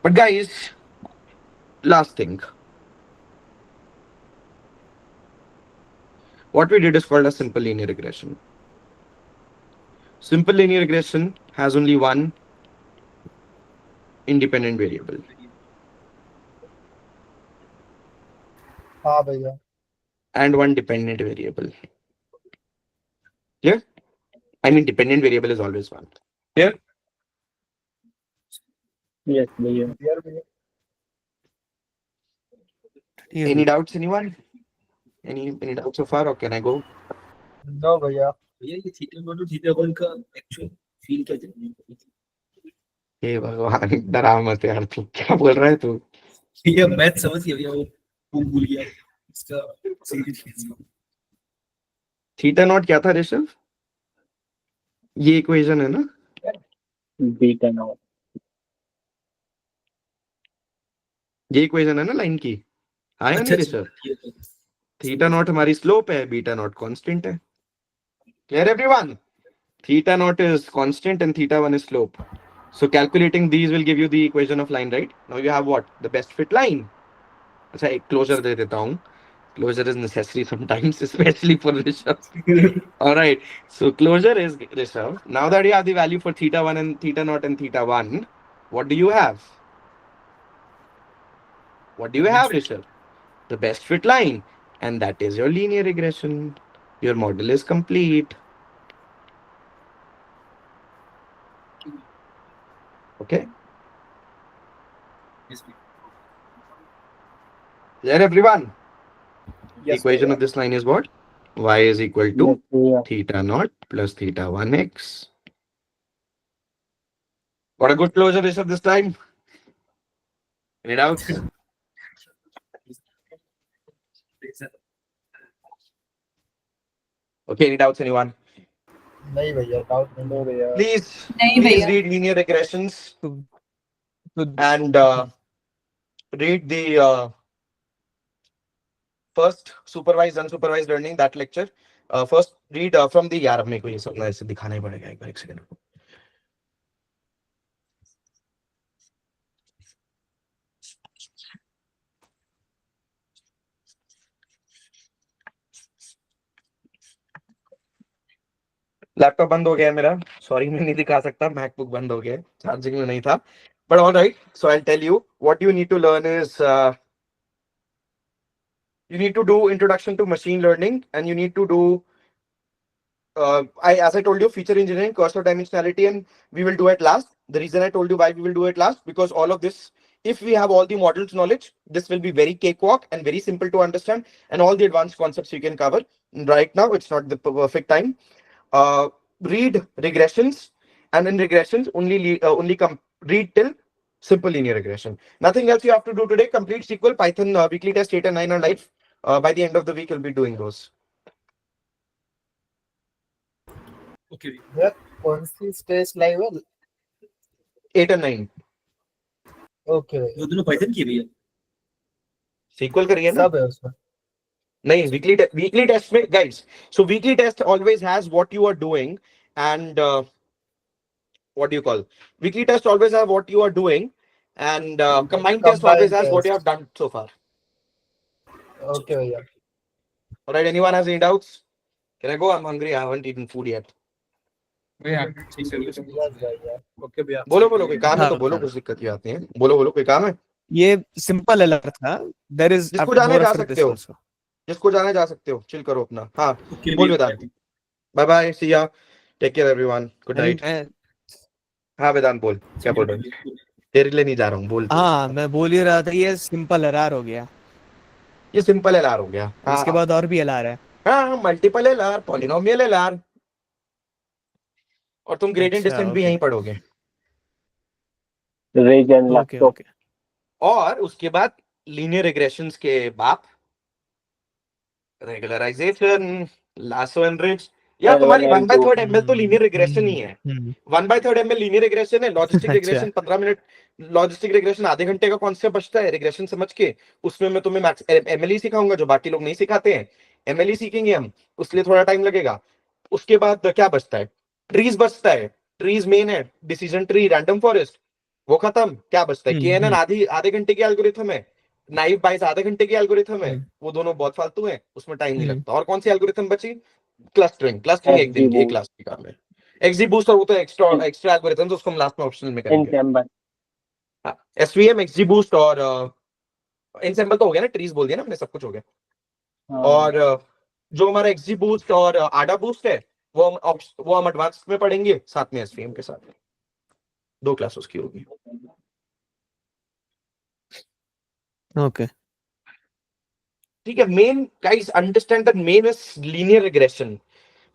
But guys, last thing. What we did is called a simple linear regression. Simple linear regression has only one independent variable. हाँ भैया And one dependent variable. Clear? I mean, dependent variable is always one. Clear? Yes, भैया. Clear भैया yes. Any doubts, anyone? Any doubts so far, or can I go? No भैया भैया ये theta naught और theta one का actual feel क्या चाहिए? हे भगवान, डरा मत यार, तू क्या बोल रहा है तू? भैया मैथ समझ गया भैया, वो भूल गया इसका significance. थीटा नॉट क्या था ऋषभ? ये इक्वेशन है ना? Beta not. ये इक्वेशन है ना लाइन की? हाँ या नहीं ऋषभ? थीटा नॉट हमारी स्लोप है, बीटा नॉट कांस्टेंट है. Clear everyone? Theta naught is constant and theta 1 is slope. So calculating these will give you the equation of line, right? Now you have what? The best fit line. अच्छा एक closure दे देता हूँ. Closure is necessary sometimes, especially for Rishabh. All right. So closure is Rishabh. Now that you have the value for theta 1 and theta naught and theta 1, what do you have? What do you have, Rishabh? The best fit line. And that is your linear regression. Your model is complete. Okay. Yes, भैया. Clear everyone? The Yes, equation भैया. of this line is what? Y is equal to Yes, भैया. theta naught plus theta 1x. Got a good closure, Rishabh, this time? Any doubts? Okay, any doubts, anyone? नहीं भैया doubt नहीं no भैया. Please, नहीं please भैया. read linear regressions So and read the first supervised, unsupervised learning, that lecture. First read from the यार मेरे को ये सब ना ऐसे दिखाना ही पड़ेगा एक बार, एक सेकंड. लैपटॉप बंद हो गया है मेरा, सॉरी मैं नहीं दिखा सकता, मैकबुक बंद हो गया, चार्जिंग में नहीं था. But all right, so I'll tell you what you need to learn is you need to do introduction to machine learning, and you need to do as I told you, feature engineering, cost of dimensionality, and we will do it last. The reason I told you why we will do it last, because all of this, if we have all the models knowledge, this will be very cakewalk and very simple to understand, and all the advanced concepts you can cover. Right now, it's not the perfect time. Read regressions, and in regressions, only read till simple linear regression. Nothing else you have to do today. Complete SQL, Python, weekly test 8 and 9 are live. By the end of the week, you'll be doing those. Okay. भैया कौन सी stage live है 8 and 9. Okay भैया वो दोनों Python की है भैया. SQL करिए ना. सब है उसमें नहीं, weekly test में guys. So weekly test always has what you are doing and what do you call? Weekly test always have what you are doing, and combined test always has what you have done so far. Okay भैया All right. Anyone has any doubts? Can I go? I'm hungry. I haven't eaten food yet. भैया ठीक है. Yes भैया okay भैया. बोलो कोई काम है तो हाँ, बोलो, हाँ. कुछ दिक्कत ही आती है. बोलो कोई काम है. ये simple LR था. There is जिसको जाने more जा after सकते this हो. also. जिसको जाना है जा सकते हो, चिल करो अपना। हाँ ओके बोल वेदांत। बाय बाय, सी या, टेक केयर एवरीवन, गुड अभी नाइट। मैं हाँ वेदांत बोल, क्या बोल रहे हैं? तेरे लिए नहीं जा रहा हूँ, बोल तू। हाँ मैं बोल ही रहा था ये सिंपल एरर हो गया। ये सिंपल एलआर हो गया। इसके हाँ बाद और भी एरर है। हाँ, मल्टीपल एलआर, पॉलिनोमियल एलआर, और तुम ग्रेडियंट अच्छा डिसेंट भी ओके यहीं पढ़ोगे। रीजन ओके तो ओके। और उसके बाद लीनियर रिग्रेशंस के बाप, रेगुलराइजेशन, लासो एंड रिज। यार L1 तुम्हारी one by L2 third ML तो लीनियर रिग्रेशन ही है। हम्म। 1/3 ml लीनियर रिग्रेशन है, लॉजिस्टिक अच्छा। रिग्रेशन 15 मिनट, लॉजिस्टिक रिग्रेशन आधे घंटे का कॉन्सेप्ट बचता है रिग्रेशन समझ के। उसमें मैं तुम्हें मैक्स एमएलई सिखाऊंगा जो बाकी लोग नहीं सिखाते हैं। एमएलई सीखेंगे हम, उसके लिए थोड़ा टाइम लगेगा। उसके बाद क्या बचता है? ट्रीज बचता है। ट्रीज मेन है, डिसीजन ट्री, रैंडम फॉरेस्ट, वो खत्म। क्या बचता है? केएनएन हम्म। आधी आधे घंटे की एल्गोरिथम है, नाइव बाइस आधे घंटे की एल्गोरिथम है। हम्म। वो दोनों बहुत फालतू है, उसमें टाइम नहीं हम्म। लगता। और कौन सी एल्गोरिथम बची? क्लस्टरिंग। क्लस्टरिंग एक XG दिन की, एक boost क्लास की काम है। एक्जी बूस्ट, और वो तो एक्स्ट्रा एक्स्ट्रा एल्गोरिथम्स, उसको हम लास्ट में ऑप्शनल में करेंगे। ensemble एसवीएम, एक्जी बूस्ट और इनसेंबल तो हो गया ना, ट्रीज बोल दिया ना हमने, सब कुछ हो गया। हाँ और जो हमारा एक्जी बूस्ट और आडा बूस्ट है, वो हम एडवांस में पढ़ेंगे साथ में एसवीएम के साथ। दो क्लास उसकी होगी। ओके। ठीक है, main guys understand that main is linear regression.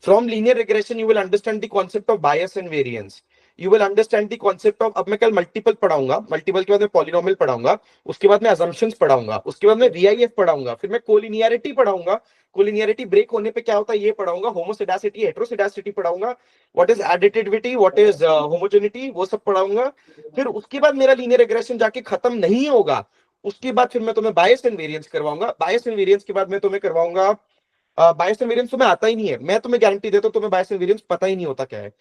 From linear regression, you will understand the concept of bias and variance. You will understand the concept of, अब मैं कल मल्टीपल पढ़ाऊंगा, मल्टीपल के बाद मैं पॉलिनोमियल पढ़ाऊंगा, उसके बाद मैं assumptions पढ़ाऊंगा, उसके बाद मैं VIF पढ़ाऊंगा, फिर मैं कोलिनियरिटी पढ़ाऊंगा, कोलिनियरिटी ब्रेक होने पे क्या होता है ये पढ़ाऊंगा, होमोसिडासिटी हेटेरोसिडासिटी पढ़ाऊंगा, what is additivity, what is homogeneity, वो सब पढ़ाऊंगा। फिर उसके बाद मेरा लीनियर रिग्रेशन जाके खत्म नहीं होगा, उसके बाद फिर मैं तुम्हें बायस एंड वेरिएंस करवाऊंगा। बायस एंड वेरिएंस के बाद मैं तुम्हें करवाऊंगा बायस एंड वेरिएंस। तुम्हें आता ही नहीं है, मैं तुम्हें गारंटी देता हूं तुम्हें बायस एंड वेरिएंस पता ही नहीं होता क्या है।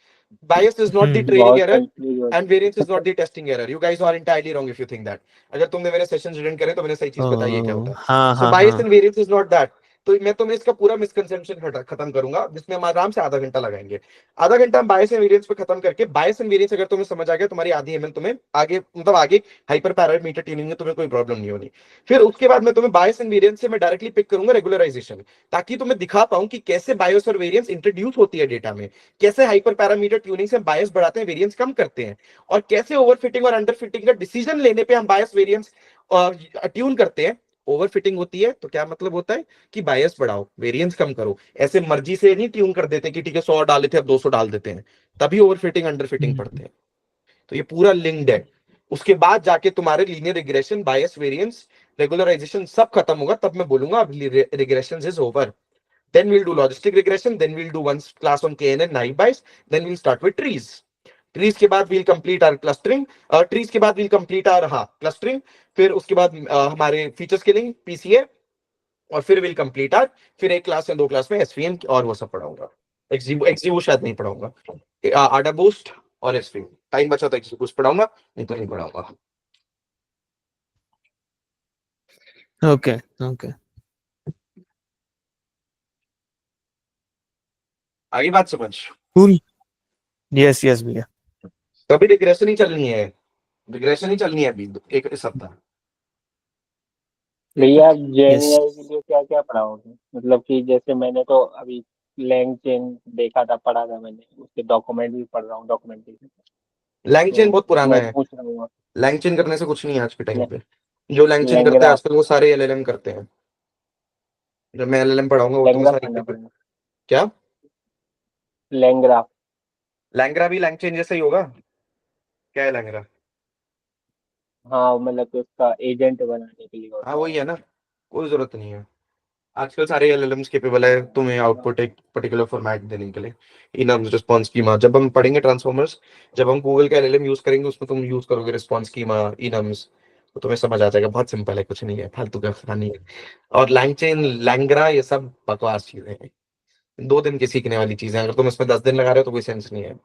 Bias is not the training बहुत एरर कंफ्यूज हो and variance is not the testing error. You guys are entirely wrong if you think that. अगर तुमने मेरे सेशंस अटेंड करे तो मैंने सही चीज बताई है क्या होता है। हाँ सो हाँ बायस हाँ। And variance is not that. तो मैं तुम्हें इसका पूरा मिसकंसेप्शन खत्म करूंगा, जिसमें हम आराम से आधा घंटा लगाएंगे। आधा घंटा हम बायस एंड वेरिएंस पे खत्म करके, बायस एंड वेरिएंस अगर तुम्हें समझ आ गया, तुम्हारी आधी एमएल तुम्हें आगे, मतलब आगे हाइपर पैरामीटर ट्यूनिंग में तुम्हें कोई प्रॉब्लम नहीं होनी। फिर उसके बाद मैं तुम्हें बायस एंड वेरिएंस से मैं डायरेक्टली पिक करूंगा रेगुलराइजेशन, ताकि तुम्हें दिखा पाऊं कि कैसे बायस और वेरिएंस इंट्रोड्यूस होती है डेटा में, कैसे हाइपर पैरामीटर ट्यूनिंग से बायस बढ़ाते हैं, वेरिएंस कम करते हैं, और कैसे ओवरफिटिंग और अंडरफिटिंग का डिसीजन लेने पे हम बायस वेरिएंस ट्यून करते हैं। ओवरफिटिंग होती है तो क्या मतलब होता है कि बायस बढ़ाओ, वेरिएंस कम करो। ऐसे मर्जी से नहीं ट्यून कर देते कि ठीक है 100 डाले थे अब 200 डाल देते हैं, तभी ओवरफिटिंग अंडरफिटिंग पढ़ते हैं। तो ये पूरा लिंक्ड है। उसके बाद जाके तुम्हारे लीनियर रिग्रेशन, बायस, वेरिएंस, रेगुलराइजेशन सब खत्म होगा, तब मैं बोलूंगा अब regression is over. Then we'll do logistic regression. Then we'll do one class on KNN, naive Bayes. Then we'll start with trees. Trees के बाद we'll complete our clustering. Trees के बाद we'll complete our clustering. फिर उसके बाद हमारे feature scaling, PCA, और फिर we'll complete our, फिर एक क्लास या दो क्लास में SVM और वो सब पढ़ाऊंगा। एक्जीबू शायद नहीं पढ़ाऊंगा, आडा बूस्ट और एसवीएम। टाइम बचा तो एक्जीबूस्ट पढ़ाऊंगा, नहीं तो नहीं पढ़ाऊंगा। Okay okay. आगे बात समझ। कूल। यस यस भैया। तो अभी रिग्रेशन ही चलनी है, रिग्रेशन ही चलनी है अभी एक सप्ताह। भैया यस। जेएनआई के लिए क्या क्या पढ़ाओगे? मतलब कि जैसे मैंने तो अभी लैंग चेन देखा था, पढ़ा था मैंने, उसके डॉक्यूमेंट भी पढ़ रहा हूँ, डॉक्यूमेंटेशन। लैंगचेन बहुत तो पुराना मैं है, पूछ रहा हूँ लैंगचेन करने से कुछ नहीं है आज के टाइम पे। जो लैंगचेन करते हैं लैंग्राफ, आजकल वो सारे एलएलएम करते हैं। जब मैं एलएलएम पढ़ाऊंगा वो तुम्हें लैंग्राफ सारी, करना पड़ेगा, क्या लैंग्राफ। लैंग्रा भी लैंगचेन जैसा ही होगा। क्या है लैंग्रा? हाँ मतलब कि उसका एजेंट बनाने के लिए हाँ होता वही है। है ना, कोई जरूरत नहीं है। आजकल सारे एलएलएम्स केपेबल है तुम्हें आउटपुट एक पर्टिकुलर फॉर्मेट देने के लिए। इनम्स, रिस्पांस स्कीमा, जब हम पढ़ेंगे ट्रांसफॉर्मर्स, जब हम गूगल का एलएलएम यूज करेंगे उसमें तुम यूज करोगे रिस्पांस स्कीमा, इनम्स, तो तुम्हें समझ आ जाएगा। बहुत सिंपल है, कुछ नहीं है, फालतू का कहानी है। और लैंगचेन, लैंग्रा, ये सब बकवास चीजें हैं, 2 दिन की सीखने वाली चीजें। अगर तुम इसमें 10 दिन लगा रहे हो तो कोई सेंस नहीं है।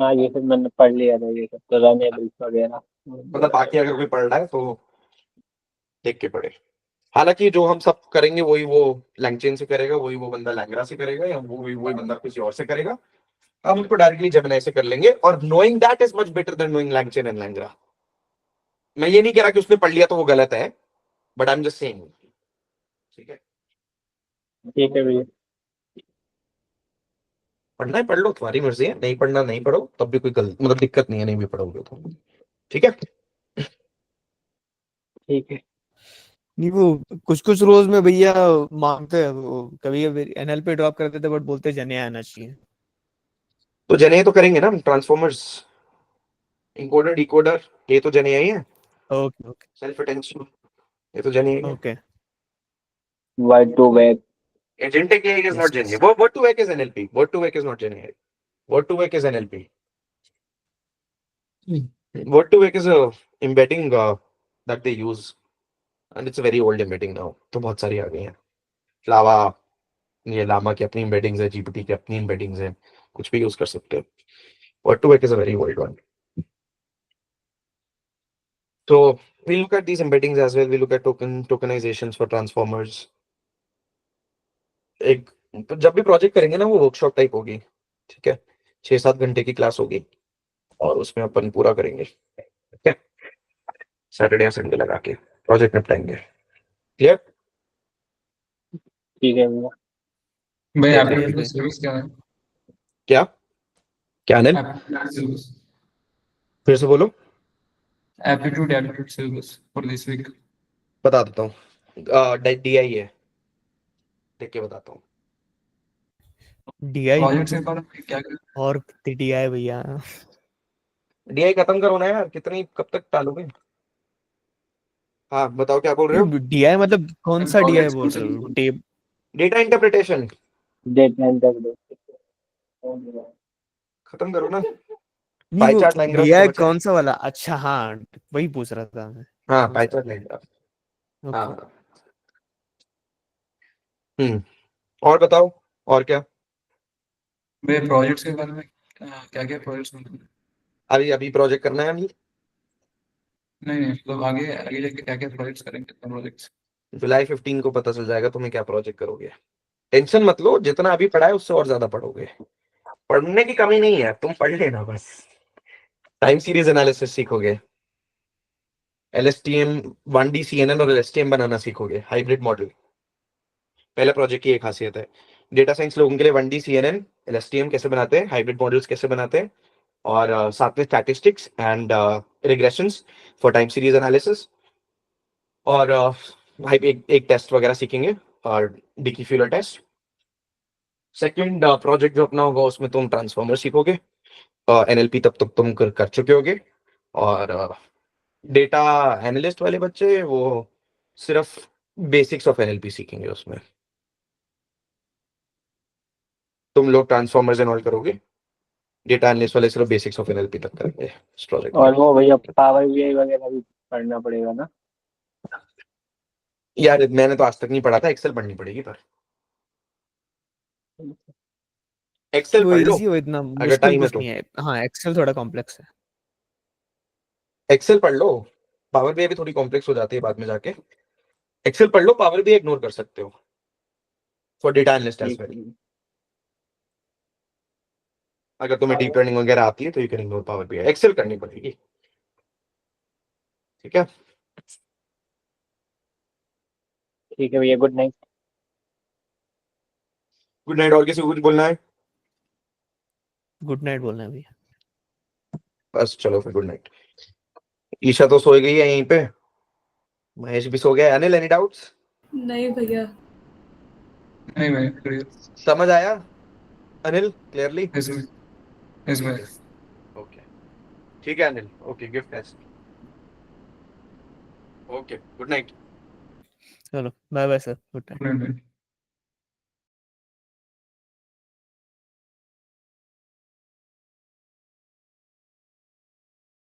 हाँ ये सब मैंने पढ़ लिया था, ये सब तो रनेबल्स वगैरह। मतलब बाकी अगर कोई पढ़ रहा है तो देख के पढ़े। हालांकि जो हम सब करेंगे वही वो लैंगचेन से करेगा, वही वो बंदा लैंग्रा से करेगा, या वही वही बंदा किसी और से करेगा। हम उसको डायरेक्टली जेमिनाई से कर लेंगे, और knowing that is much better than knowing LangChain and LangGraph. मैं ये नहीं कह रहा कि उसने पढ़ लिया तो वो गलत है, but I am just saying, ठीक है? ठीक है भैया। पढ़ना है पढ़ लो, तुम्हारी मर्जी है, नहीं पढ़ना नहीं पढ़ो, तब भी कोई गलत मतलब दिक्कत नहीं है, नहीं भी पढ़ोगे तो, ठीक है? ठीक है। नहीं वो कुछ कुछ रोज में भैया मांगते हैं वो, कभी कभी एनएल पे ड्रॉप करते थे बट बोलते जने आना चाहिए। तो जने तो करेंगे ना ट्रांसफॉर्मर्स, इंकोडर डिकोडर, ये तो जने ही है। ओके ओके सेल्फ अटेंशन, ये तो जने ही है। Okay word to web. Agentic AI is not yes Gen yes AI. Word to vec is NLP. Word to vec is not Gen AI. Word to vec is NLP. Word to vec is a embedding that they use, and it's a very old embedding now. तो बहुत सारी आ गई हैं। लावा, ये लामा की अपनी embeddings है, GPT की अपनी embeddings है, कुछ भी यूज कर सकते हो। Word to vec is a very old one. So we look at these embeddings as well. We look at tokenizations for transformers. एक तो जब भी प्रोजेक्ट करेंगे ना वो वर्कशॉप टाइप होगी, ठीक है? 6-7 घंटे की क्लास होगी और उसमें अपन पूरा करेंगे, ठीक है? सैटरडे या संडे लगा के प्रोजेक्ट निपटाएंगे। क्लियर? ठीक है भैया। भाई Yes, एप्टीट्यूड भाई। सर्विस क्या है? क्या क्या अनिल, एप्टीट्यूड सर्विस, फिर से बोलो। Aptitude service for this week. बता देता हूँ, DI है, देख के बताता हूँ। डीआई प्रोजेक्ट के बारे में क्या क्या? और डीआई भैया। DI खत्म करो ना यार, कितनी कब तक टालोगे? हाँ बताओ क्या बोल रहे हो? डीआई मतलब कौन सा डीआई प्रोजेक्ट्स बोल कुछ रहे हो? टेब डेटा इंटरप्रिटेशन डेटा एंटर। खत्म करो ना। नहीं पाई वो चार्ट लाइन ग्राफ तो डीआई बचा है। कौन सा वाला? अच्छा हाँ, वही पूछ रहा था मैं हाँ कौन पाई सा। Chart line graph. ओके। हाँ। हम्म। और बताओ, और क्या? भाई प्रोजेक्ट्स के बारे में क्या क्या प्रोजेक्ट्स मतलब? अभी अभी प्रोजेक्ट करना है अभी? नहीं नहीं, मतलब आगे आगे जाके क्या क्या प्रोजेक्ट्स करेंगे, कितने प्रोजेक्ट्स? जुलाई 15 को पता चल जाएगा तुम्हें क्या प्रोजेक्ट करोगे। टेंशन मत लो, जितना अभी पढ़ा है उससे और ज्यादा पढ़ोगे। पढ़ने की कमी नहीं है, तुम पढ़ लेना बस। टाइम सीरीज एनालिसिस सीखोगे, LSTM 1D CNN और LSTM बनाना सीखोगे, हाइब्रिड मॉडल। पहले प्रोजेक्ट की एक खासियत है, डेटा साइंस लोगों के लिए 1D CNN LSTM कैसे बनाते हैं, हाइब्रिड मॉडल्स कैसे बनाते हैं, और साथ में statistics and regressions for time series analysis, और एक टेस्ट वगैरह सीखेंगे, और डिकी फ्यूलर टेस्ट। सेकंड प्रोजेक्ट जो अपना होगा उसमें तुम ट्रांसफॉर्मर सीखोगे, NLP तब तक तुम कर चुके होगे, और डेटा एनालिस्ट वाले बच्चे वो सिर्फ बेसिक्स ऑफ NLP सीखेंगे उसमें। तुम लोग ट्रांसफॉर्मर्स इन्वॉल्व करोगे, डेटा एनालिस्ट वाले सिर्फ बेसिक्स ऑफ NLP तक करेंगे इस प्रोजेक्ट में। और वो भैया पावर बीआई वगैरह भी पढ़ना पड़ेगा ना? यार मैंने तो आज तक नहीं पढ़ा था, एक्सेल पढ़नी पड़ेगी, पर एक्सेल वो पढ़ लो इजी हो, इतना अगर मुश्किल टाइम है कुछ तो। नहीं है। हाँ एक्सेल थोड़ा कॉम्प्लेक्स है। एक्सेल पढ़ लो, पावर बीआई भी थोड़ी कॉम्प्लेक्स हो जाती है बाद में जाके। एक्सेल पढ़ लो, पावर बीआई इग्नोर कर सकते हो फॉर डेटा एनालिस्ट एज ठीक वेल। है। अगर तुम्हें डीप लर्निंग वगैरह आती है तो you can ignore power BI, excel करनी पड़ेगी, ठीक है? ठीक है भैया, गुड नाइट। Good night. और किसी को कुछ बोलना है? गुड नाइट बोलना है भैया। बस चलो फिर गुड नाइट। ईशा तो सो गई है यहीं पे, महेश भी सो गया है। Anil any doubts? नहीं भैया। नहीं भाई क्लियर। समझ आया अनिल क्लियरली? इसमें इसमें ठीक है, ओके, ठीक है Anil, okay gift test, okay good night. चलो bye bye sir, good night. नहीं